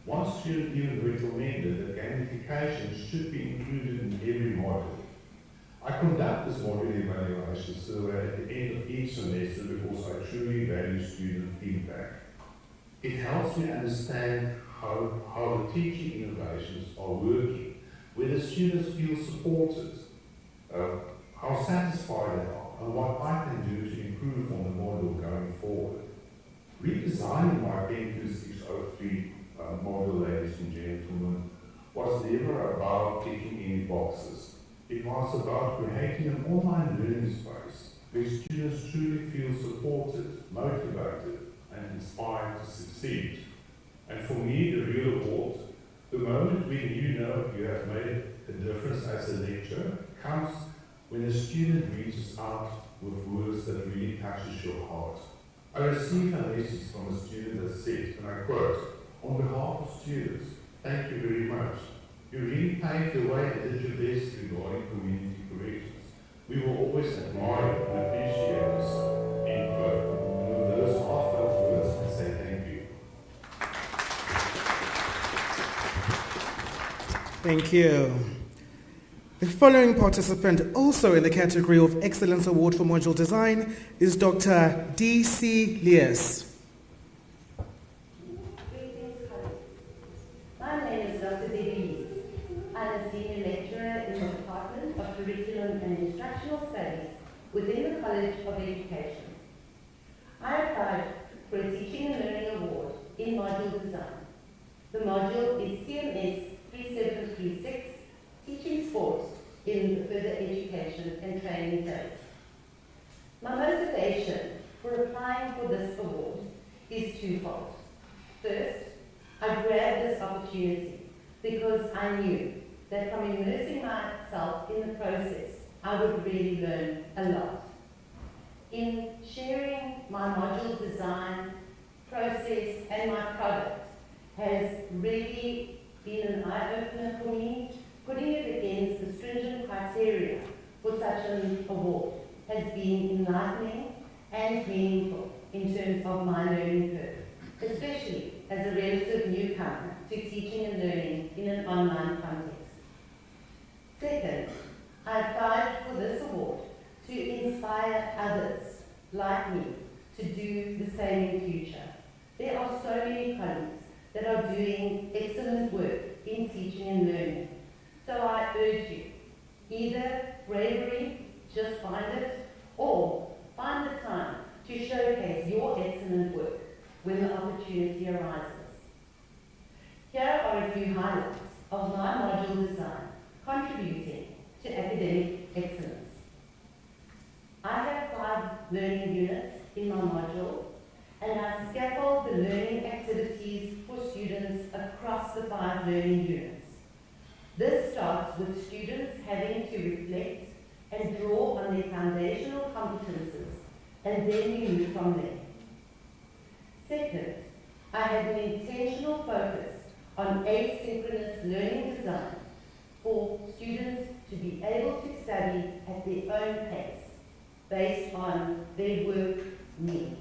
One student even recommended that gamification should be included in every module. I conduct this module evaluation survey at the end of each semester because I truly value student feedback. It helps me understand how the teaching innovations are working, whether students feel supported, how satisfied they are, and what I can do to improve on the model going forward. Redesigning my PEN 2603 model, ladies and gentlemen, was never about ticking any boxes. It was about creating an online learning space where students truly feel supported, motivated, and inspired to succeed. And for me, the real award, the moment when you know you have made a difference as a lecturer, comes when a student reaches out with words that really touches your heart. I received a message from a student that said, and I quote, "On behalf of students, thank you very much. You really paved the way and did your best regarding community corrections. We will always admire and appreciate this." End quote. And with those heartfelt words, I say thank you. Thank you. The following participant, also in the category of Excellence Award for Module Design, is Dr. D.C. Leas. My name is Dr. Debbie Leas. I'm a senior lecturer in the Department of Curriculum and Instructional Studies within the College of Education. I applied for a Teaching and Learning Award in Module Design. The module is CMS 3736, Teaching Sport in the Further Education and Training phase. My motivation for applying for this award is twofold. First, I grabbed this opportunity because I knew that from immersing myself in the process, I would really learn a lot. In sharing my module design process and my product has really been an eye-opener for me. Putting it against the stringent criteria for such an award has been enlightening and meaningful in terms of my learning curve, especially as a relative newcomer to teaching and learning in an online context. Second, I applied for this award to inspire others like me to do the same in future. There are so many colleagues that are doing excellent work in teaching and learning. So I urge you, either bravery, just find it, or find the time to showcase your excellent work when the opportunity arises. Here are a few highlights of my module design contributing to academic excellence. I have 5 learning units in my module, and I scaffold the learning activities for students across the 5 learning units. This starts with students having to reflect and draw on their foundational competences, and then we move from there. Second, I have an intentional focus on asynchronous learning design for students to be able to study at their own pace based on their work needs.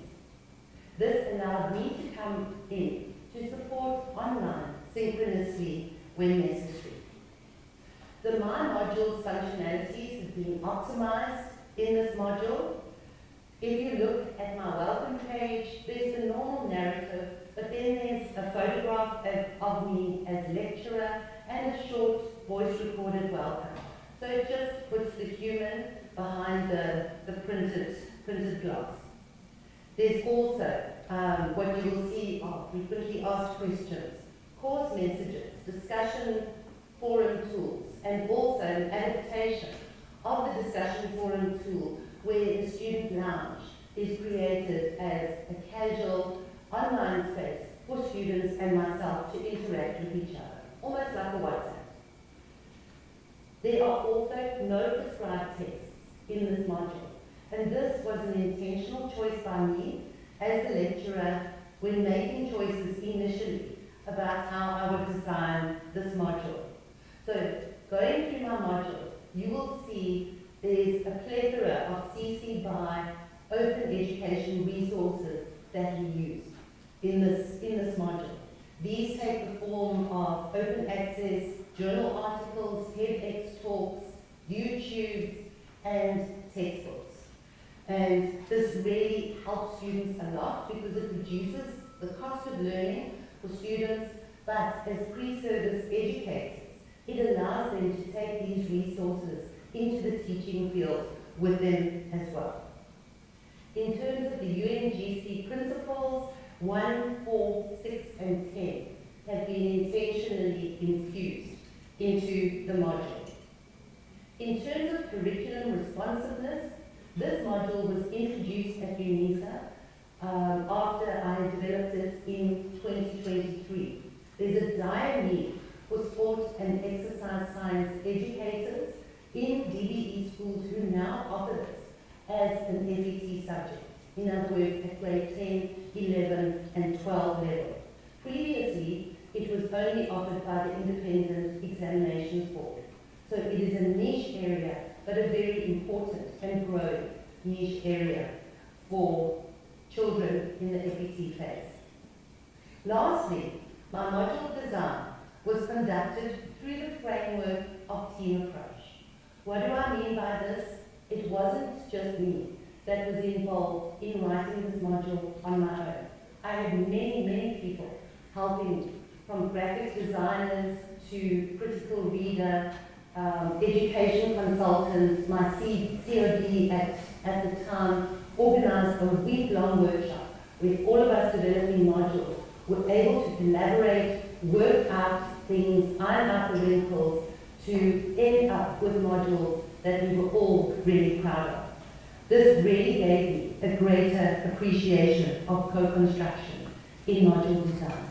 This allowed me to come in to support online synchronously when necessary. The My Modules functionalities have been optimized in this module. If you look at my welcome page, there's the normal narrative, but then there's a photograph of me as lecturer and a short voice-recorded welcome. So it just puts the human behind the printed glass. There's also what you will see are frequently asked questions, course messages, discussion forum tools, and also an adaptation of the discussion forum tool where the student lounge is created as a casual online space for students and myself to interact with each other, almost like a WhatsApp. There are also no prescribed texts in this module, and this was an intentional choice by me as the lecturer when making choices initially about how I would design this module. So going through my module, you will see there's a plethora of CC BY open education resources that we use in this module. These take the form of open access, journal articles, TEDx talks, YouTubes, and textbooks. And this really helps students a lot because it reduces the cost of learning for students, but as pre-service educators, it allows them to take these resources into the teaching field with them as well. In terms of the UNGC principles, 1, 4, 6, and 10 have been intentionally infused into the module. In terms of curriculum responsiveness, this module was introduced at Unisa after I developed it in 2023. There's a dire need for sport and exercise science educators in DBE schools who now offer this as an FET subject. In other words, at grade 10, 11, and 12 level. Previously, it was only offered by the Independent Examinations Board. So it is a niche area, but a very important and growing niche area for children in the FET phase. Lastly, my module design was conducted through the framework of team approach. What do I mean by this? It wasn't just me that was involved in writing this module on my own. I had many, many people helping me, from graphic designers to critical reader, education consultants. My COD at the time organized a week-long workshop where all of us developing modules were able to collaborate, work out things, iron out the wrinkles, to end up with modules that we were all really proud of. This really gave me a greater appreciation of co-construction in module design.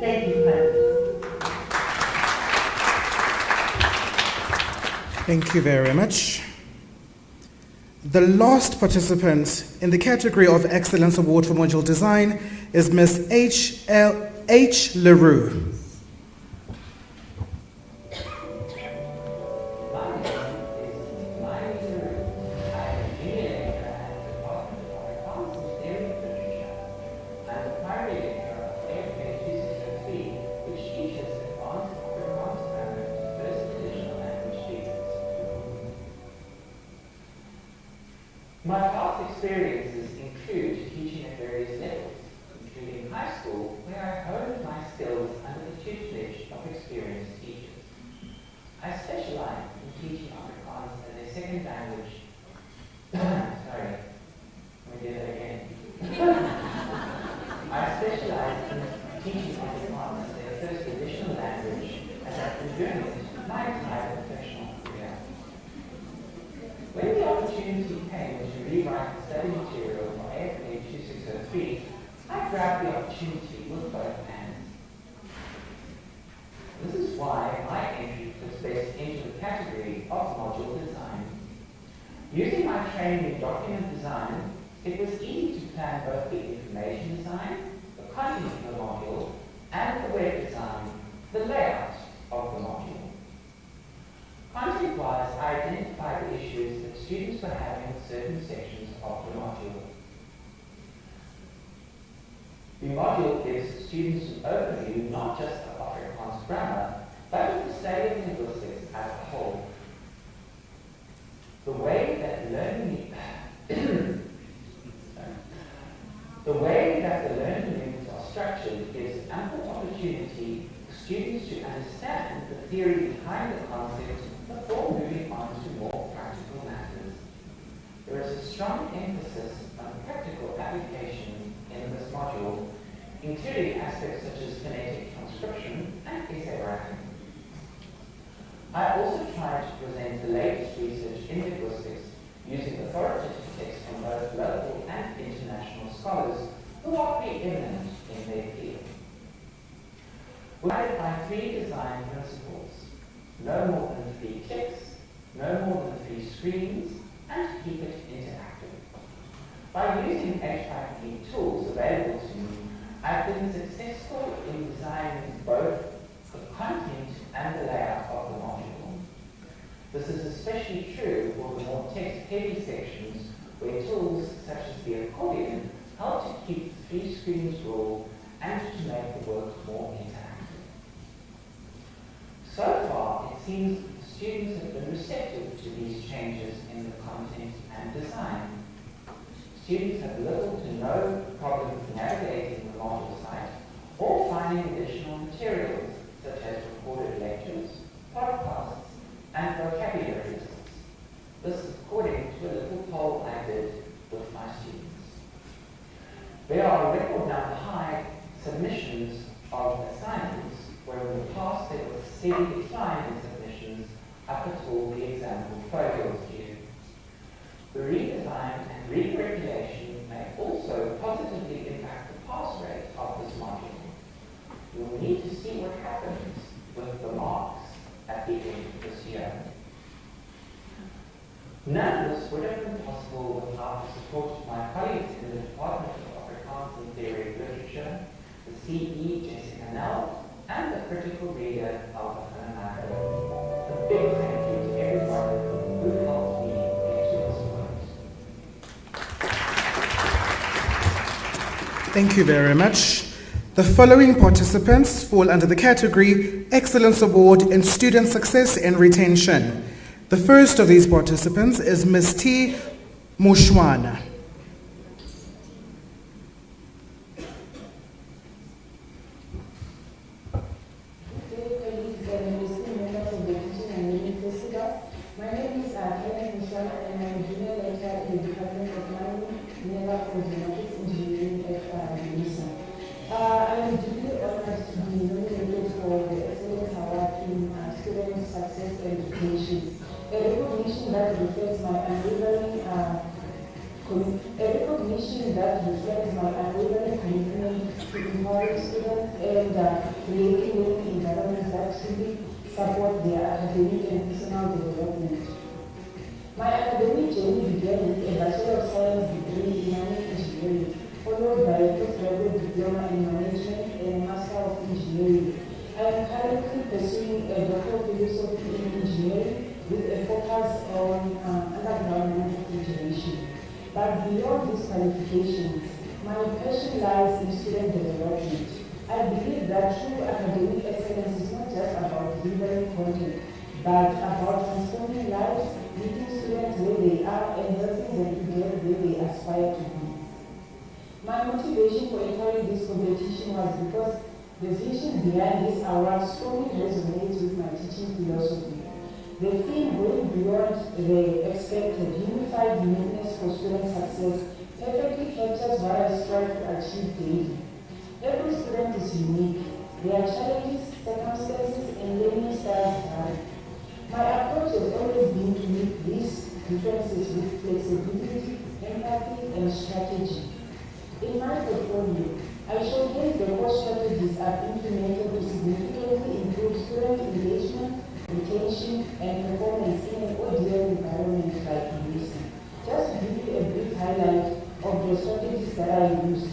Thank you, colleagues. Thank you very much. The last participant in the category of Excellence Award for Module Design is Ms. H. LaRue. My past experiences include teaching at various levels, including high school, where I honed my skills under the tutelage of experienced teachers. I specialize in teaching Afrikaans as a second language. Sorry, let me do that again. I specialize in teaching Afrikaans as a first additional language, as I've been doing it my entire professional career. When the opportunity came to rewrite the study material for AFA 2603, I grabbed the opportunity with both hands. This is why my entry was placed into the category of module design. Using my training in document design, it was easy to plan both the information design, the content of the module, and the web design, the layout of the module. Content-wise, I identified the issues that students were having with certain sections of the module. The module gives students an overview not just of Afrikaans grammar, but of the state of linguistics as a whole. The way that the learning units are structured gives ample opportunity for students to understand the theory behind the concepts before moving on to more practical matters. There is a strong emphasis on practical application in this module, including aspects such as phonetic transcription and essay writing. I also tried to present the latest research in linguistics using authoritative texts from both local and international scholars who are preeminent in their field. Guided by 3 design principles: no more than 3 clicks, no more than 3 screens, and to keep it interactive. By using H5P tools available to me, I've been successful in designing both the content and the layout of the module. This is especially true for the more text-heavy sections where tools such as the accordion help to keep the 3 screens raw and to make the work more interactive. So far, it seems that the students have been receptive to these changes in the content and design. Students have little to no problem navigating the module site or finding additional materials such as recorded lectures, podcasts, and vocabulary lists. This is according to a little poll I did with my students. There are a record number high submissions of assignments, where in the past there was a steady decline in submissions up until the exam portfolio was due. The redesign and recirculation may also positively impact the pass rate of this module. We'll need to see what happens with the marks at the end of this year. None of this would have been possible without the support of my colleagues in the Department of Afrikaans and Theory of Literature, the CE Jessica Nell, and the critical reader Alba Hananaka. A big thank you to everyone who helped me get to this point. Thank you very much. The following participants fall under the category Excellence Award in Student Success and Retention. The first of these participants is Ms. T. Mushwana. Support their academic and personal development. My academic journey began with a Bachelor of Science degree in Mining Engineering, followed by a postgraduate diploma in Management and a Master of Engineering. I am currently pursuing a Doctor of Philosophy in Engineering with a focus on underground refrigeration. But beyond these qualifications, my passion lies in student development. I believe that true academic excellence is not just about delivering content, but about transforming lives, meeting students where they are, and helping them to get where they aspire to be. My motivation for entering this competition was because the vision behind this award strongly resonates with my teaching philosophy. The theme going beyond the expected, unified uniqueness for student success, perfectly captures what I strive to achieve daily. Every student is unique. Their challenges, circumstances, and learning styles vary. My approach has always been to meet these differences with flexibility, empathy, and strategy. In my portfolio, I showcase the core strategies I've implemented to significantly improve student engagement, retention, and performance in an ODL environment like Unisa. Just to give you a brief highlight of the strategies that I used.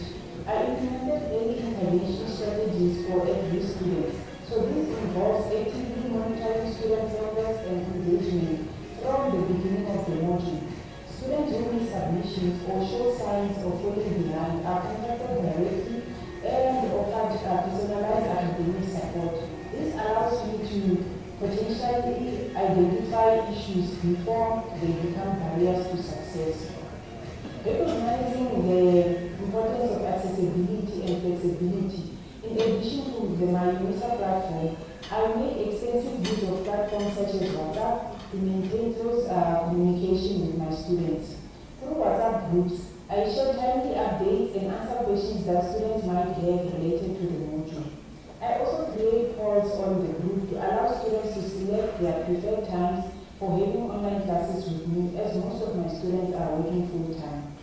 I implemented early intervention strategies for at-risk students. So this involves actively monitoring student progress and engagement from the beginning of the module. Students who miss submissions or show signs of falling behind are contacted directly and offered personalized academic support. This allows me to potentially identify issues before they become barriers to success. Recognizing the importance of accessibility and flexibility, in addition to the Unisa platform, I make extensive use of platforms such as WhatsApp to maintain close communication with my students. Through WhatsApp groups, I share timely updates and answer questions that students might have related to the module. I also create polls on the group to allow students to select their preferred times for having online classes with me, as most of my students are working full-time.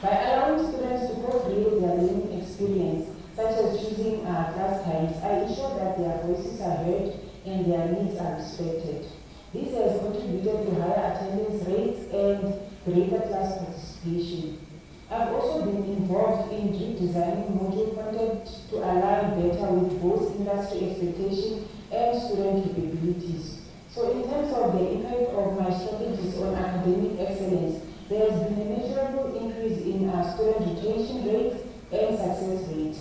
By allowing students to co-create their learning experience, such as choosing class times, I ensure that their voices are heard and their needs are respected. This has contributed to higher attendance rates and greater class participation. I've also been involved in redesigning module content to align better with both industry expectation and student capabilities. So in terms of the impact of my strategies on academic excellence, there has been a measurable increase in student retention rates and success rates.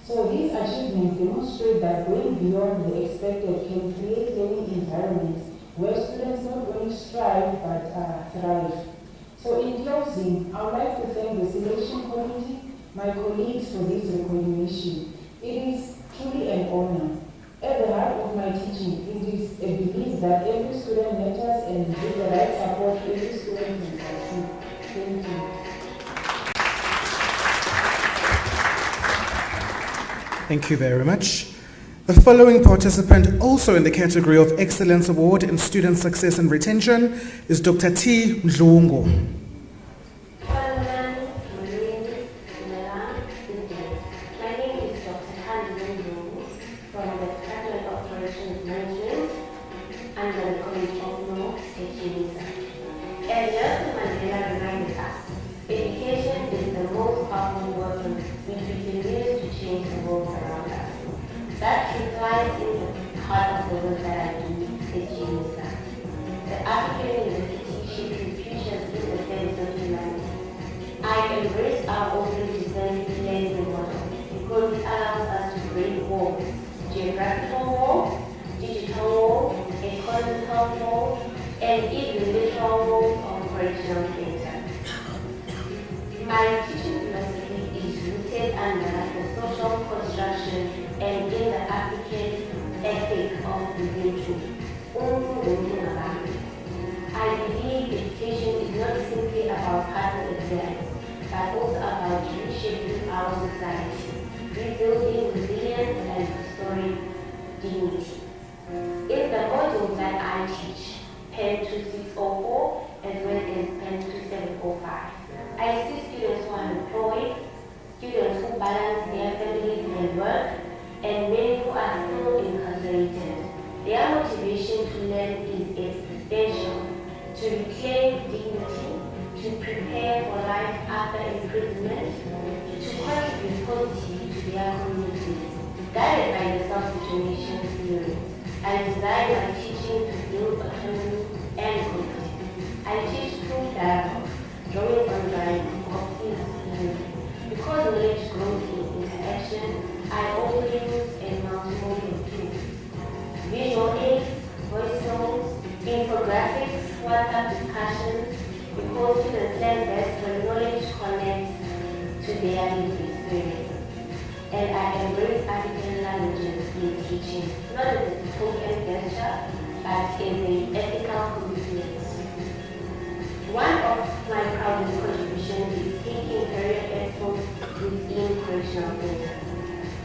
So these achievements demonstrate that going beyond the expected can create learning environments where students not only strive but thrive. So in closing, I would like to thank the selection committee, my colleagues for this recognition. It is truly an honor. At the heart of my teaching, it is a belief that every student matters, and with the right support, every student can succeed. Thank you. Thank you very much. The following participant, also in the category of Excellence Award in Student Success and Retention, is Dr. T. Mdlungu. That lies in the heart of the work that I do at Unisa. The African University shaping futures in the service of humanity. I embrace our open design learning model because it allows us to break walls, geographical walls, digital walls, economical walls, and even literal walls of operational data. My teaching philosophy is rooted under the social construction and in the African ethic of the virtue. I believe education is not simply about passing exams, but also about reshaping our society, rebuilding resilience and restoring dignity. In the modules that I teach, Pen 2604 as well as Pen 2705, I see students who are employed, students who balance their families and work, and many who are still incarcerated. Their motivation to learn is existential, to reclaim dignity, to prepare for life after imprisonment, to contribute positively to their communities. Guided by the self-determination theory, I design my teaching to build autonomy and competence. I teach through dialogue, drawing on my theory. Because knowledge grows in interaction, I also use a multimodal tool. Visual aids, voice notes, infographics, WhatsApp discussions, because students learn best when knowledge connects to their lived experience. And I embrace African languages in teaching, not as a token gesture, but as an ethical commitment. One of my proudest contributions is taking career efforts within correctional centers.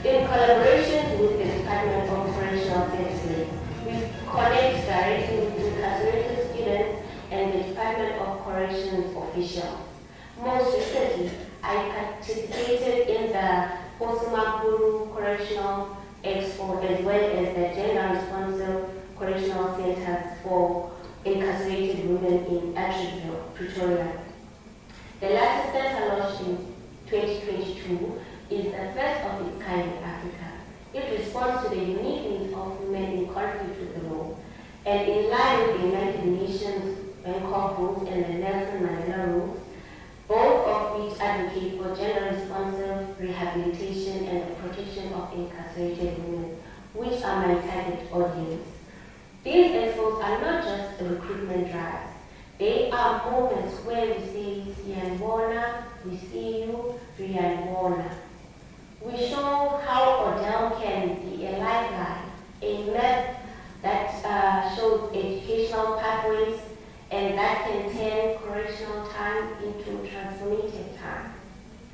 In collaboration with the Department of Correctional Services, we connect directly with incarcerated students and the Department of Corrections officials. Most recently, I participated in the Osumakuru Correctional Expo as well as the Gender Responsive Correctional Centers for Incarcerated Women in Atteridgeville, Pretoria. The latter center launched in 2022 is the first of its kind in Africa. It responds to the unique needs of women in conflict with the law, and in line with the United Nations Bangkok rules and the Nelson Mandela rules, both of which advocate for gender-responsive rehabilitation and the protection of incarcerated women, which are my target audience. These efforts are not just recruitment drives. They are moments where we say, Siyambona, we see you, Riyambona. We show how Odell can be a lifeline, a map that shows educational pathways and that can turn correctional time into transformative time.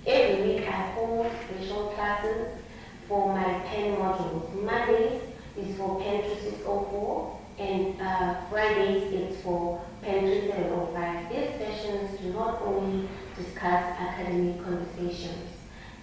Every week I hold special classes for my Pen modules. Mondays is for Pen 2604 and Fridays it's for Pen 2705. These sessions do not only discuss academic conversations.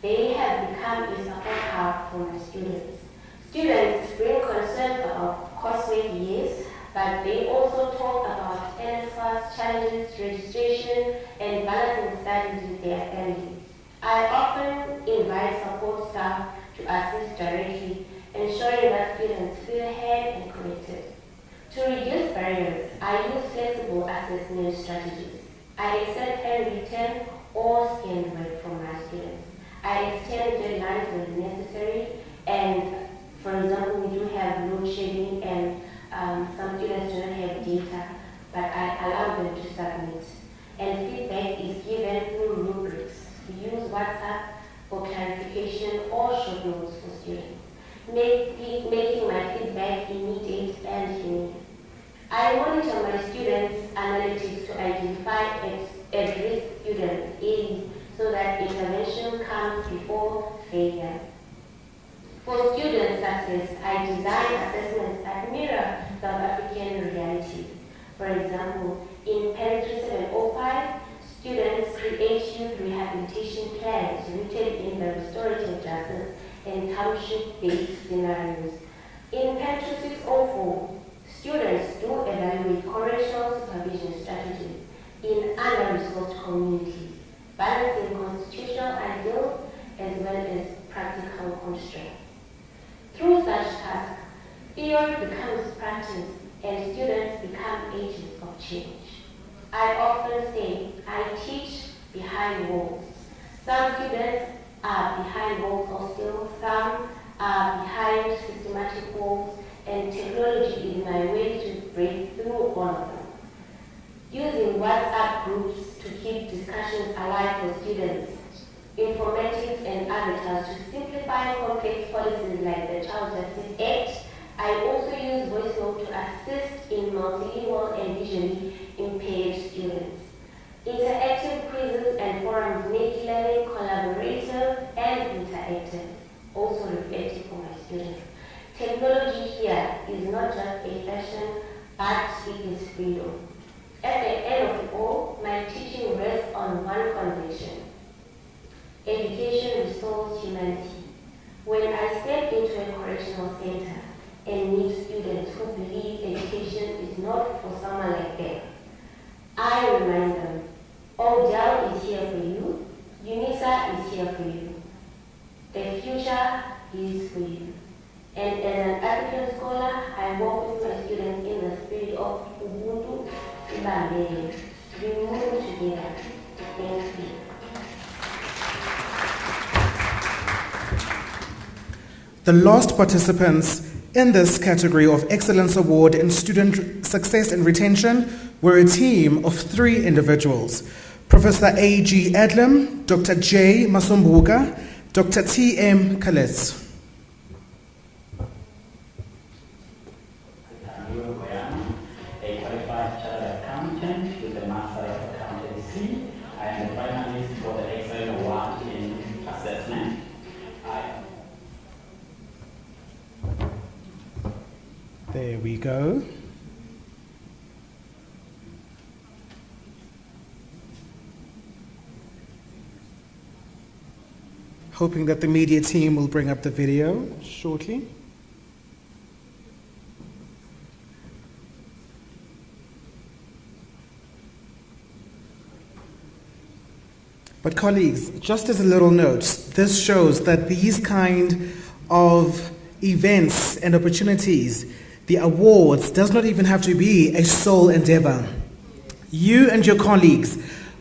They have become a support hub for my students. Students bring concerns about coursework, yes, but they also talk about NSFAS challenges, registration, and balancing studies with their family. I often invite support staff to assist directly, ensuring that students feel heard and connected. To reduce barriers, I use flexible assessment strategies. I accept handwritten or scanned work from my students. I extend deadlines when necessary, and for example, we do have load shedding and some students do not have data, but I allow them to submit. And feedback is given through rubrics. We use WhatsApp for clarification or short notes for students, making my feedback immediate and humane. I monitor my students' analytics to identify at-risk students early so that intervention comes before failure. For student success, I design assessments that mirror South African realities. For example, in Pen 3705, students create youth rehabilitation plans rooted in the restorative justice and township-based scenarios. In Pen 2604, students do evaluate correctional supervision strategies in under-resourced communities, balancing constitutional ideals as well as practical constraints. Through such tasks, theory becomes practice and students become agents of change. I often say I teach behind walls. Some students are behind walls or still, some are behind systematic walls, and technology is my way to break through all of them. Using WhatsApp groups to keep discussions alive for students, informatives and avatars to simplify complex policies like the Child Justice Act. I also use voice note to assist in multilingual and visually impaired students. Interactive quizzes and forums make learning collaborative and interactive, also reflective for my students. Technology here is not just a fashion, but it is freedom. At the end of it all, my teaching rests on one conviction. Education restores humanity. When I step into a correctional center and meet students who believe education is not for someone like them, I remind them, Odell is here for you, Unisa is here for you. The future is for you. And as an African scholar, I work with my students in the spirit of Ubuntu Ibambele. We move together. Thank you. The last participants in this category of Excellence Award in Student Success and Retention were a team of 3 individuals: Professor A.G. Adlam, Dr. J. Masombuka, Dr. T.M. Kalitz. A qualified chartered accountant with a Master of Accountancy. I am the finalist for the Excellence Award in Assessment. There we go. Hoping that the media team will bring up the video shortly. But colleagues, just as a little note, this shows that these kind of events and opportunities, the awards, does not even have to be a sole endeavor. You and your colleagues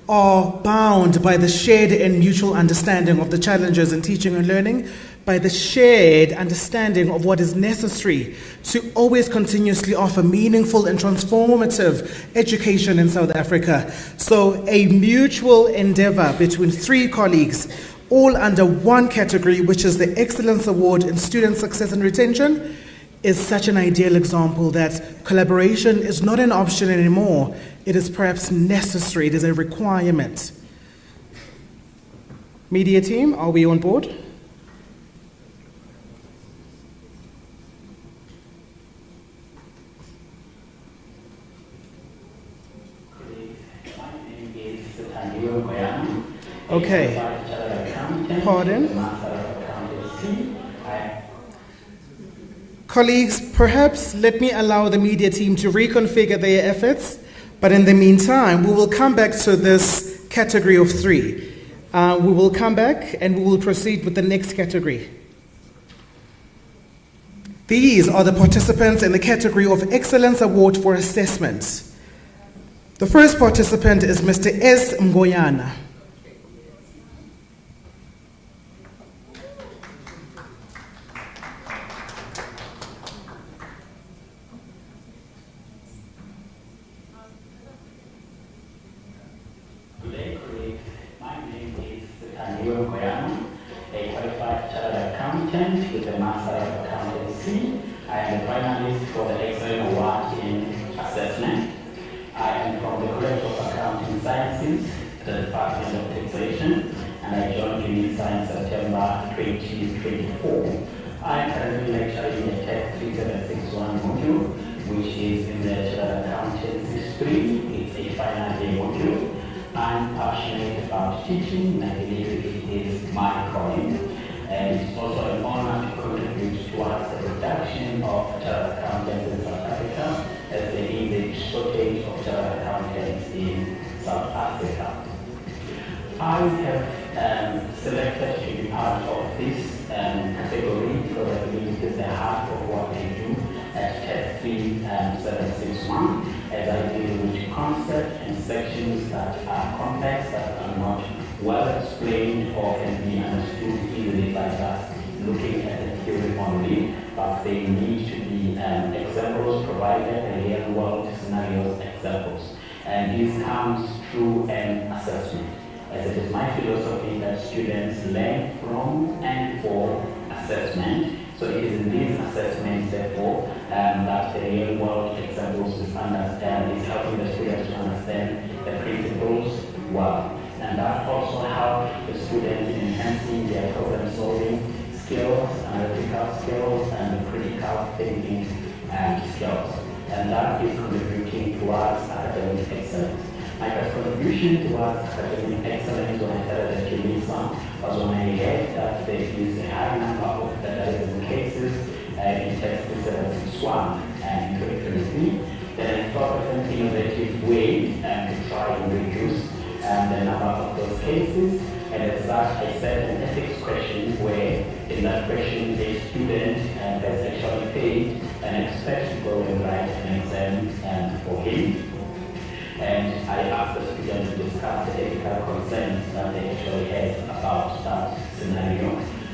are bound by the shared and mutual understanding of the challenges in teaching and learning, by the shared understanding of what is necessary to always continuously offer meaningful and transformative education in South Africa. So a mutual endeavor between 3 colleagues, all under one category, which is the Excellence Award in Student Success and Retention, is such an ideal example that collaboration is not an option anymore. It is perhaps necessary. It is a requirement. Media team, are we on board? Okay. Pardon? Colleagues, perhaps let me allow the media team to reconfigure their efforts, but in the meantime, we will come back to this category of 3. We will come back and we will proceed with the next category. These are the participants in the category of Excellence Award for Assessment. The first participant is Mr. S. Mgoyana. Today, my name is Unisa, a qualified chartered accountant with a Master of Accountancy. I am the finalist for the Excellence Award in Assessment. I am from the College of Accounting Sciences, the Department of Taxation, and I joined Unisa in September 2024. I am currently lecturing in the Tech 3761 module, which is in the Chartered Accountancy stream. It's a final year module. I'm passionate about teaching, and I believe it is my calling. And it's also an honor to contribute towards the reduction of chartered accountants in South Africa, as there is a shortage of chartered accountants in South Africa. I have selected to be part of this category because I believe it is the heart of what I do at Tech 3761, as I deal with concepts and sections that are complex, that are not well explained or can be understood easily by just looking at the theory only, but they need to be examples provided, real world scenarios examples. And this comes through an assessment, as it is my philosophy that students learn from and for assessment. So it is in these assessments, therefore, that the real world examples is helping the students to understand the principles well. And that also helps the students in enhancing their problem solving skills, analytical skills, and critical thinking skills. And that is contributing towards academic excellence. My first contribution towards academic excellence when I started at Unisa was when I heard that there is a high number of data cases in Tech 3761 in 2023. Then I thought of an innovative way to try and reduce the number of those cases. And as such, I set an ethics question where in that question a student has actually paid and expects to go and write an exam for him. And I asked the students to discuss the ethical concerns that they actually had about that scenario.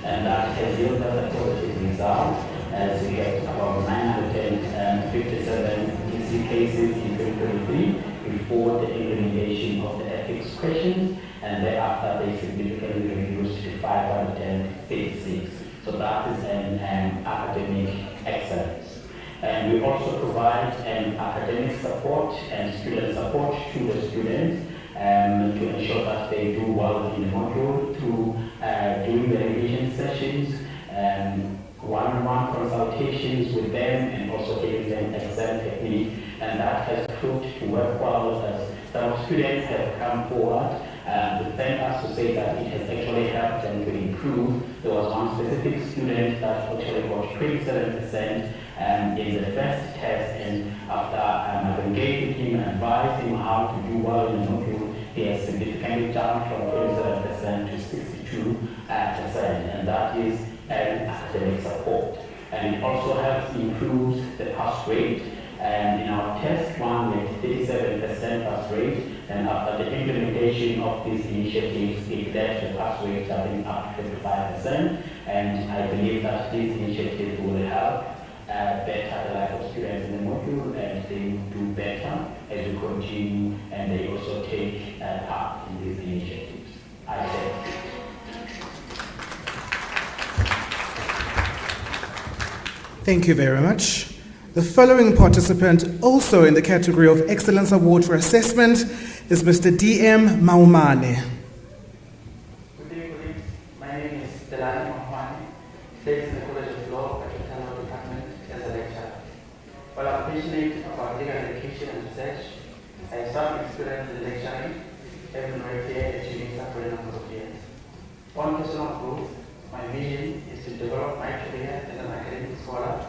And that has yielded a positive result, as we have about 957 DC cases in 2023 before the implementation of the ethics questions, and thereafter they significantly reduced to 556. So that is an academic excellence. And we also provide academic support and student support to the students to ensure that they do well in the module through doing the revision sessions, one-on-one consultations with them, and also giving them exam technique. And that has proved to work well, as some students have come forward to thank us to say that it has actually helped them to improve. There was one specific student that actually got 27% in the first test, and after I've engaged with him and advised him how to do well in the module, he has significantly jumped from 27% to 62%, and that is academic support. And it also helps improve the pass rate. And in our test one, we had 37% pass rate, and after the implementation of these initiatives, it led to the pass rate jumping up to 55%. And I believe that these initiatives will help better the life of students in the module, and they will do better as we continue, and they also take part in these initiatives. I thank you. Thank you very much. The following participant, also in the category of Excellence Award for Assessment, is Mr. D.M. Maumane. Good day, colleagues. My name is Delani Maumane, based in the College of Law at the Law Department as a lecturer. While I'm passionate about legal education and research, I have some experience in lecturing, having worked here at Unisa for a number of years. On personal growth, my vision is to develop my career as an academic scholar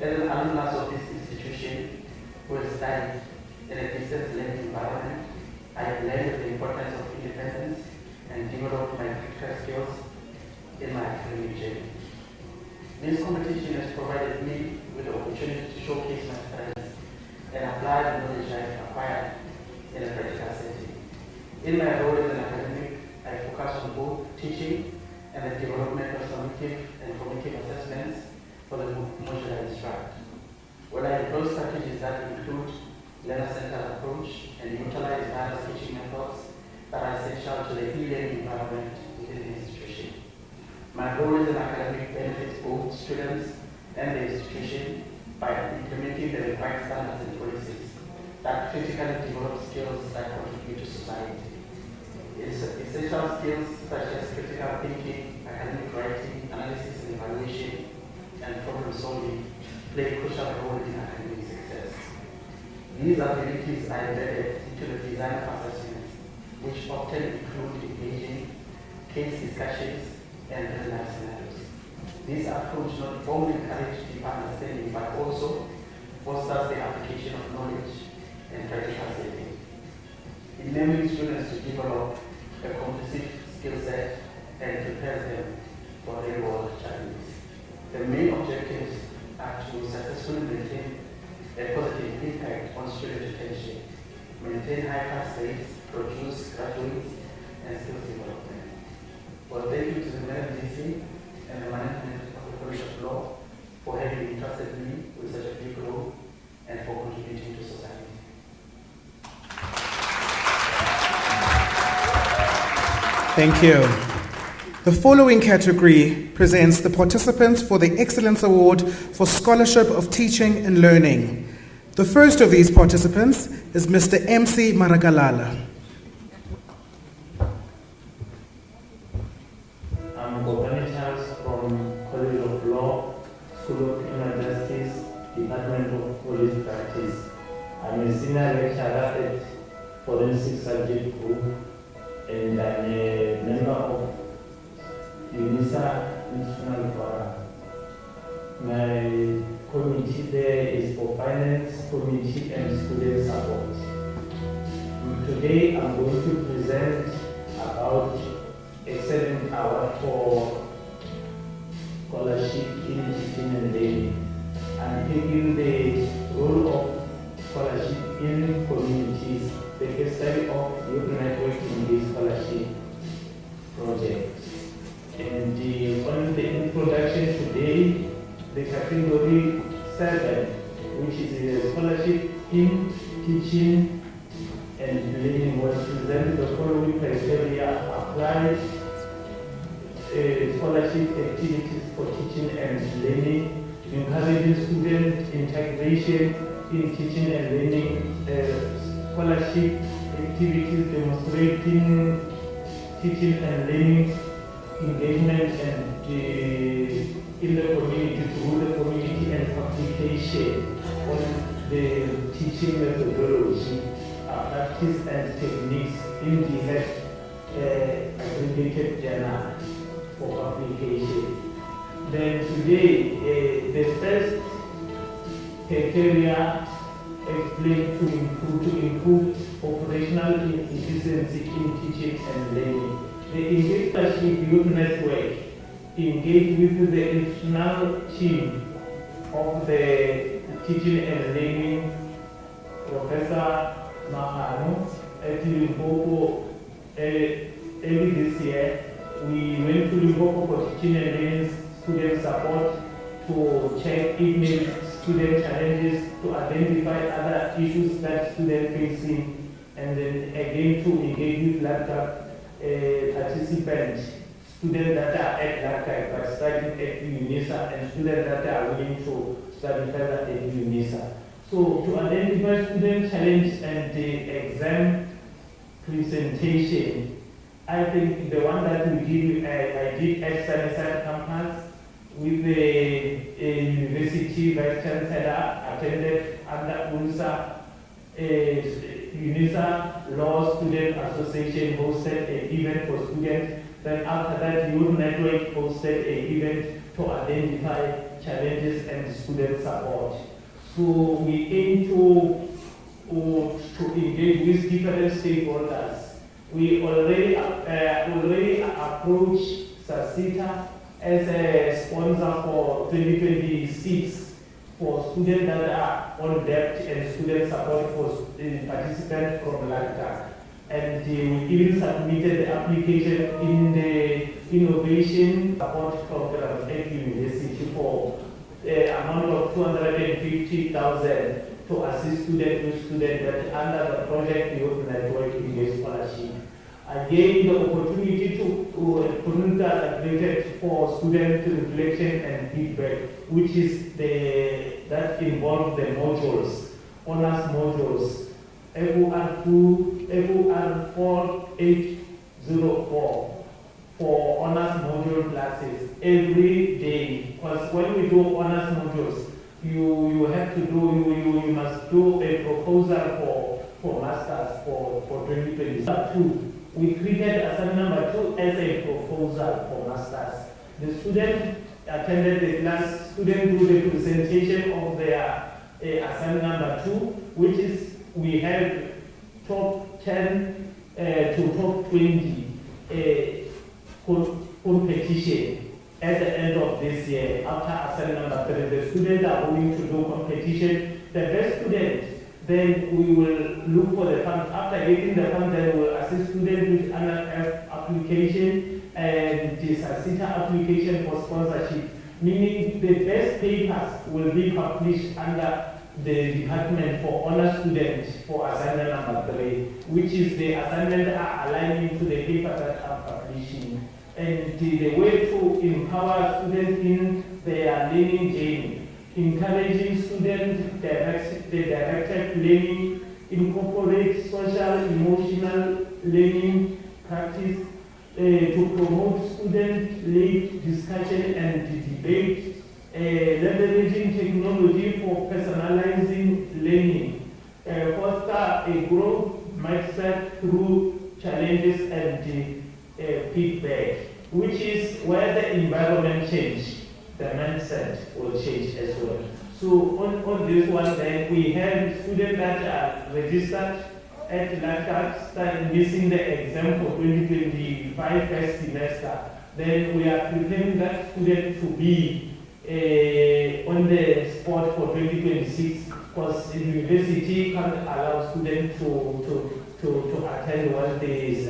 As an alumnus of this institution who has studied in a distance learning environment, I have learned the importance of independence and developed my critical skills in my academic journey. This competition has provided me with the opportunity to showcase my talents and apply the knowledge I have acquired in a practical setting. In my role as an academic, I focus on both teaching and the development of summative and formative assessments for the module I instruct. When I employ strategies that include learner-centered approach and utilize various teaching methods that are essential to the e-learning environment within the institution. My role as an academic benefits both students and the institution by implementing the required standards and policies that critically develop skills that contribute to society. Essential skills such as critical thinking, academic writing, analysis and evaluation, and problem solving play a crucial role in academic success. These abilities are embedded into the design of assessments, which often include engaging case discussions and real-life scenarios. This approach not only encourages deeper understanding, but also fosters the application of knowledge and practical setting, enabling students to develop a comprehensive skill set and prepares them for real-world challenges. The main objectives are to successfully maintain a positive impact on student retention, maintain high pass rates, produce graduates, and skills development. Well, thank you to the MDC and the management of the College of Law for having entrusted me with such a big role and for contributing to society. Thank you. The following category presents the participants for the Excellence Award for Scholarship of Teaching and Learning. The first of these participants is Mr. MC Maragalala. I'm Gopani Charles from College of Law, School of Criminal Justice, Department of Police Practice. I'm a senior lecturer at Forensic Subject Group, and I'm a member of Unisa National Forum. My committee there is for Finance Committee and Student Support. Today I'm going to present about Excellent Award for Scholarship in Teaching and Learning. I'm taking the role of scholarship in communities, the case study of youth network in this scholarship project. And on the introduction today, the category 7, which is a scholarship in teaching and learning, was presented the following criteria: applied scholarship activities for teaching and learning, encouraging student integration in teaching and learning, scholarship activities demonstrating teaching and learning engagement and in the community, through the community, and publication on the teaching methodology, practice and techniques in the aggregated journal for publication. Then today, the first criteria explained to improve operational efficiency in teaching and learning. The Engagement Youth Network engaged with the international team of the teaching and learning, Professor Mahano at Limpopo. Early this year, we went to Limpopo for teaching and learning student support to check email student challenges, to identify other issues that students facing, and then again to engage with laptop participants, students that are at laptop but studying at Unisa, and students that are willing to study further at Unisa. So to identify student challenge and the exam presentation, I think the one that we did, I did at Sunnyside campus with the university vice chancellor, attended under Unisa Law Student Association hosted an event for students. Then after that, Youth Network hosted an event to identify challenges and student support. So we aim to engage with different stakeholders. We already approached SACITA as a sponsor for 2026 for students that are on debt and student support for participants from LACTA. And we even submitted the application in the Innovation Support Program at University for the amount of 250,000 to assist students that under the project Youth Network Engage Scholarship. Again, the opportunity to created for student reflection and feedback, which is that involves the modules, honors modules, FOR2, FOR 4804 for honors module classes every day. Because when we do honors modules, you must do a proposal for masters for 2022. We treated assignment number 2 as a proposal for masters. The student attended the class, student do the presentation of their assignment number 2, which is we have top 10 to top 20 competition at the end of this year. After assignment number 3, the students are going to do competition. The best student, then we will look for the funds. After getting the funds, then we will assist students with NRF application and the SACITA application for sponsorship. Meaning the best papers will be published under the department for honor students for assignment number 3, which is the assignment are aligning to the papers that are publishing. And the way to empower students in their learning journey, encouraging students the directed learning, incorporate social emotional learning practice to promote student-led discussion and debate, leveraging technology for personalizing learning, foster a growth mindset through challenges and feedback, which is where the environment change, the mindset will change as well. So on this one, then we have students that are registered at LACTA start missing the exam for 2025 first semester. Then we are preparing that student to be on the spot for 2026, because the university can't allow students to attend once there is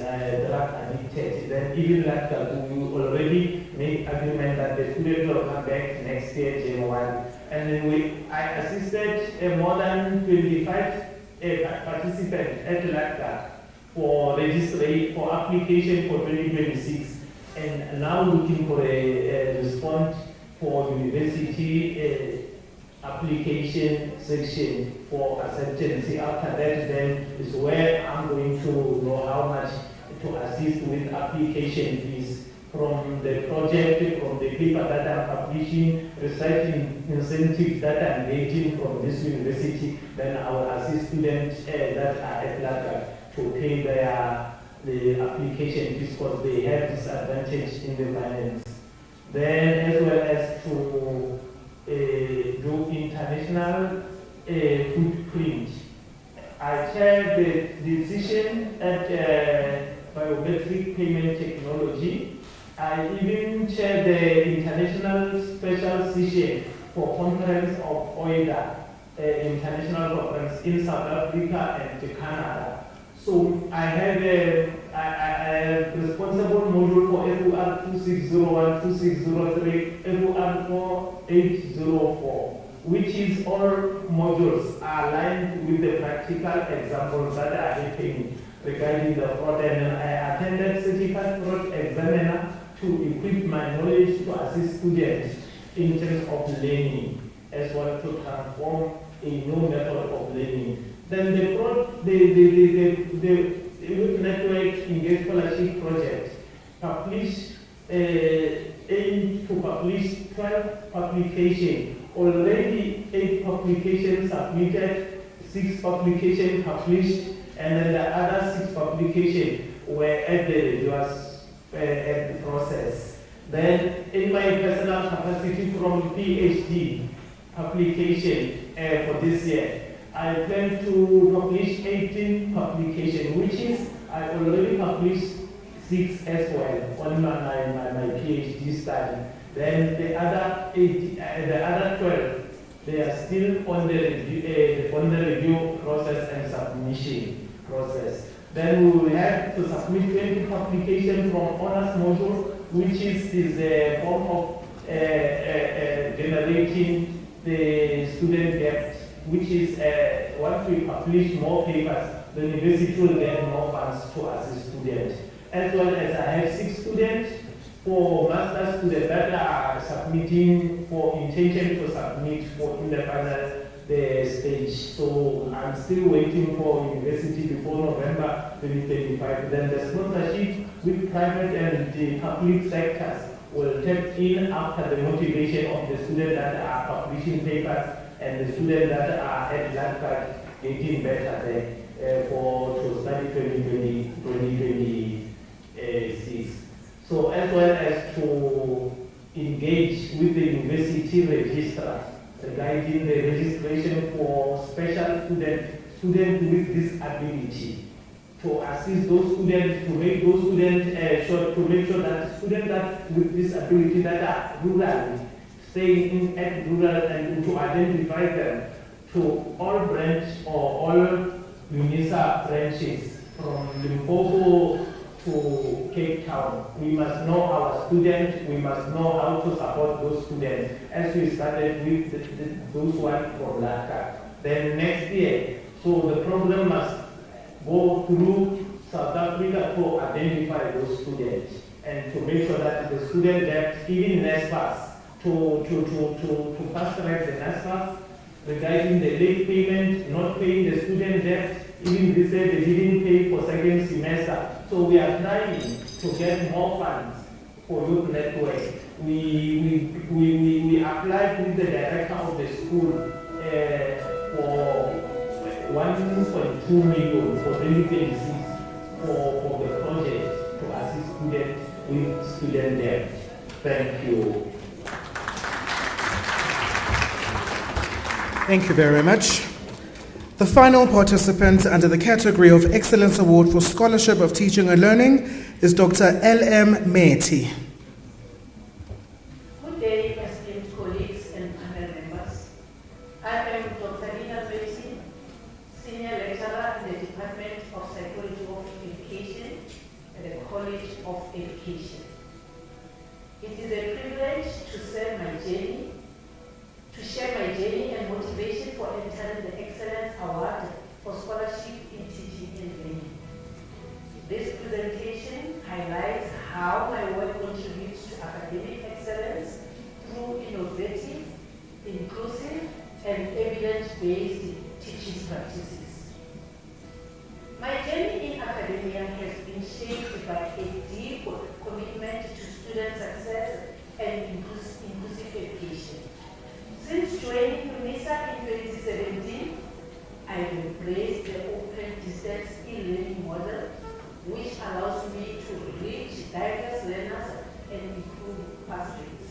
drug addicted. Then even like that, we already made agreement that the student will come back next year, January. And then I assisted more than 25 participants at LACTA for registration, for application for 2026. And now looking for a response for university application section for acceptance. After that, then is where I'm going to know how much to assist with application fees from the project, from the paper that I'm publishing, research incentives that I'm getting from this university. Then I will assist students that are at LACTA to pay the application fees because they have disadvantage in the finance. Then as well as to do international footprint. I chair the decision at biometric payment technology. I even chair the international special session for conference of OIDA, international conference in South Africa and Canada. So I have a responsible module for FOR 2601, 2603, FOR 4804, which is all modules are aligned with the practical examples that are happening regarding the fraud. And I attended certified fraud examiner to equip my knowledge to assist students in terms of learning, as well to transform a new method of learning. Then the Youth Network Engage Scholarship Project published, aim to publish 12 publications. Already 8 publications submitted, 6 publications published, and then the other 6 publications were at the process. Then in my personal capacity from PhD application for this year, I plan to publish 18 publications, which is I already published 6 as well on my PhD study. Then the other 12, they are still on the review process and submission process. Then we will have to submit 20 publications from honors module, which is a form of generating the student debt, which is once we publish more papers, the university will get more funds to assist students. As well as I have 6 students for master students that are submitting for intention to submit for in the final stage. So I'm still waiting for university before November 2025. Then the sponsorship with private and the public sectors will tap in after the motivation of the students that are publishing papers and the students that are at LATCAT getting better there to study 2026. So as well as to engage with the university registrar regarding the registration for special students with disability, to assist those students, to make those students to make sure that students that with disability that are rural, staying at rural, and to identify them to all branch or all Unisa branches from Limpopo to Cape Town. We must know our students, we must know how to support those students, as we started with those ones from LACA. Then next year, so the program must go through South Africa to identify those students and to make sure that the student debt, even NSFAS, to fast track the NSFAS regarding the late payment, not paying the student debt. Even they said they didn't pay for second semester. So we are trying to get more funds for youth network. We applied with the director of the school for 1.2 million for 2026 for the project to assist students with student debt. Thank you. Thank you very much. The final participant under the category of Excellence Award for Scholarship of Teaching and Learning is Dr. L.M. Meti. Good day, esteemed colleagues and panel members. I am Dr. L.M. Meti, Senior Lecturer in the Department of Psychology of Education at the College of Education. It is a privilege to share my journey and motivation for entering the Excellence Award for Scholarship in Teaching and Learning. This presentation highlights how my work contributes to academic excellence through innovative, inclusive, and evidence-based teaching practices. My journey in academia has been shaped by a deep commitment to student success and inclusive education. Since joining Unisa in 2017, I've embraced the open distance e-learning model, which allows me to reach diverse learners and improve pass rates.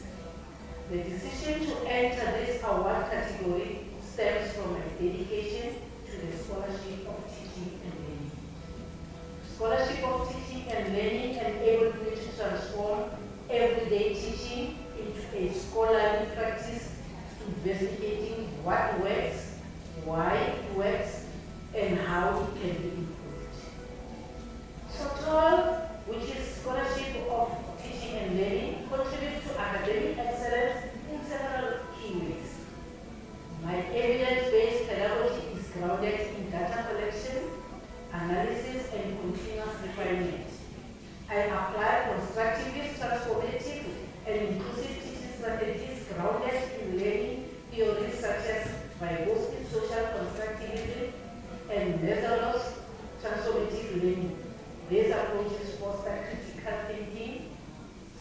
The decision to enter this award category stems from my dedication to the Scholarship of Teaching and Learning. Scholarship of Teaching and Learning enabled me to transform everyday teaching into a scholarly practice, investigating what works, why it works, and how it can be improved. SOTOL, which is Scholarship of Teaching and Learning, contributes to academic excellence in several key ways. My evidence-based pedagogy is grounded in data collection, analysis, and continuous refinement. I apply constructivist, transformative, and inclusive teaching strategies grounded in learning theories such as Vygotsky's social constructivism and Maslow's transformative learning. These approaches foster critical thinking,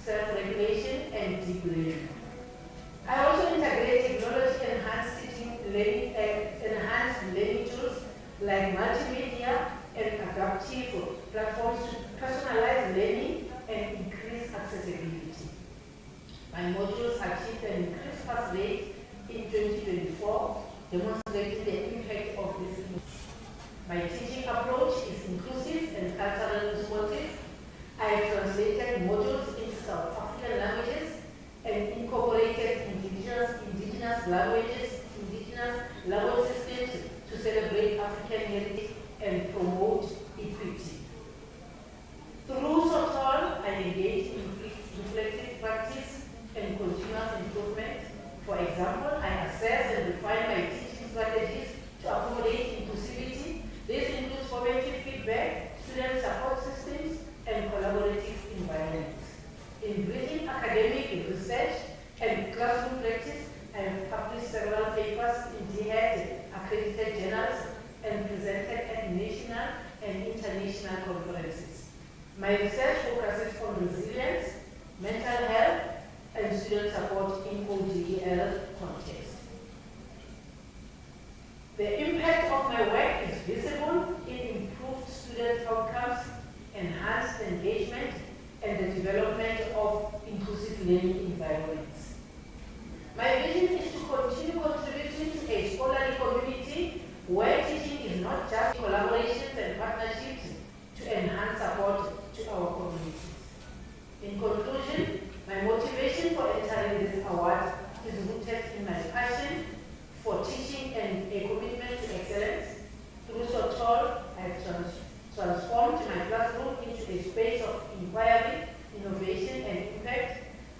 self-regulation, and deep learning. I also integrate technology-enhanced enhanced learning tools like multimedia and adaptive platforms to personalize learning and increase accessibility. My modules achieved an increased pass rate in 2024, demonstrating the impact of this initiative. My teaching approach is inclusive and culturally responsive. I have translated modules into South African languages and incorporated indigenous language systems to celebrate African heritage and promote equity. Through SOTOL, I engage in reflective practice and continuous improvement. For example, I assess and refine my teaching strategies to accommodate inclusivity. This includes formative feedback, student support systems, and collaborative environments. In bridging academic research and classroom practice, I have published several papers in DHET accredited journals and presented at national and international conferences. My research focuses on resilience, mental health, and student support in ODEL context. The impact of my work is visible in improved student outcomes, enhanced engagement, and the development of inclusive learning environments. My vision is to continue contributing to a scholarly community where teaching is not just collaborations and partnerships to enhance support to our communities. In conclusion, my motivation for entering this award is rooted in my passion for teaching and a commitment to excellence. Through SOTOL, I have transformed my classroom into a space of inquiry, innovation, and impact.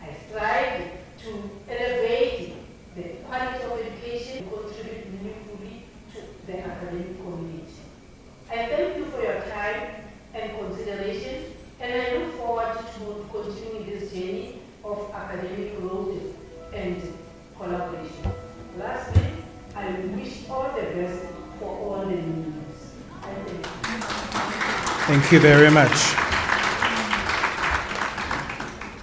I strive to elevate the quality of education and contribute meaningfully to the academic community. I thank you for your time and consideration, and I look forward to continuing this journey of academic growth and collaboration. Lastly, I wish all the best for all the learners. Thank you. Thank you very much.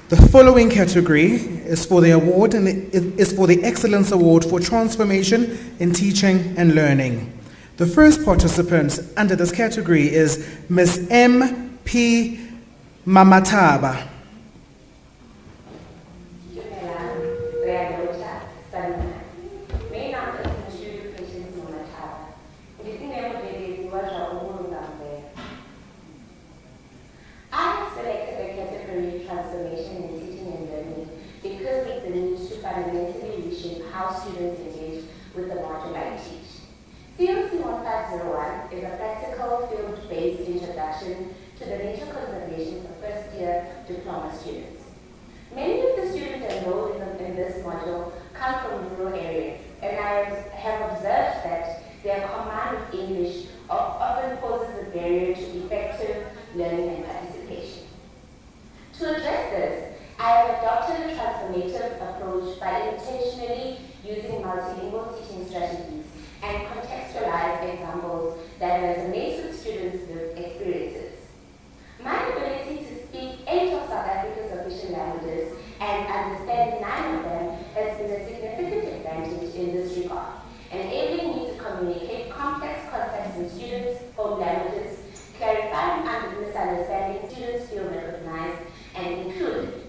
The following category is for the award, and it is for the Excellence Award for Transformation in Teaching and Learning. The first participant under this category is Ms. M.P. Mamataba. How students engage with the module I teach. CLC 1501 is a practical field-based introduction to the nature conservation for first-year diploma students. Many of the students enrolled in this module come from rural areas, and I have observed that their command of English often poses a barrier to effective learning and participation. To address this, I have adopted a transformative approach by intentionally using multilingual teaching strategies and contextualized examples that resonate with students' lived experiences. My ability to speak 8 of South Africa's official languages and understand 9 of them has been a significant advantage in this regard, enabling me to communicate complex concepts in students' home languages, clarifying and misunderstanding students feel recognized and included.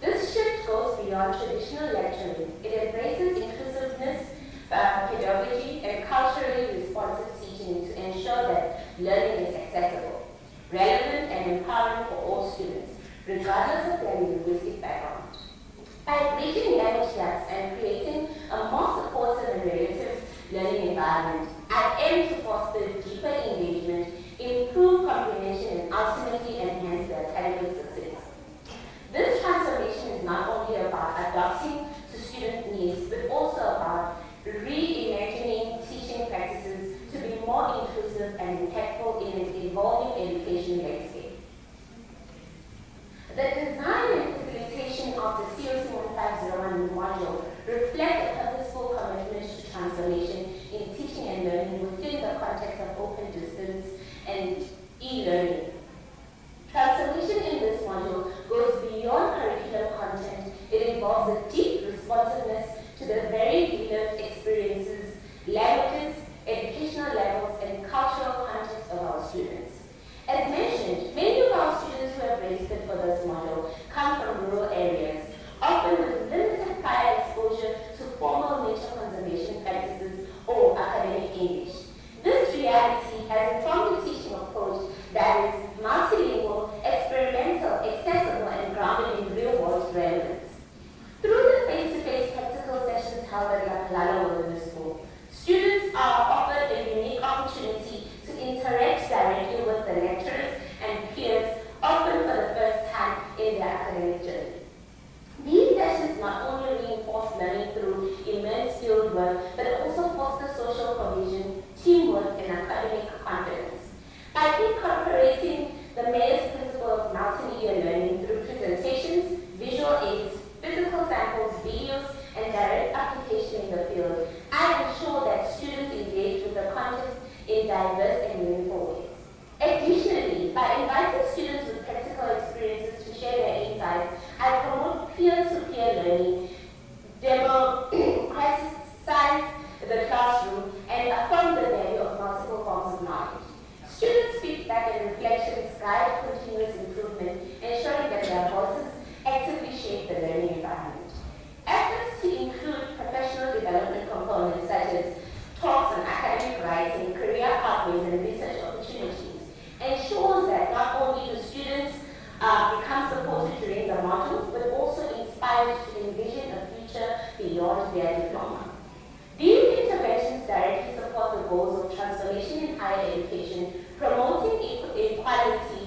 This shift goes beyond traditional lecturing. It embraces inclusiveness, pedagogy, and culturally responsive teaching to ensure that learning is accessible, relevant, and empowering for all students, regardless of their linguistic background. By bridging language gaps and creating a more supportive and relative learning environment, I aim to foster deeper engagement, improve comprehension, and ultimately enhance their academic success. This transformation is not only about adapting to student needs, but also about reimagining teaching practices to be more inclusive and impactful in an evolving education landscape. The design and facilitation of the CLC 1501 module reflect a purposeful commitment to transformation in teaching and learning within the context of English. This reality has informed a teaching approach that is multilingual, experimental, accessible, and grounded in real-world relevance. Through the face-to-face practical sessions held at La Palala Wilderness School, students are offered a unique opportunity to interact directly with the lecturers and peers, often for the first time in their academic journey. These sessions not only reinforce learning through immense field work, but also foster social cohesion, teamwork, and academic confidence. By incorporating the Mayor's principle of multimedia learning through presentations, visual aids, physical samples, videos, and direct application in the field, I ensure that students engage with the content in diverse and meaningful ways. Additionally, by inviting students with practical experiences to share their insights, I promote peer-to-peer learning, democratize the classroom, and affirm the value of multiple forms of knowledge. Students' feedback and reflections guide continuous improvement, ensuring that their voices actively shape the learning environment. Efforts to include professional development components such as talks on academic writing, career pathways, and research opportunities ensures that not only do students become supported during the modules, but also inspired to envision a future beyond their diploma. These interventions directly support the goals of transformation in higher education, promoting equality,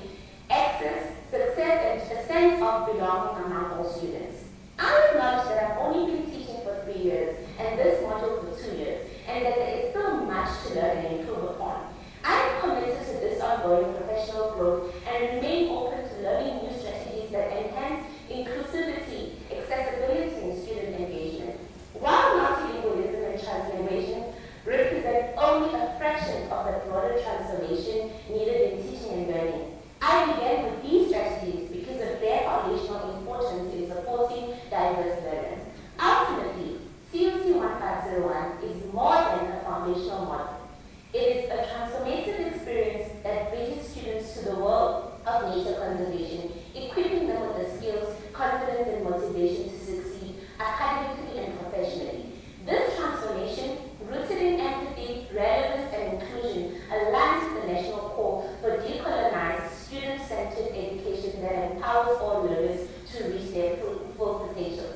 access, success, and a sense of belonging among all students. I acknowledge that I've only been teaching for 3 years, and this module for 2 years, and that there is still much to learn and improve upon. I am committed to this ongoing professional growth and remain open to learning new strategies that enhance inclusivity, accessibility, and student engagement. While multilingualism and transliteration represent only a fraction of the broader transformation needed in teaching and learning, I began with these strategies because of their foundational importance in supporting diverse learners. Ultimately, COC 1501 is more than a foundational model. It is a transformative experience that bridges students to the world of nature conservation, equipping them with the skills, confidence, and motivation to succeed academically and professionally. This transformation, rooted in empathy, relevance, and inclusion, aligns with the national call for decolonized, student-centered education that empowers all learners to reach their full potential.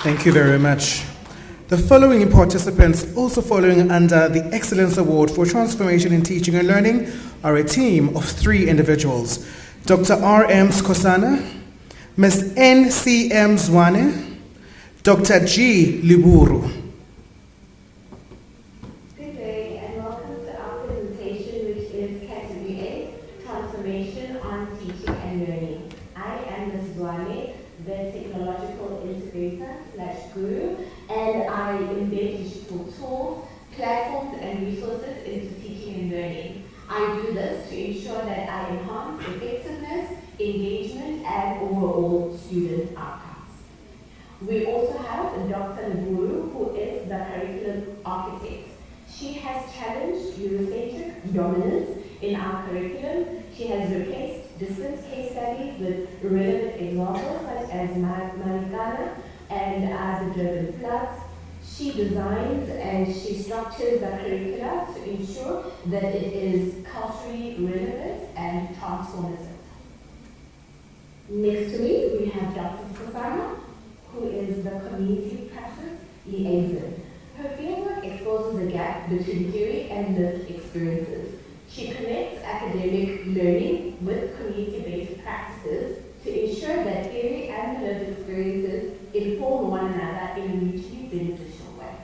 Thank you very much. The following participants, also following under the Excellence Award for Transformation in Teaching and Learning, are a team of 3 individuals. Dr. R.M. Skosana, Ms. N.C.M. Zwane, Dr. G. Liburu. Good day and welcome to our presentation, which is Category 8, Transformation on Teaching and Learning. I am Ms. Zwane, the Technological Integrator / Guru, and I embed digital tools, platforms, and resources into teaching and learning. I do this to ensure that I enhance effectiveness, engagement, and overall student outcomes. We also have Dr. Liburu, who is the curriculum architect. She has challenged Eurocentric dominance in our curriculum. She has replaced distance case studies with relevant examples such as Marikana and the Durban floods. She designs and she structures the curricula to ensure that it is culturally relevant and transformative. Next to me, we have Dr. Skosana, who is the community praxis liaison. Her fieldwork exposes the gap between theory and lived experiences. She connects academic learning with community-based practices to ensure that theory and lived experiences inform one another in a mutually beneficial way.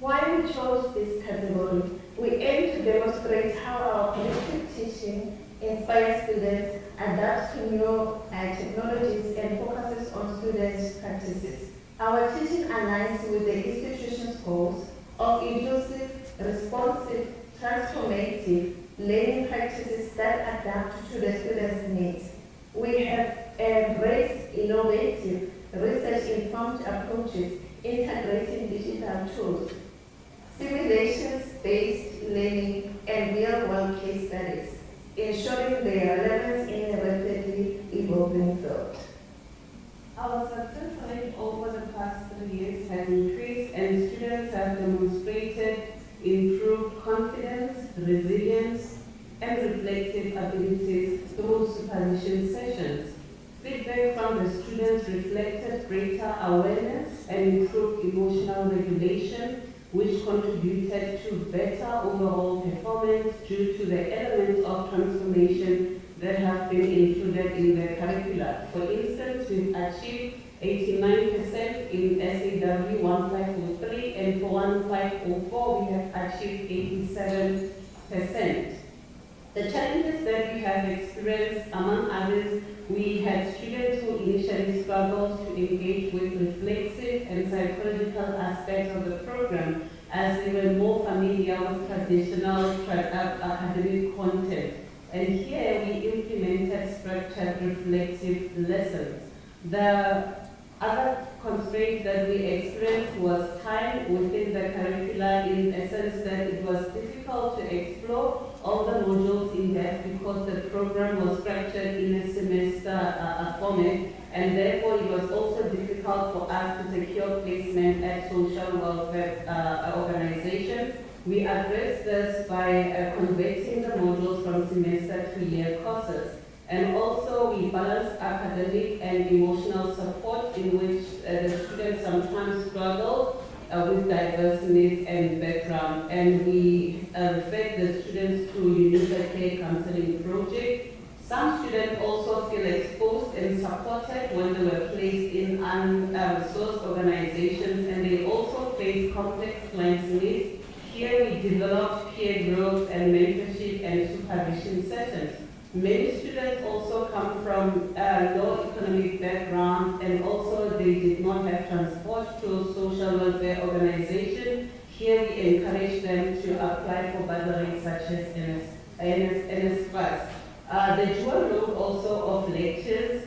Why we chose this category? We aim to demonstrate how our collective teaching inspires students, adapts to new technologies, and focuses on students' practices. Our teaching aligns with the institution's goals of inclusive, responsive, transformative learning practices that adapt to the students' needs. We have embraced innovative, research-informed approaches integrating digital tools, simulations-based learning, and real-world case studies, ensuring their relevance in a rapidly evolving field. Our success rate over the past 3 years has increased, and students have demonstrated improved confidence, resilience, and reflective abilities through supervision sessions. Feedback from the students reflected greater awareness and improved emotional regulation, which contributed to better overall performance due to the elements of transformation that have been included in the curricula. For instance, we've achieved 89% in SAW 1503, and for 1504 we have achieved 87%. The challenges that we have experienced, among others, we had students who initially struggled to engage with reflexive and psychological aspects of the program as they were more familiar with traditional academic content. And here we implemented structured reflexive lessons. The other constraint that we experienced was time within the curricula, in a sense that it was difficult to explore all the modules in depth because the program was structured in a semester format, and therefore it was also difficult for us to secure placement at social welfare organizations. We addressed this by converting the modules from semester to year courses. And also we balanced academic and emotional support, in which the students sometimes struggle with diverse needs and background. And we referred the students to Unisa Care Counseling Project. Some students also feel exposed and supported when they were placed in unresourced organizations, and they also face complex client needs. Here we developed peer groups and mentorship and supervision sessions. Many students also come from low economic background, and also they did not have transport to a social welfare organization. Here we encourage them to apply for bursaries such as NSFAS. The dual load also of lectures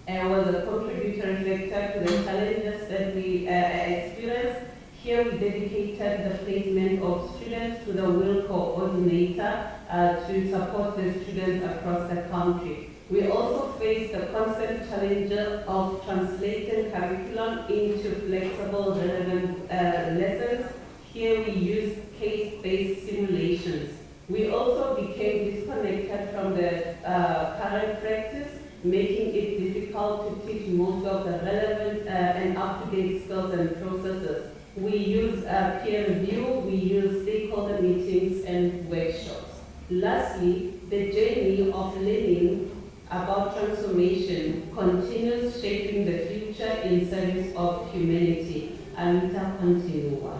was a contributory factor to the challenges that we experienced. Here we dedicated the placement of students to the WIL coordinator to support the students across the country. We also face the constant challenge of translating curriculum into flexible, relevant lessons. Here we use case-based simulations. We also became disconnected from the current practice, making it difficult to teach most of the relevant and up-to-date skills and processes. We use peer review, we use stakeholder meetings and workshops. Lastly, the journey of learning about transformation continues shaping the future in service of humanity. Anita continua.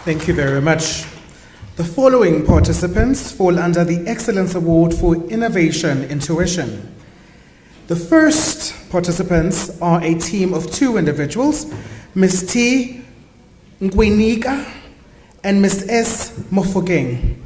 Thank you very much. The following participants fall under the Excellence Award for Innovation in Tuition. The first participants are a team of 2 individuals, Ms. T. Ngwinika and Ms. S. Mofogeng.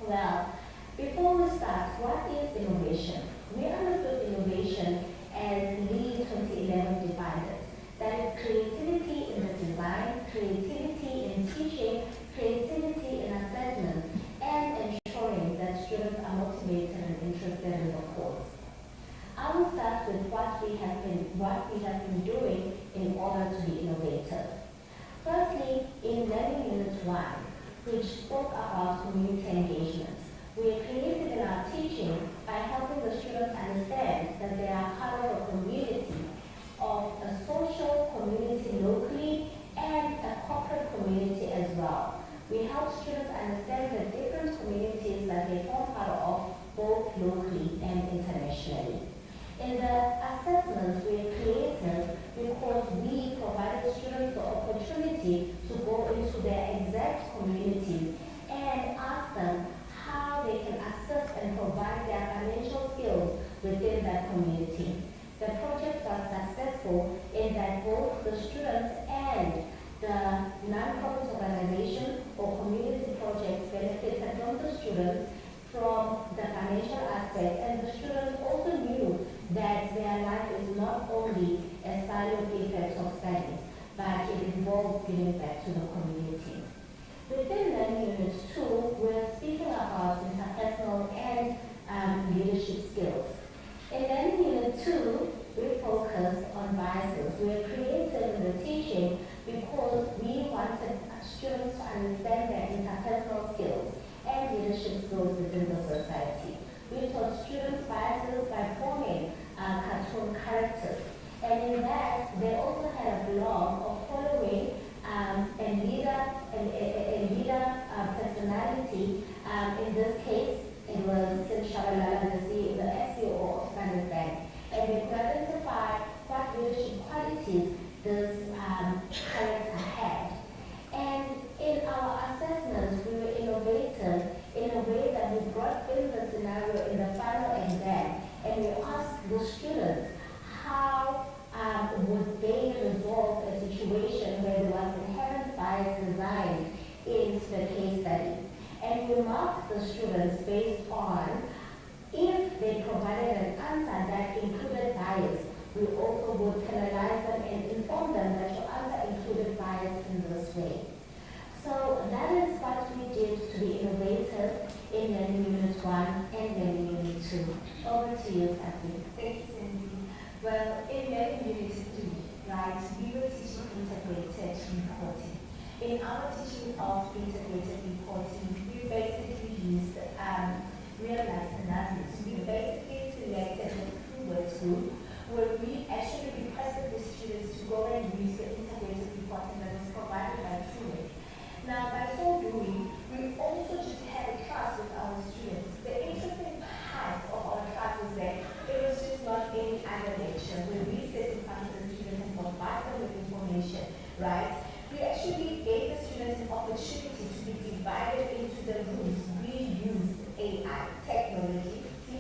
Well, before we start, what is innovation? We understood innovation as Lee 2011 defined it. That is creativity in the design, creativity in teaching, creativity in assessment, and ensuring that students are motivated and interested in the course. I will start with what we have been doing in order to be innovative. Firstly, in Learning Unit 1, which spoke about community engagement, we are creative in our teaching by helping the students understand that they are part of a community, of a social community locally and a corporate community as well. We help students understand the different communities that they form part of, both locally and internationally. In the assessments, we are creative because we provided students the opportunity to go into their exact communities and ask them how they can back to the community. Within Learning Unit 2, we're speaking about interpersonal and leadership skills. In Learning Unit 2, we focused on biases. We were creative in the teaching because we wanted students to understand their interpersonal skills and leadership skills within the society. We taught students biases by forming cartoon characters. And in that, they also had a blog of following a leader personality. In this case, it was Sim Shabalala, the SEO of Standard Bank. And we could identify what leadership qualities this character had. And in our assessments, we were innovative in a way that we brought in the scenario in the final exam, and we asked the students how would they resolve a situation where there was inherent bias designed into the case study. And we marked the students based on if they provided an answer that included bias, we also would penalize them and inform them that your answer included bias in this way. So that is what we did to be innovative in Learning Unit 1 and Learning Unit 2. Over to you, Kathy. Thank you, Cindy. Well, in Learning Unit 3, right, we were teaching integrated reporting. In our teaching of integrated reporting, we basically used real-life scenarios. We basically selected a keywords group where we actually requested the students to go and use the integrated reporting that was provided by Truewords. Now, by so doing, we also just had a class with our students. The interesting part of our class was that it was just not any other lecture where we sit in front of the students and provide them with information, right? We actually gave the students an opportunity to be divided into the rooms. We used AI technology to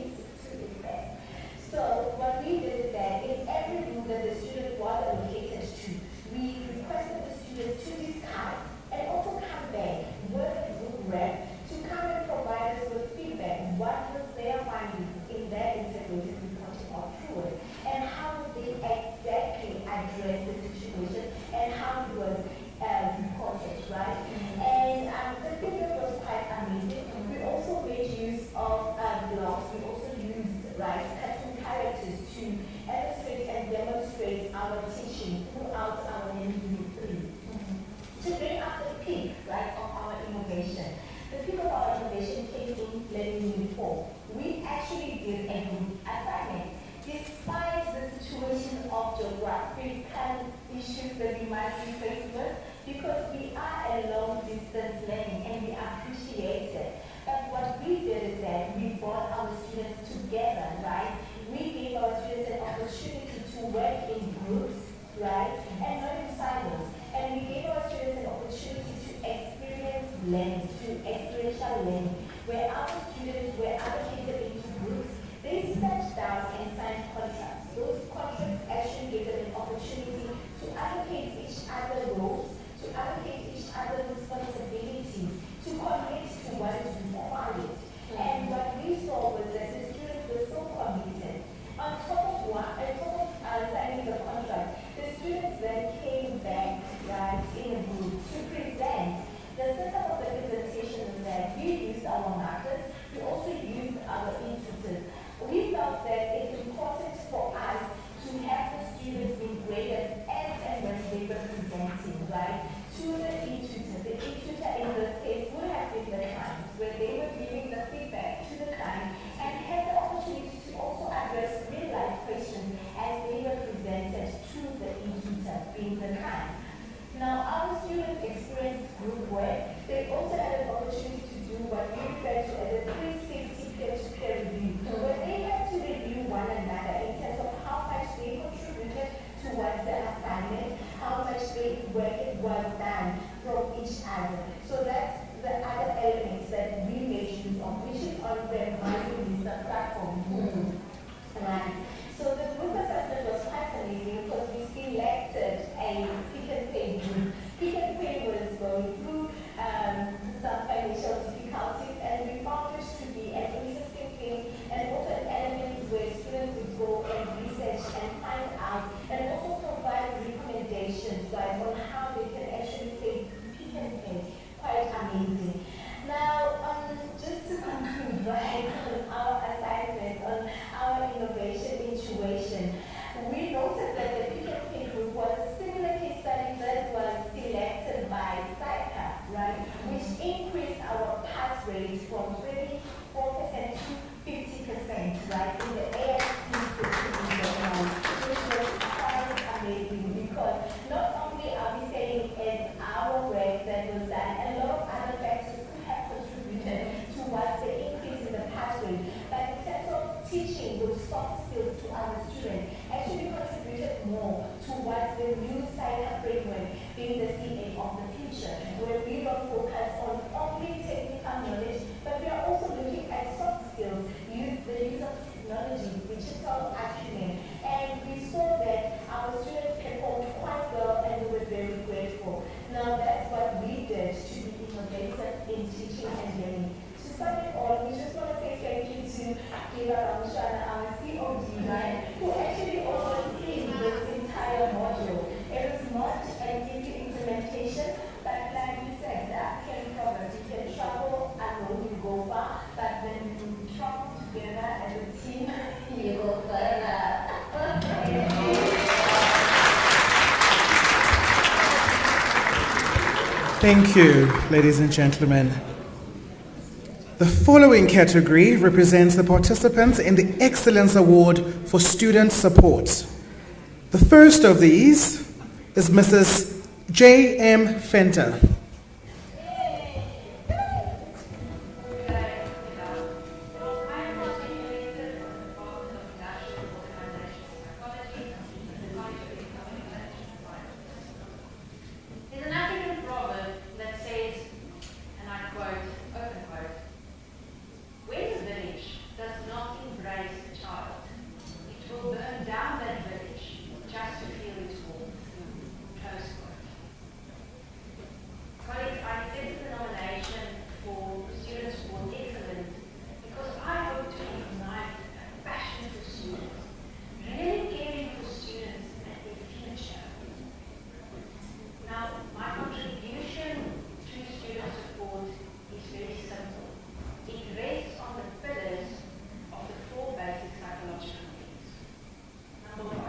invest. So what we did then is every room that the student was allocated to, we requested the students to discuss and also come back with a group rep to come and provide us with feedback. What was their findings in their integrated reporting of Truewords, and how would they exactly address the situation and how it was reported, right? And the feedback was quite amazing. We also made use of blogs. We also used cartoon characters to illustrate and demonstrate our teaching throughout our Learning Unit 3. To bring up the peak, right, of our innovation. The peak of our innovation came in Learning Unit 4. We actually did a group assignment. Despite the situation of geographical issues that we might be faced with, because we are a long-distance learning and we appreciate it. But what we did is that we brought our students together, right? We gave our students an opportunity to work in groups, right, and not in silos. And we gave our students an opportunity to experience learning, to experiential learning, where our students were allocated into groups. They sat down and signed contracts. Those contracts actually gave them an opportunity to allocate each other roles, to allocate each other responsibilities, to commit to what is required. And what we saw was that the writing the ASC which was quite amazing because not only are we saying in our work that was done, a lot of other factors could have contributed towards the increase in the pathway, but in terms of teaching those soft skills to our students, actually contributed more towards the new cycle framework being the CA of the future, where we don't focus on only technical knowledge, but we are also looking at soft skills, the use of technology, digital acumen, and we saw that our students performed quite well and we were very grateful. Now that's what we did to be innovative in teaching and learning. To sum it all, we just want to say thank you to Kgrong, our COD, who actually oversees this entire module. It is not an easy implementation, but like we said, that can progress. You can travel alone, you go far, but when you travel together as a team, you go further. Thank you, ladies and gentlemen. The following category represents the participants in the Excellence Award for Student Support. The first of these is Mrs. J.M. Fenter. There's an African proverb that says, and I quote, open quote, when the village does not embrace a child, it will burn down that village just to feel its warmth. Close quote. Colleagues, I accepted the nomination for Student Support Excellence because I hope to ignite a passion for students, really caring for students and their future. Now, my contribution to student support is very simple. It rests on the pillars of the 4 basic psychological needs. Number 1,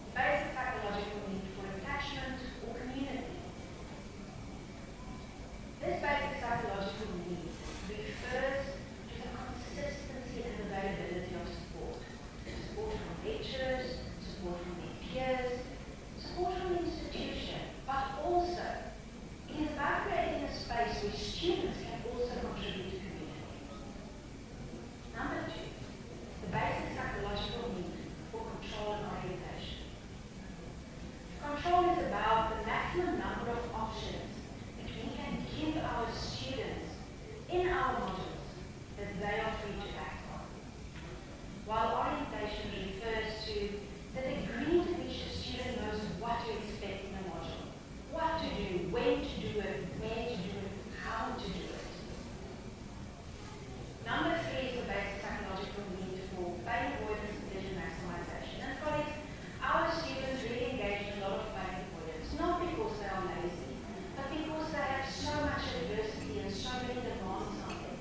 the basic psychological need for attachment or community. This basic psychological need refers to the consistency and availability of support. Support from lecturers, support from their peers, support from the institution, but also it is about creating a space where students can also contribute to community. Number 2, the basic psychological need for control and orientation. Control is about the maximum number of options that we can give our students in our modules that they are free to act on. While orientation refers to the degree to which the student knows what to expect in a module, what to do, when to do it, where to do it, how to do it. Number 3 is the basic psychological need for pain avoidance and pleasure maximization. And colleagues, our students really engage in a lot of pain avoidance, not because they are lazy, but because they have so much adversity and so many demands on them.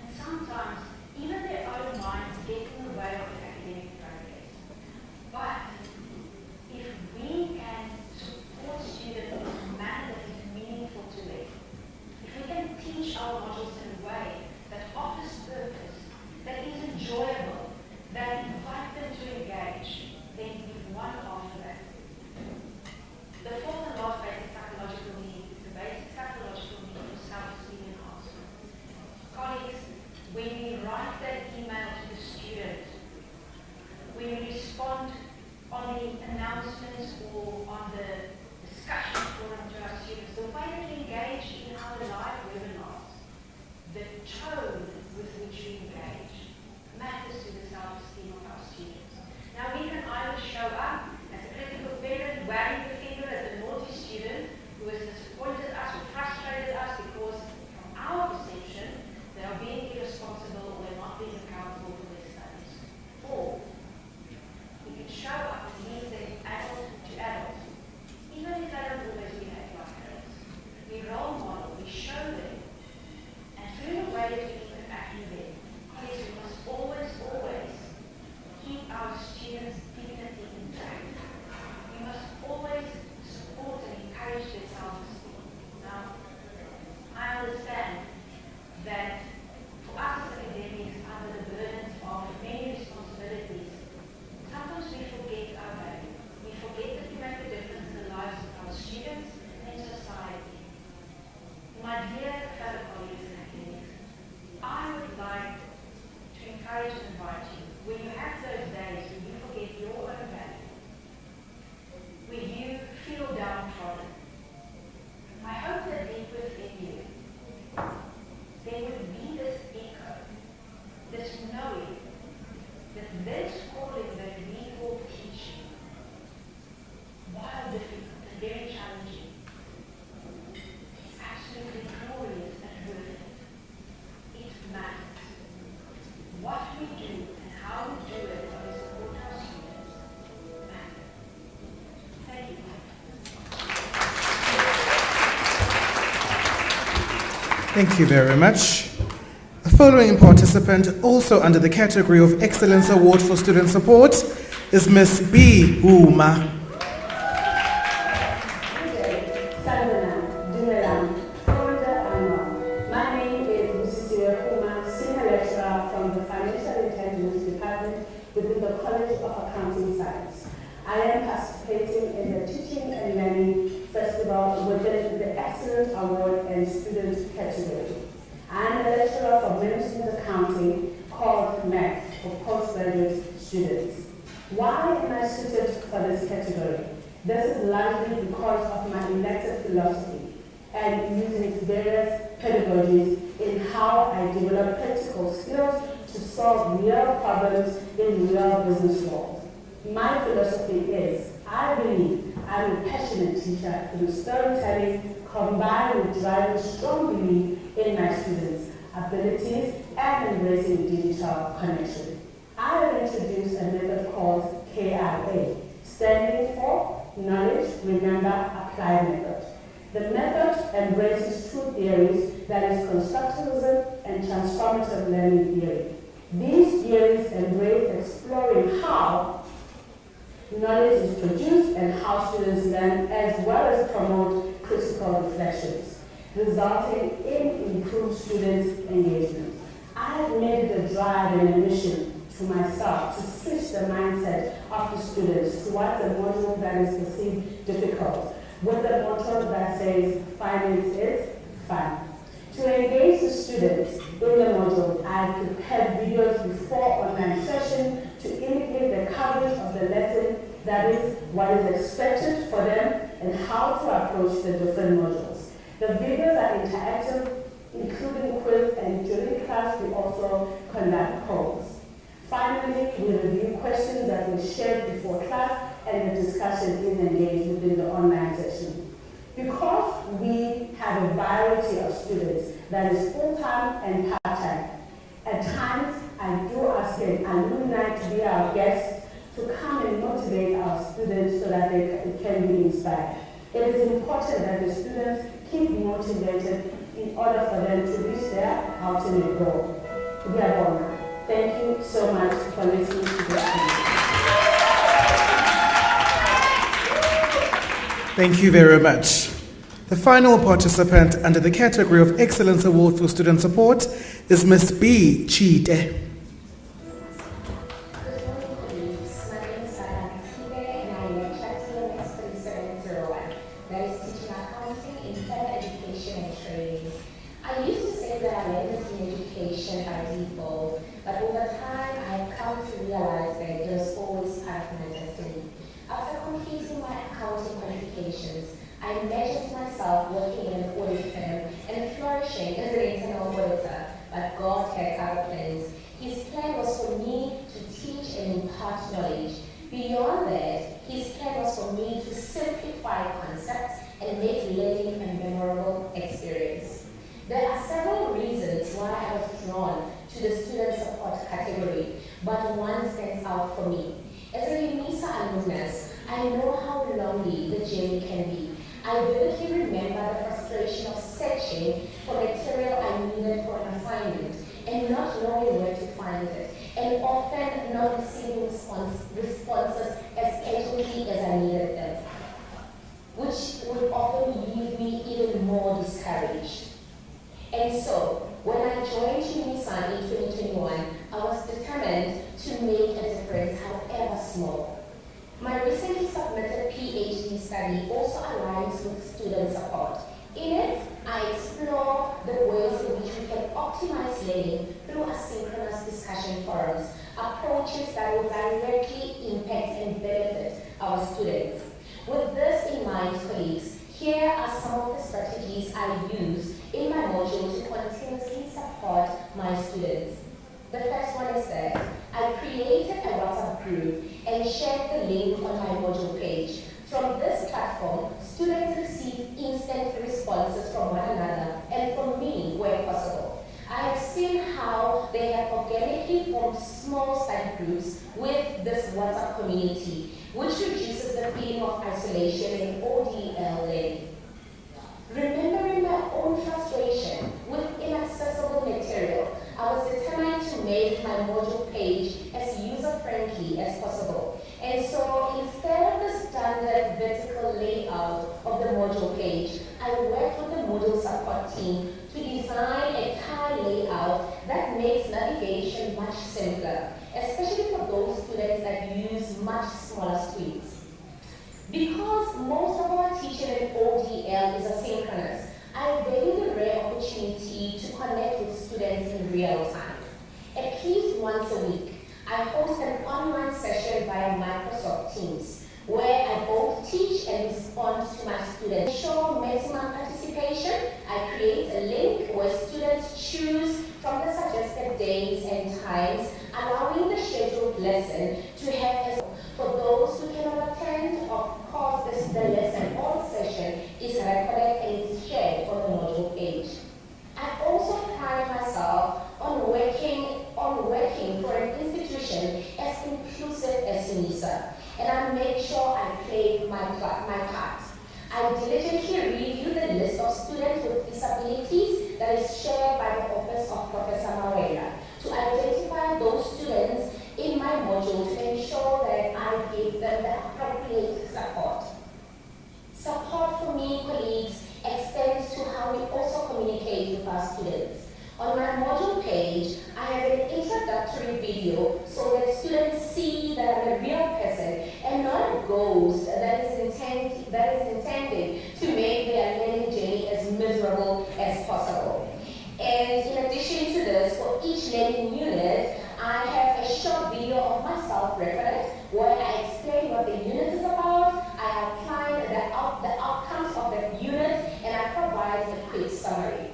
And sometimes even their own minds get in the way of their academic progress. But if we can support students in a manner that is meaningful to them, if we can teach our modules in a way that offers purpose, that is enjoyable, that invites them to engage, then we've won after that. The 4th and last basic psychological need is the basic psychological need for self-esteem enhancement. Colleagues, when we write that email to the student, when we respond on the announcements or on the discussion forum to our students, the way that we engage in our live webinars, the tone with which we engage matters to the self-esteem of our students. Now we can either show up as a critical parent, wagging the finger at the naughty student who has disappointed us or frustrated us because from our perception they are being irresponsible or they're not being accountable for their studies. Or we can show up and lead them adult to adult, even if they don't always behave like us. We role model, we show them, and through the way that we interact with them, colleagues, encourage and invite you, when you have those days when you forget your own value, when you feel downtrodden, I hope that deep within you, there would be this echo, this knowing that this calling that we call teaching, while difficult and very challenging, is absolutely glorious and worth it. It matters. What we do and how we do it when we support our students matters. Thank you. Thank you very much. The following participant, also under the category of Excellence Award for Student Support, is Miss B. Huma. My name is Mrs. Huma, Senior Lecturer from the Financial Intelligence Department within the College of Accounting Science. I am participating in the Teaching and Learning Festival within the Excellence Award and Student category. I am a lecturer for Management Accounting called MEC for postgraduate students. Why am I suited for this category? This is largely because of my elective philosophy and using various pedagogies in how I develop practical skills to solve real problems in real business world. My philosophy is, I believe I'm a passionate teacher through storytelling combined with driving strong belief in my students' abilities and embracing digital connection. I have introduced a method called KRA, standing for Knowledge, Remember, Apply method. The method embraces two theories, that is constructivism and transformative learning theory. These theories embrace exploring how knowledge is produced and how students learn, as well as promote critical reflections, resulting in improved students' engagement. I have made it a drive and a mission to myself to switch the mindset of the students towards a module that is perceived difficult, with the motto that says, finance is fun. To engage the students in the module, I have prepared videos before online session to indicate the coverage of the lesson, that is, what is expected for them and how to approach the different modules. The videos are interactive, including quiz, and during class we also conduct polls. Finally, we review questions that were shared before class and the discussion is engaged within the online session. Because we have a variety of students that is full-time and part-time, at times I do ask an alumni to be our guests to come and motivate our students so that they can be inspired. It is important that the students keep motivated in order for them to reach their ultimate goal. Thank you so much for listening to this. Thank you very much. The final participant under the category of Excellence Award for Student Support is Miss B. Chite. I measured myself working in an audit firm and flourishing as an internal auditor, but God had other plans. His plan was for me to teach and impart knowledge. Beyond that, his plan was for me to simplify concepts and make learning a memorable experience. There are several reasons why I was drawn to the student support category, but one stands out for me. As a Unisa alumnus, I know how lonely the journey can be. I vividly remember the frustration of searching for material I needed for an assignment and not knowing where to find it, and often not receiving responses as casually as I needed them, which would often leave me even more discouraged. And so, when I joined Unisa in 2021, I was determined to make a difference, however small. My recently submitted PhD study also aligns with student support. In it, I explore the ways in which we can optimize learning through asynchronous discussion forums, approaches that will directly impact and benefit our students. With this in mind, colleagues, here are some of the strategies I use in my module to continuously support my students. The first one is that I created a WhatsApp group and shared the link on my module page. From this platform, students receive instant responses from one another and from me where possible. I have seen how they have organically formed small study groups with this WhatsApp community, which reduces the feeling of isolation in ODL learning. Remembering my own frustration with inaccessible material, I was determined to make my module page as user-friendly as possible. And so instead of the standard vertical layout of the module page, I worked with the module support team to design a tile layout that makes navigation much simpler, especially for those students that use much smaller screens. Because most of our teaching in ODL is asynchronous, I value the rare opportunity to connect with students in real time. At least once a week, I host an online session via Microsoft Teams, where I both teach and respond to my students. To show maximum participation, I create a link where students choose from the suggested days and times, allowing the scheduled lesson to have for those who cannot attend. Of course, the lesson or session is recorded and is shared on the module page. I also pride myself on working for an institution as inclusive as Unisa, and I make sure I play my part. I diligently review the list of students with disabilities that is shared by the Office of Professor Mawela to identify those students in my module to ensure that I give them the appropriate support. Support for me, colleagues, extends to how we also communicate with our students. On my module page, I have an introductory video so that students see that I'm a real person and not a ghost that is intended to make their learning journey as miserable as possible. And in addition to this, for each learning unit, I have a short video of myself recorded where I explain what the unit is about, I outline the outcomes of the unit, and I provide a quick summary.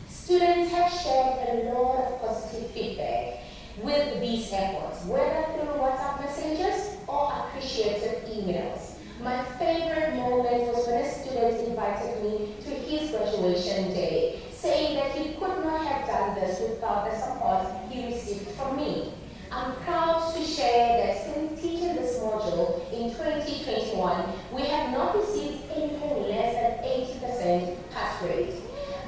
Students have shared a lot of positive feedback with these efforts, whether through WhatsApp messages or appreciative emails. My favorite moment was when a student invited me to his graduation day, saying that he could not have done this without the support he received from me. I'm proud to share that since teaching this module in 2021, we have not received anything less than 80% pass rate.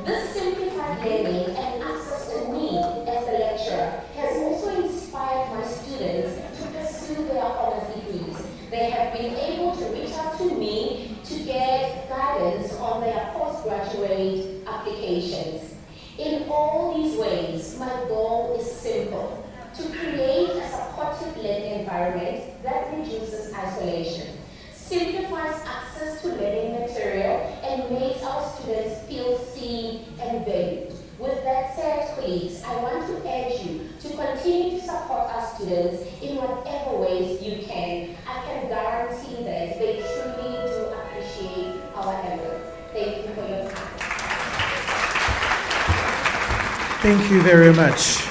This simplified learning and access to me as the lecturer has also inspired my students to pursue their honors degrees. They have been able to reach out to me to get guidance on their postgraduate applications. In all these ways, my goal is simple: to create a supportive learning environment that reduces isolation, simplifies access to learning material, and makes our students feel seen and valued. With that said, colleagues, I want to urge you to continue to support our students in whatever ways you can. I can guarantee that they truly do appreciate our efforts. Thank you for your time. Thank you very much.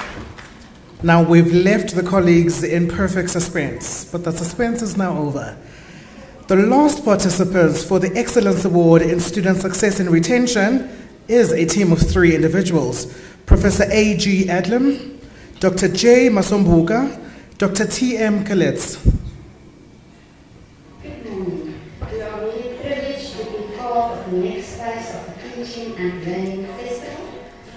Now we've left the colleagues in perfect suspense, but the suspense is now over. The last participants for the Excellence Award in Student Success and Retention is a team of 3 individuals: Professor A.G. Adlam, Dr. J. Masombuka, Dr. T.M. Kalitz. Good morning. We are really privileged to be part of the next phase of the Teaching and Learning Festival.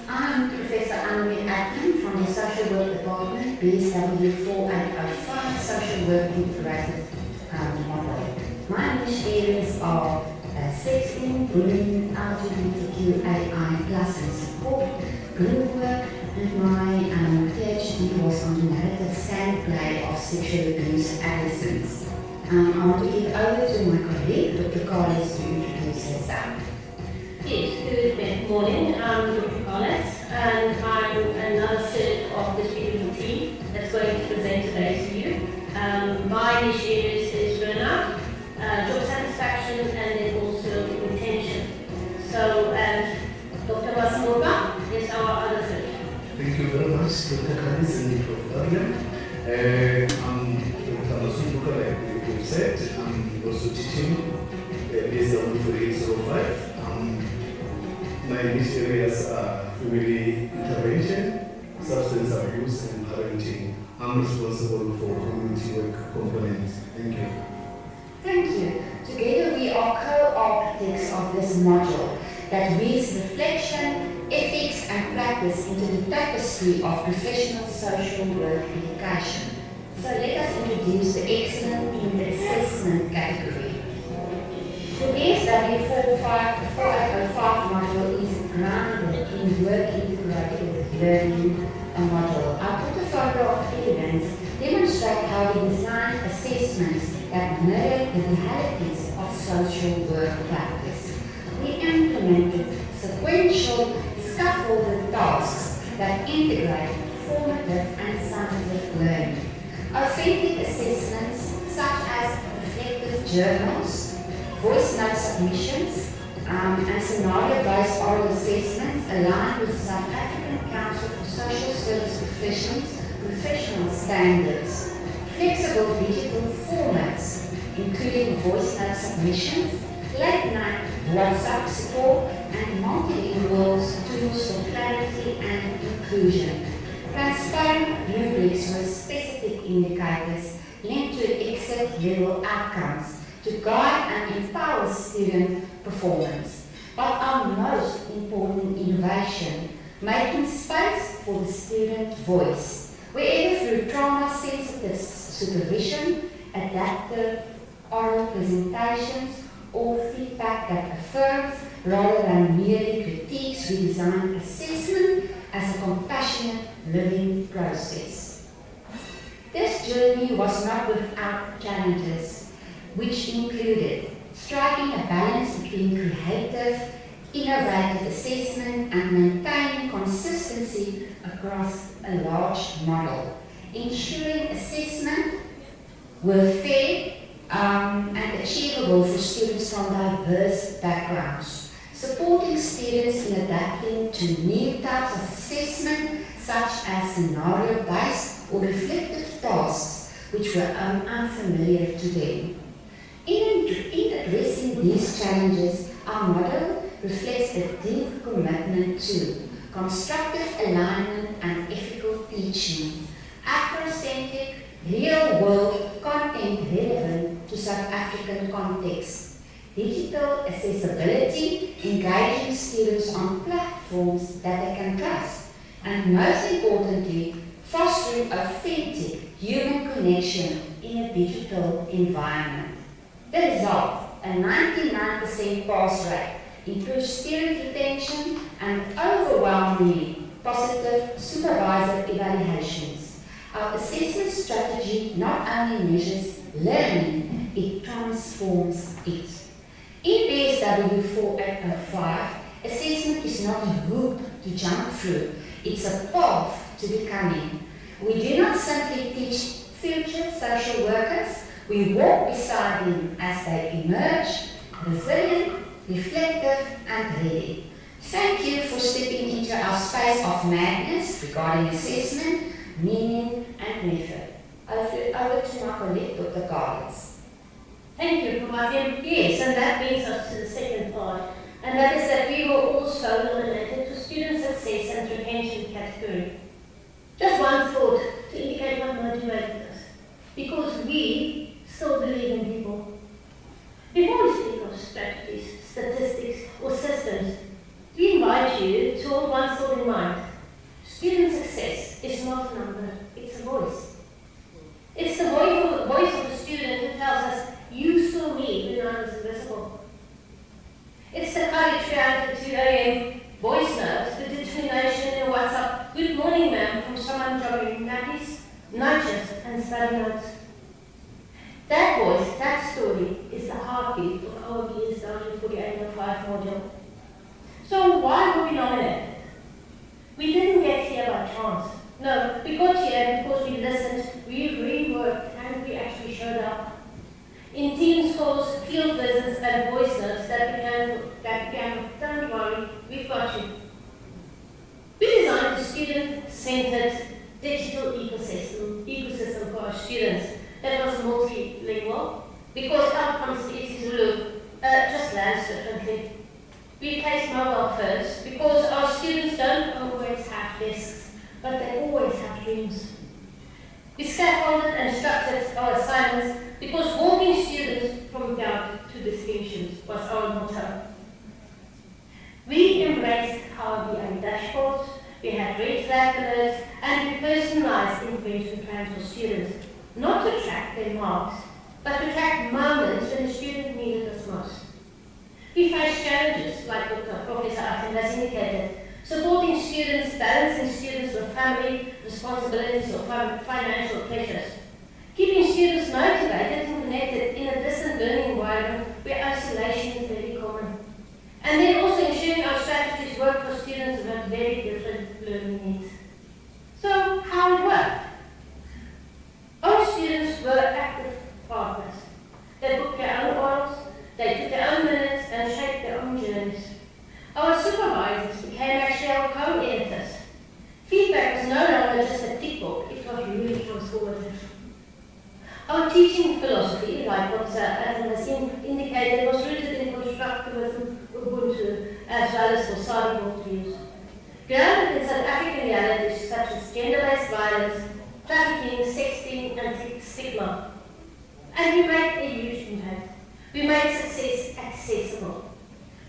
I'm Professor A.G. Adlam from the Social Work Department, BSW 4805, Social Work Integrated Model. My niche areas are sexting, bullying, LGBTQAI+, and support, group work, and my PhD was on the narrative sandplay of sexual abuse adolescents. I want to give over to my colleague, Dr. Carlos, to introduce herself. Yes, good morning. I'm Dr. Collins, and I'm another third of the student team that's going to present today to you. My niche areas is burnout, job satisfaction, and then also retention. So, Dr. Wasimurga is our other third. Thank you very much, Dr. Collins and Prof. Ariam. I'm Dr. Wasimurga, like you said. I'm also teaching BSW 4805. My niche areas are family intervention, substance abuse, and parenting. I'm responsible for community work components. Thank you. Thank you. Together we are co-architects of this module that weaves reflection, ethics, and practice into the tapestry of professional social work education. So let us introduce the excellent in the assessment category. The BSW 4805 module is grounded in work-integrated learning module. Our portfolio of evidence demonstrates how we design assessments that mirror the realities of social work practice. We implemented sequential, scaffolded tasks that integrate formative and summative learning. Authentic assessments such as reflective journals, voice note submissions, and scenario-based oral assessments aligned with South African Council for Social Service Professions professional standards. Flexible digital formats, including voice note submissions, late-night WhatsApp support, and multilingual tools for clarity and inclusion. Transparent rubrics with specific indicators linked to exit-level outcomes to guide and empower student performance. But our most important innovation, making space for the student voice, whether through trauma-sensitive supervision, adaptive oral presentations, or feedback that affirms rather than merely critiques. We design assessment as a compassionate living process. This journey was not without challenges, which included striking a balance between creative, innovative assessment and maintaining consistency across a large model, ensuring assessment were fair and achievable for students from diverse backgrounds, supporting students in adapting to new types of assessment such as scenario-based or reflective tasks which were unfamiliar to them. In addressing these challenges, our model reflects a deep commitment to constructive alignment and ethical teaching, Afrocentric, real-world content relevant to South African context, digital accessibility, engaging students on platforms that they can trust, and most importantly, fostering authentic human connection in a digital environment. The result, a 99% pass rate, improved student retention, and overwhelmingly positive supervisor evaluations. Our assessment strategy not only measures learning, it transforms it. In BSW 4805, assessment is not a hoop to jump through, it's a path to becoming. We do not simply teach future social workers, we walk beside them as they emerge, resilient, reflective, and ready. Thank you for stepping into our space of madness regarding assessment, meaning, and method. Over to my colleague, Dr. Collins. Thank you, Prof. Yes, and that brings us to the second part, and that is that we were also nominated to student success and retention category. Just one thought to indicate what motivated us, because we still believe in people. Before we speak of strategies, statistics, or systems, we invite you to hold one thought in mind. Student success is not a number, it's a voice. It's the voice of the student who tells us, you saw me when I was invisible. It's the courage to answer 2 a.m. voice notes, the determination in a WhatsApp, good morning ma'am, from someone jogging nappies, nudges, and study notes. That voice, that story, is the heartbeat of our BSW 4805 module. So why were we nominated? We didn't get here by chance. No, we got here because we listened, we reworked, and we actually showed up. In team calls, field visits, and voice notes that began, don't worry, we've got you. We designed a student-centered digital ecosystem for our students that was multilingual, because outcomes is Zulu just lands differently. We place mobile first because our students don't always have desks, but they always have dreams. We scaffolded and structured our assignments because walking students from doubt to distinctions was our motto. We embraced Power BI dashboards, we had red flag alerts, and we personalized intervention plans for students, not to track their marks, but to track moments when the student needed us most. We faced challenges, like what Professor Atten has indicated, supporting students, balancing students with family responsibilities or financial pressures, keeping students motivated and connected in a distant learning environment where isolation is very common, and then also ensuring our strategies work for students who have very different learning needs. So, how it worked? Our students were active partners. They booked their own oils, they took their own minutes and shaped their own journeys. Our supervisors became actually our co-editors. Feedback was no longer just a tick book, it was really transformative. Our teaching philosophy, like what Adam has indicated, was rooted in constructivism, Ubuntu, as well as Wasabi worldviews. Grounded in South African realities such as gender-based violence, trafficking, sexting, and stigma. And we made a huge impact. We made success accessible.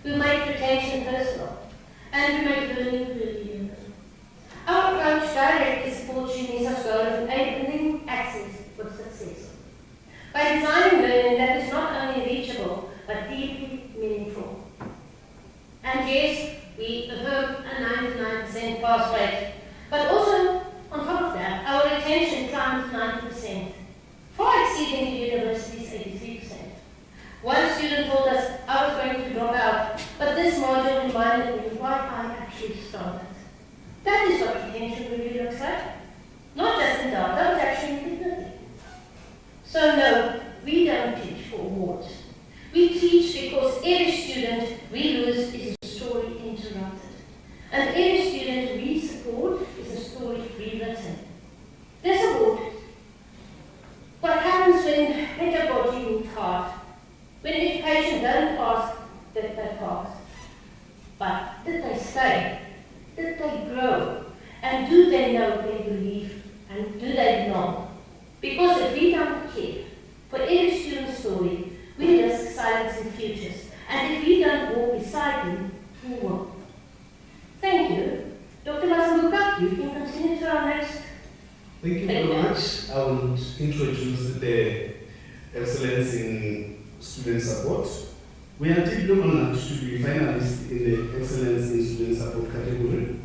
We made retention personal. And we made learning really human. Our approach directly supports Unisa's goal of enabling access for success. By designing learning that is not only reachable, but deeply meaningful. And yes, we affirm a 99% pass rate, but also, on top of that, our retention climbed to 90%, far exceeding the university's 83%. One student told us, I was going to drop out, but this module reminded me why I actually started. That is what retention really looks like. Not just in data, but actually in dignity. So no, we don't teach for awards. We teach because every student we lose is a story interrupted. And every student we support is a story rewritten. This award, what happens when pedagogy moves hard? When education doesn't pass, did they pass? But did they stay? Did they grow? And do they know what they believe? And do they belong? Because if we don't care for every student's story, we risk silencing futures. And if we don't walk beside them, who will? Thank you. Dr. Muckleneuk, you can continue to our next. Thank you very much. I will introduce the Excellence in Student Support. We are deeply honored to be finalists in the Excellence in Student Support category.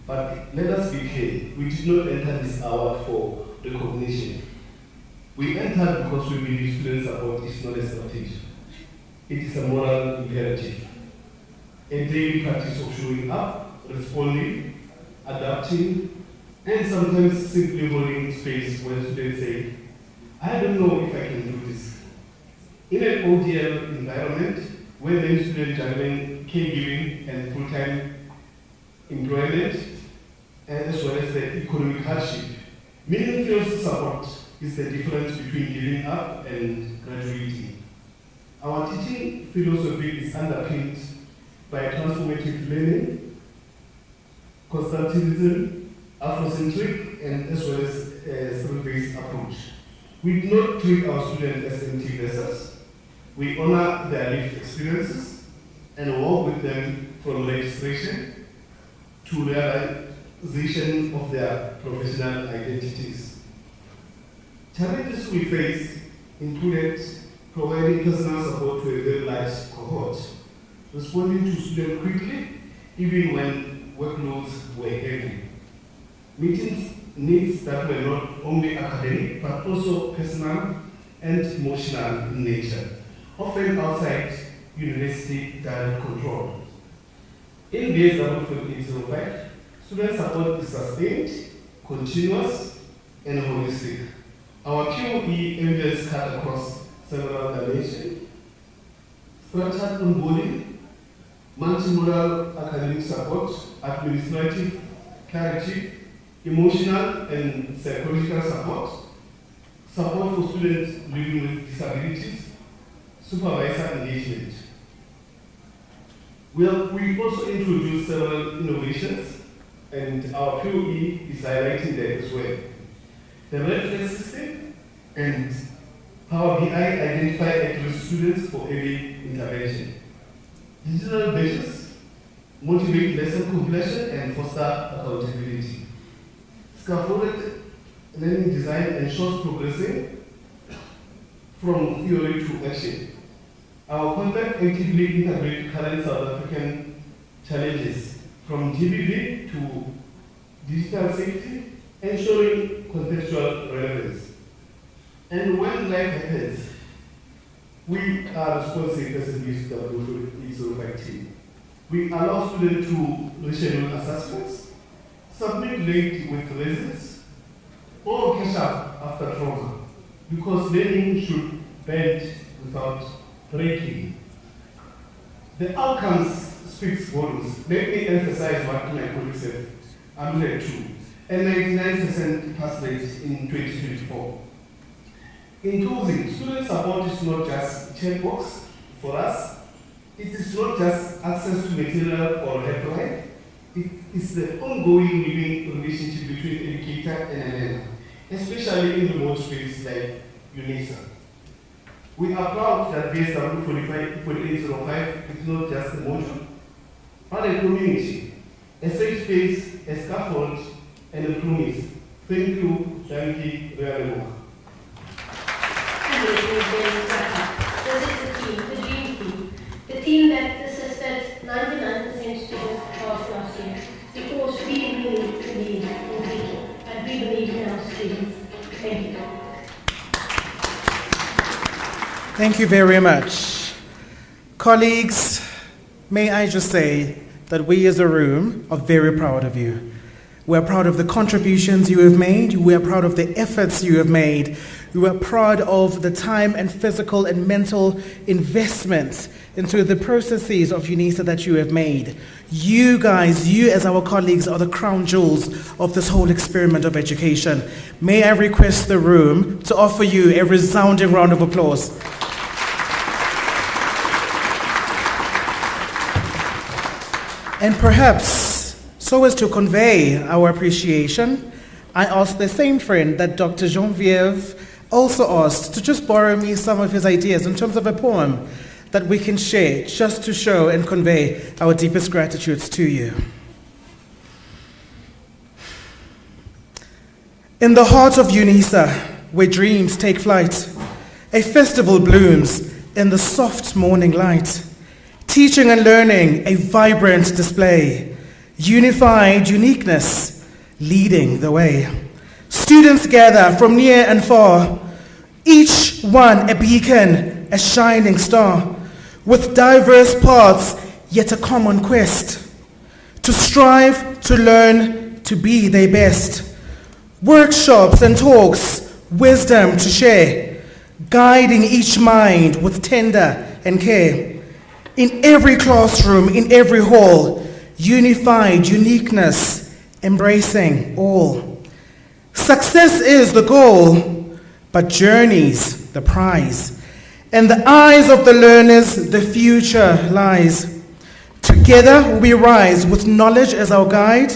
But let us be clear, we did not enter this hour for recognition. We entered because we believe student support is not a strategy. It is a moral imperative. A daily practice of showing up, responding, adapting, and sometimes simply holding space when students say, I don't know if I can do this. In an ODL environment, where many students juggling caregiving and full-time employment, as well as the economic hardship, meaningful support is the difference between giving up and graduating. Our teaching philosophy is underpinned by transformative learning, constructivism, Afrocentric, and as well as a skill-based approach. We do not treat our students as empty vessels. We honor their lived experiences and work with them from registration to realization of their professional identities. Challenges we face included providing personal support to a very large cohort, responding to students quickly, even when workloads were heavy, meeting needs that were not only academic but also personal and emotional in nature, often outside university direct control. In BS 805, student support is sustained, continuous, and holistic. Our QE evidence cut across several dimensions: structured onboarding, multimodal academic support, administrative clarity, emotional and psychological support, support for students living with disabilities, supervisor engagement. We also introduced several innovations, and our POE is highlighting that as well. The reference system and Power BI identify at-risk students for early intervention. Digital badges motivate lesson completion and foster accountability. Scaffolded learning design ensures progressing from theory to action. Our content actively integrates current South African challenges, from GBV to digital safety, ensuring contextual relevance. And when life happens, we are responsive as a BSW team. We allow students to reschedule assessments, submit late with results, or catch up after trauma, because learning should bend without breaking. The outcomes speaks volumes. Let me emphasize what my colleagues have alluded to: a 99% pass rate in 2024. In closing, student support is not just a checkbox for us. It is not just access to material or helpline. It is the ongoing living relationship between educator and learner, especially in remote spaces like Unisa. We are proud that BSW 4805 is not just a module, but a community, a safe space, a scaffold, and a promise. Thank you, Shanti Realemok. This is the team, the dream team. The team that assisted 99% students across last year, because we really believe in people and we believe in our students. Thank you. Thank you very much. Colleagues, may I just say that we as a room are very proud of you. We're proud of the contributions you have made. We are proud of the efforts you have made. We are proud of the time and physical and mental investments into the processes of Unisa that you have made. You guys, you as our colleagues, are the crown jewels of this whole experiment of education. May I request the room to offer you a resounding round of applause. And perhaps, so as to convey our appreciation, I asked the same friend that Dr. Geneviève also asked to just borrow me some of his ideas in terms of a poem that we can share, just to show and convey our deepest gratitudes to you. In the heart of Unisa, where dreams take flight, a festival blooms in the soft morning light. Teaching and learning, a vibrant display. Unified uniqueness, leading the way. Students gather from near and far, each one a beacon, a shining star, with diverse paths, yet a common quest, to strive, to learn, to be their best. Workshops and talks, wisdom to share, guiding each mind with tender and care. In every classroom, in every hall, unified uniqueness, embracing all. Success is the goal, but journeys the prize. In the eyes of the learners, the future lies. Together we rise with knowledge as our guide,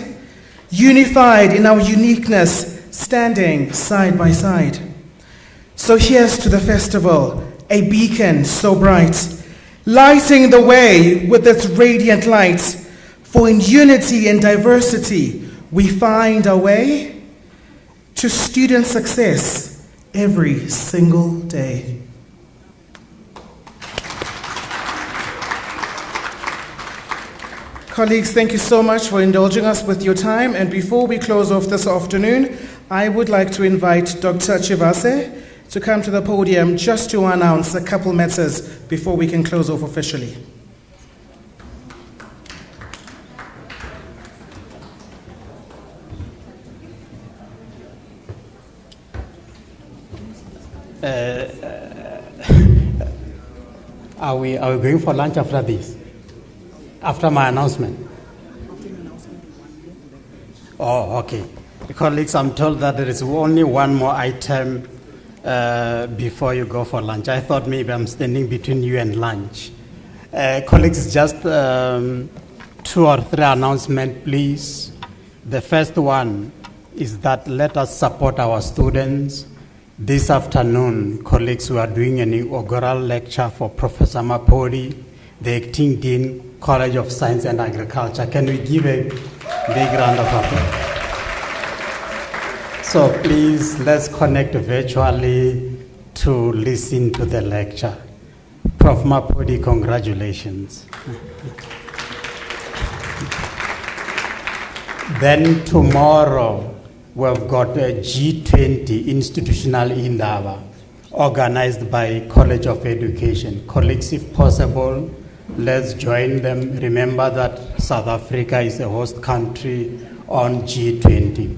unified in our uniqueness, standing side by side. So here's to the festival, a beacon so bright, lighting the way with its radiant light. For in unity and diversity, we find our way to student success every single day. Colleagues, thank you so much for indulging us with your time. And before we close off this afternoon, I would like to invite Dr. Chivase to come to the podium just to announce a couple matters before we can close off officially. Are we going for lunch after this? After my announcement? Oh, okay. Colleagues, I'm told that there is only one more item before you go for lunch. I thought maybe I'm standing between you and lunch. Colleagues, just 2 or 3 announcements, please. The first one is that let us support our students. This afternoon, colleagues, we are doing an inaugural lecture for Professor Mapodi, the acting Dean, College of Science and Agriculture. Can we give a big round of applause? So please, let's connect virtually to listen to the lecture. Prof. Mapodi, congratulations. Then tomorrow, we've got a G20 institutional Indaba organized by College of Education. Colleagues, if possible, let's join them. Remember that South Africa is a host country on G20.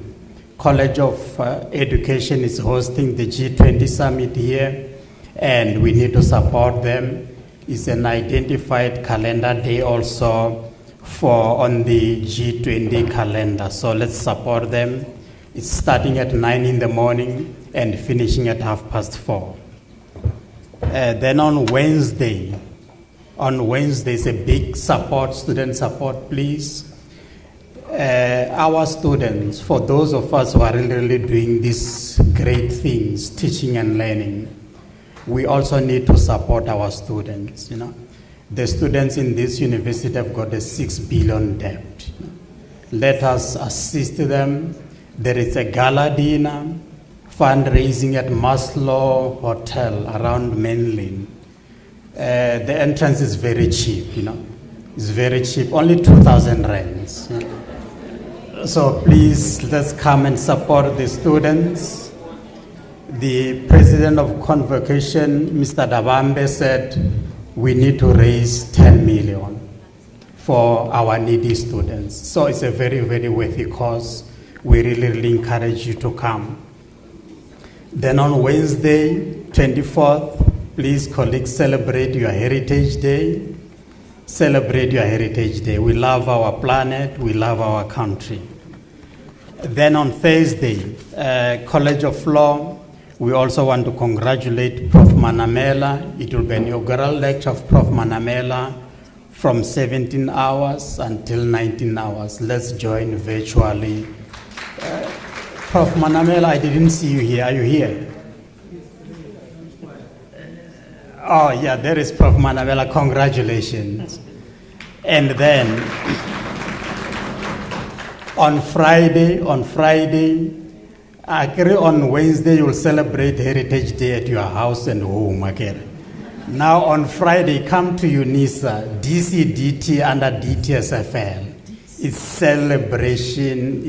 College of Education is hosting the G20 summit here, and we need to support them. It's an identified calendar day also on the G20 calendar. So let's support them. It's starting at 9 in the morning and finishing at 4:30. Then on Wednesday is a big support, student support, please. Our students, for those of us who are really doing these great things, teaching and learning, we also need to support our students, The students in this university have got a 6 billion debt. Let us assist them. There is a gala dinner, fundraising at Maslow Hotel around Mainland. The entrance is very cheap, It's very cheap, only 2,000 rands. So please, let's come and support the students. The president of Convocation, Mr. Dabambe, said we need to raise 10 million for our needy students. So it's a very, very worthy cause. We really encourage you to come. Then on Wednesday, 24th, please, colleagues, celebrate your Heritage Day. Celebrate your Heritage Day. We love our planet. We love our country. Then on Thursday, College of Law, we also want to congratulate Prof. Manamela. It will be an inaugural lecture of Prof. Manamela from 17 hours until 19 hours. Let's join virtually. Prof. Manamela, I didn't see you here. Are you here? Oh, yeah, there is Prof. Manamela. Congratulations. And then on Friday, I agree on Wednesday, you'll celebrate Heritage Day at your house and home again. Now on Friday, come to Unisa, DCDT under DTSFL. It's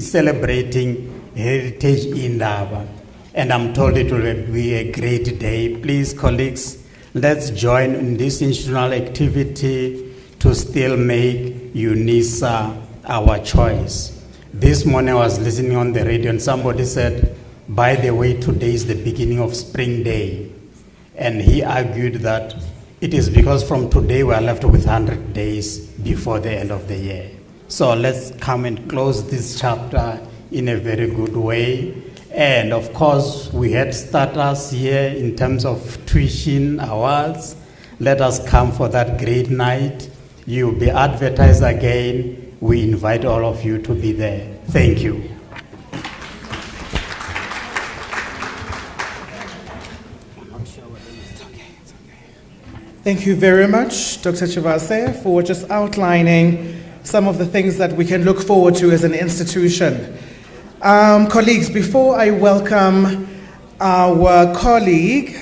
celebrating Heritage Indaba. And I'm told it will be a great day. Please, colleagues, let's join in this institutional activity to still make Unisa our choice. This morning I was listening on the radio and somebody said, by the way, today is the beginning of spring day. And he argued that it is because from today we are left with 100 days before the end of the year. So let's come and close this chapter in a very good way. And of course, we had starters here in terms of tuition awards. Let us come for that great night. You'll be advertised again. We invite all of you to be there. Thank you. Thank you very much, Dr. Chivase, for just outlining some of the things that we can look forward to as an institution. Colleagues, before I welcome our colleague,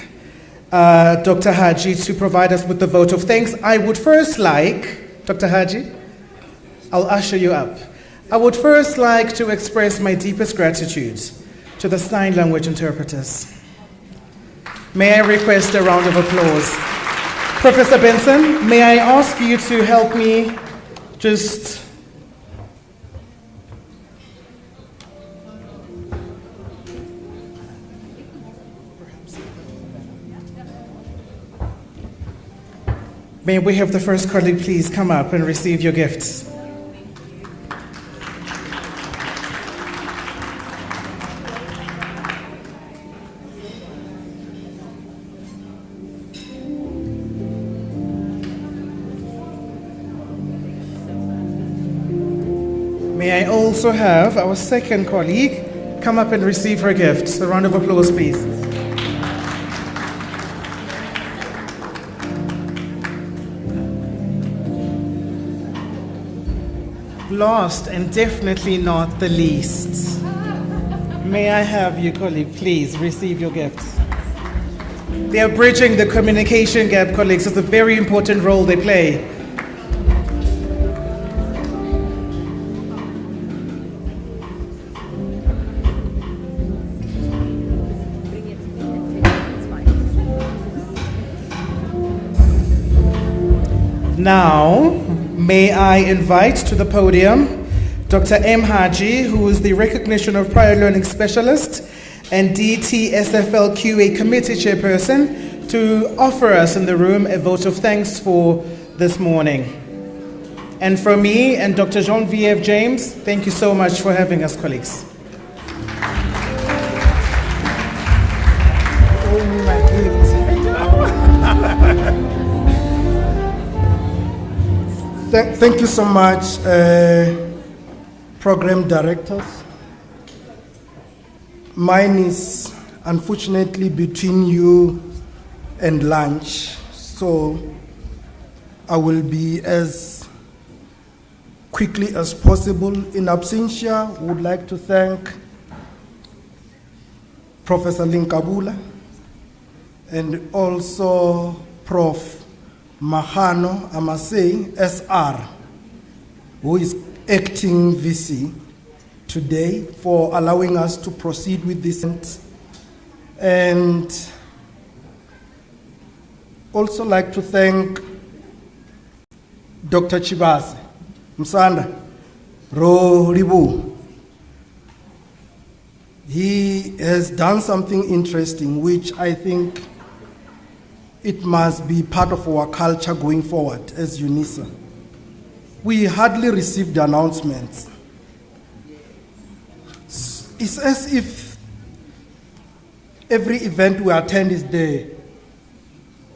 Dr. Haji, to provide us with the vote of thanks, I would first like, Dr. Haji, I'll usher you up. I would first like to express my deepest gratitude to the sign language interpreters. May I request a round of applause? Professor Benson, may I ask you to help me just... May we have the first colleague please come up and receive your gifts. May I also have our second colleague come up and receive her gifts. A round of applause, please. Last and definitely not the least, may I have you, colleague, please receive your gifts. They are bridging the communication gap, colleagues. It's a very important role they play. Now, may I invite to the podium Dr. M. Haji, who is the Recognition of Prior Learning Specialist and DTSFL QA Committee Chairperson, to offer us in the room a vote of thanks for this morning. And from me and Dr. Jean-Vieve James, thank you so much for having us, colleagues. Thank you so much, program directors. Mine is unfortunately between you and lunch, so I will be as quickly as possible. In absentia, would like to thank Professor Linkabula and also Prof. Mahano Amasei, SR, who is acting VC today, for allowing us to proceed with this. And also like to thank Dr. Chibase, Msanda, Ribu. He has done something interesting, which I think it must be part of our culture going forward as Unisa. We hardly received announcements. It's as if every event we attend is the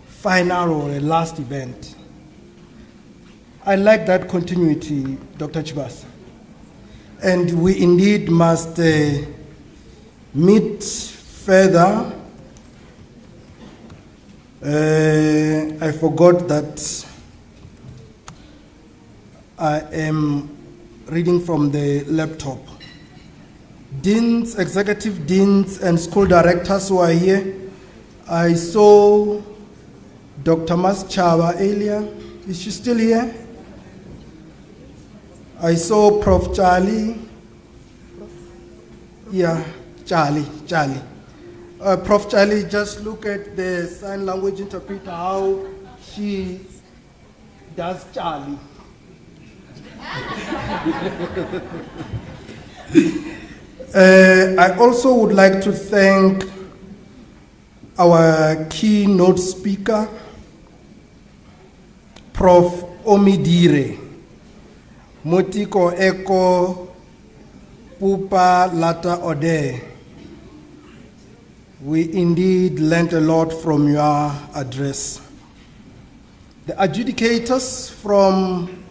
final or the last event. I like that continuity, Dr. Chibas. And we indeed must meet further. I forgot that I am reading from the laptop. Deans, executive deans, and school directors who are here. I saw Dr. Mas Chava earlier. Is she still here? I saw Prof. Charlie. Yeah, Charlie. Prof. Charlie, just look at the sign language interpreter, how she does Charlie. I also would like to thank our keynote speaker, Prof. Omidire, Motiko Eko Pupa Lata Ode. We indeed learned a lot from your address. The adjudicators from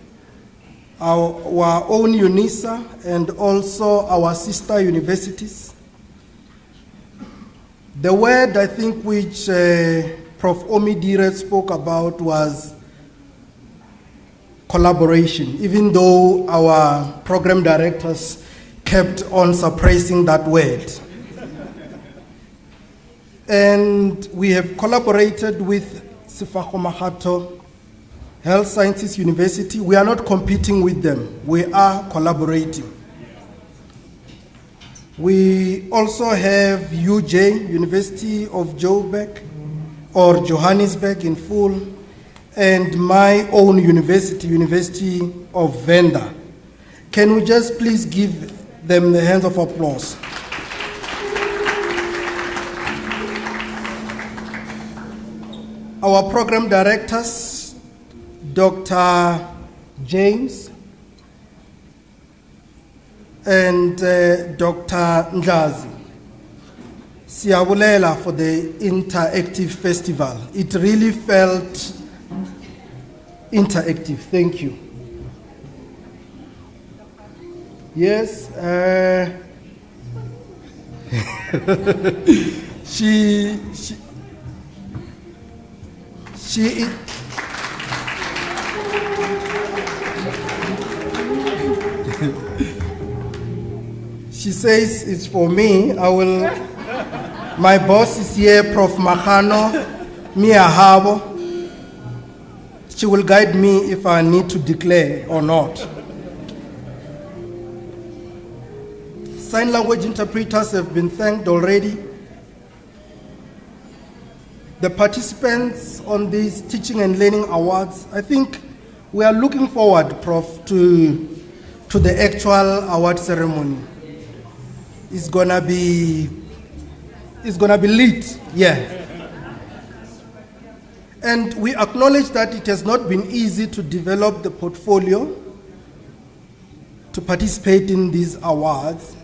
our own Unisa and also our sister universities. The word I think which Prof. Omidire spoke about was collaboration, even though our program directors kept on suppressing that word. And we have collaborated with Sefako Mahato Health Sciences University. We are not competing with them. We are collaborating. We also have UJ, University of Joburg, or Johannesburg in full, and my own university, University of Venda. Can we just please give them the hands of applause? Our program directors, Dr. James, and Dr. Ndlazi. Siyabulela for the interactive festival. It really felt interactive. Thank you. Yes, she says it's for me. My boss is here, Prof. Mahano, Mia Habo. She will guide me if I need to declare or not. Sign language interpreters have been thanked already. The participants on these Teaching and Learning Awards, I think we are looking forward, Prof, to the actual award ceremony. It's gonna be lit, yeah. And we acknowledge that it has not been easy to develop the portfolio to participate in these awards,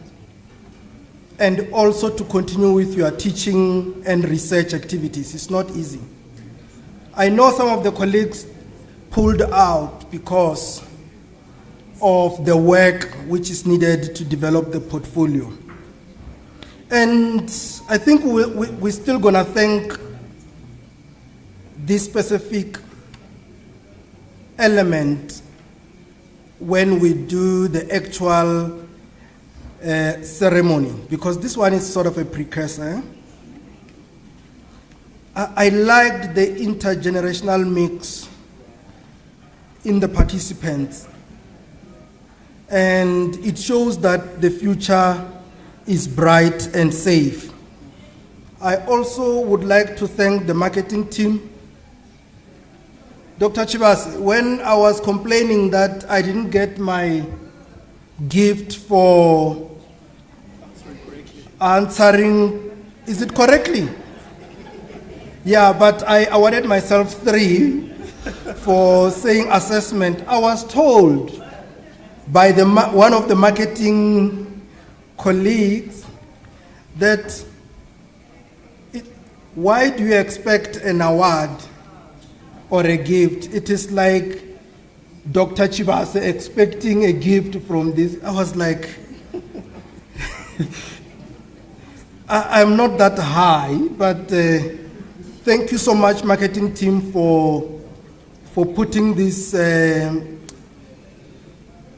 and also to continue with your teaching and research activities. It's not easy. I know some of the colleagues pulled out because of the work which is needed to develop the portfolio. And I think we're still gonna thank this specific element when we do the actual ceremony, because this one is sort of a precursor. I liked the intergenerational mix in the participants, and it shows that the future is bright and safe. I also would like to thank the marketing team. Dr. Chibas, when I was complaining that I didn't get my gift for answering, is it correctly? Yeah, but I awarded myself 3 for saying assessment. I was told by one of the marketing colleagues that why do you expect an award or a gift? It is like Dr. Chibase expecting a gift from this. I was like, I'm not that high, but thank you so much, marketing team, for putting this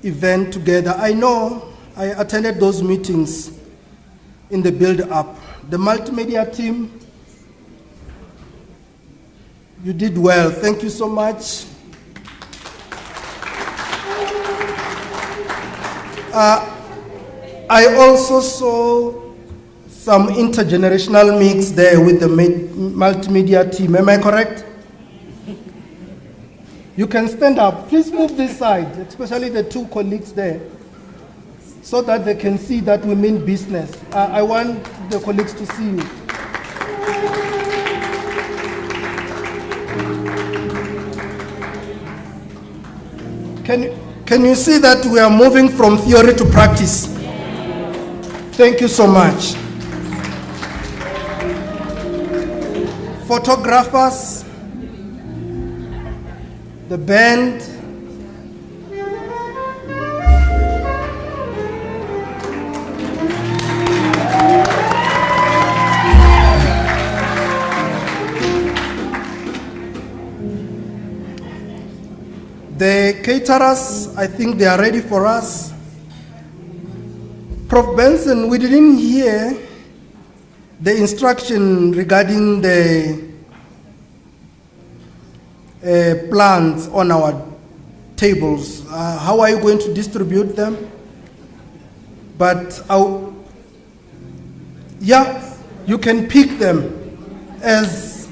event together. I know I attended those meetings in the build-up. The multimedia team, you did well. Thank you so much. I also saw some intergenerational mix there with the multimedia team. Am I correct? You can stand up. Please move this side, especially the 2 colleagues there, so that they can see that we mean business. I want the colleagues to see you. Can you see that we are moving from theory to practice? Thank you so much. Photographers, the band, the caterers, I think they are ready for us. Prof. Benson, we didn't hear the instruction regarding the plans on our tables. How are you going to distribute them? But yeah, you can pick them as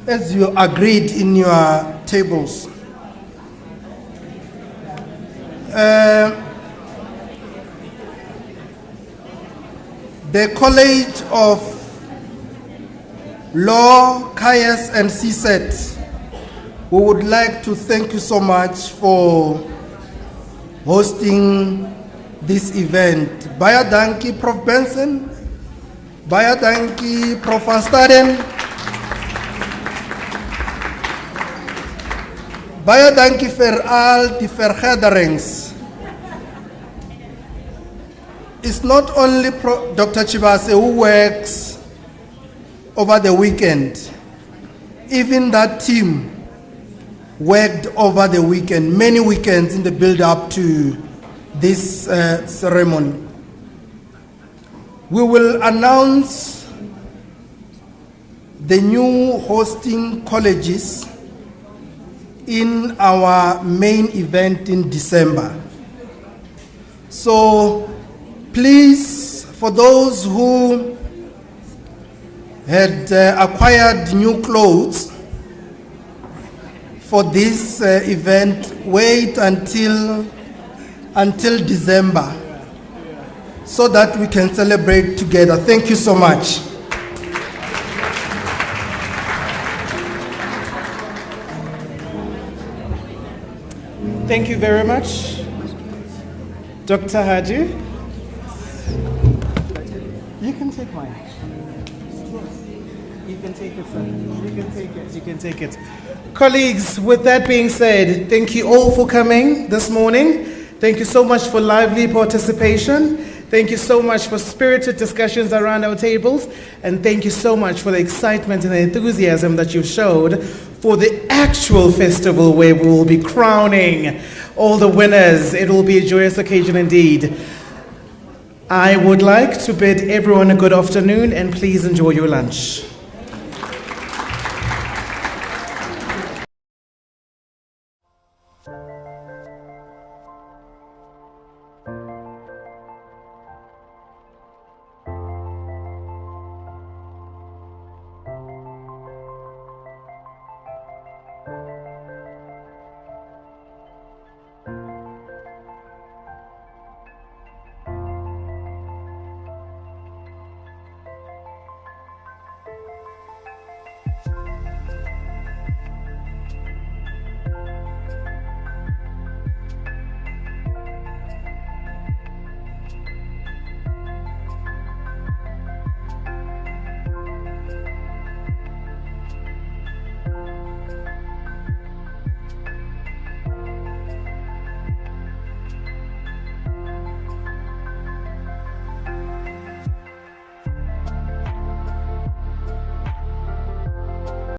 you agreed in your tables. The College of Law, CAIS, and CSET we would like to thank you so much for hosting this event. Baie dankie, Prof. Benson. Baie dankie, Prof. Van Staden. Baie dankie vir al die vergaderings. It's not only Dr. Chibase who works over the weekend. Even that team worked over the weekend, many weekends in the build-up to this ceremony. We will announce the new hosting colleges in our main event in December. So please, for those who had acquired new clothes for this event, wait until December so that we can celebrate together. Thank you so much. Thank you very much. Dr. Haji. You can take mine. You can take it, sir. You can take it. You can take it. Colleagues, with that being said, thank you all for coming this morning. Thank you so much for lively participation. Thank you so much for spirited discussions around our tables. And thank you so much for the excitement and the enthusiasm that you showed for the actual festival where we will be crowning all the winners. It will be a joyous occasion indeed. I would like to bid everyone a good afternoon and please enjoy your lunch.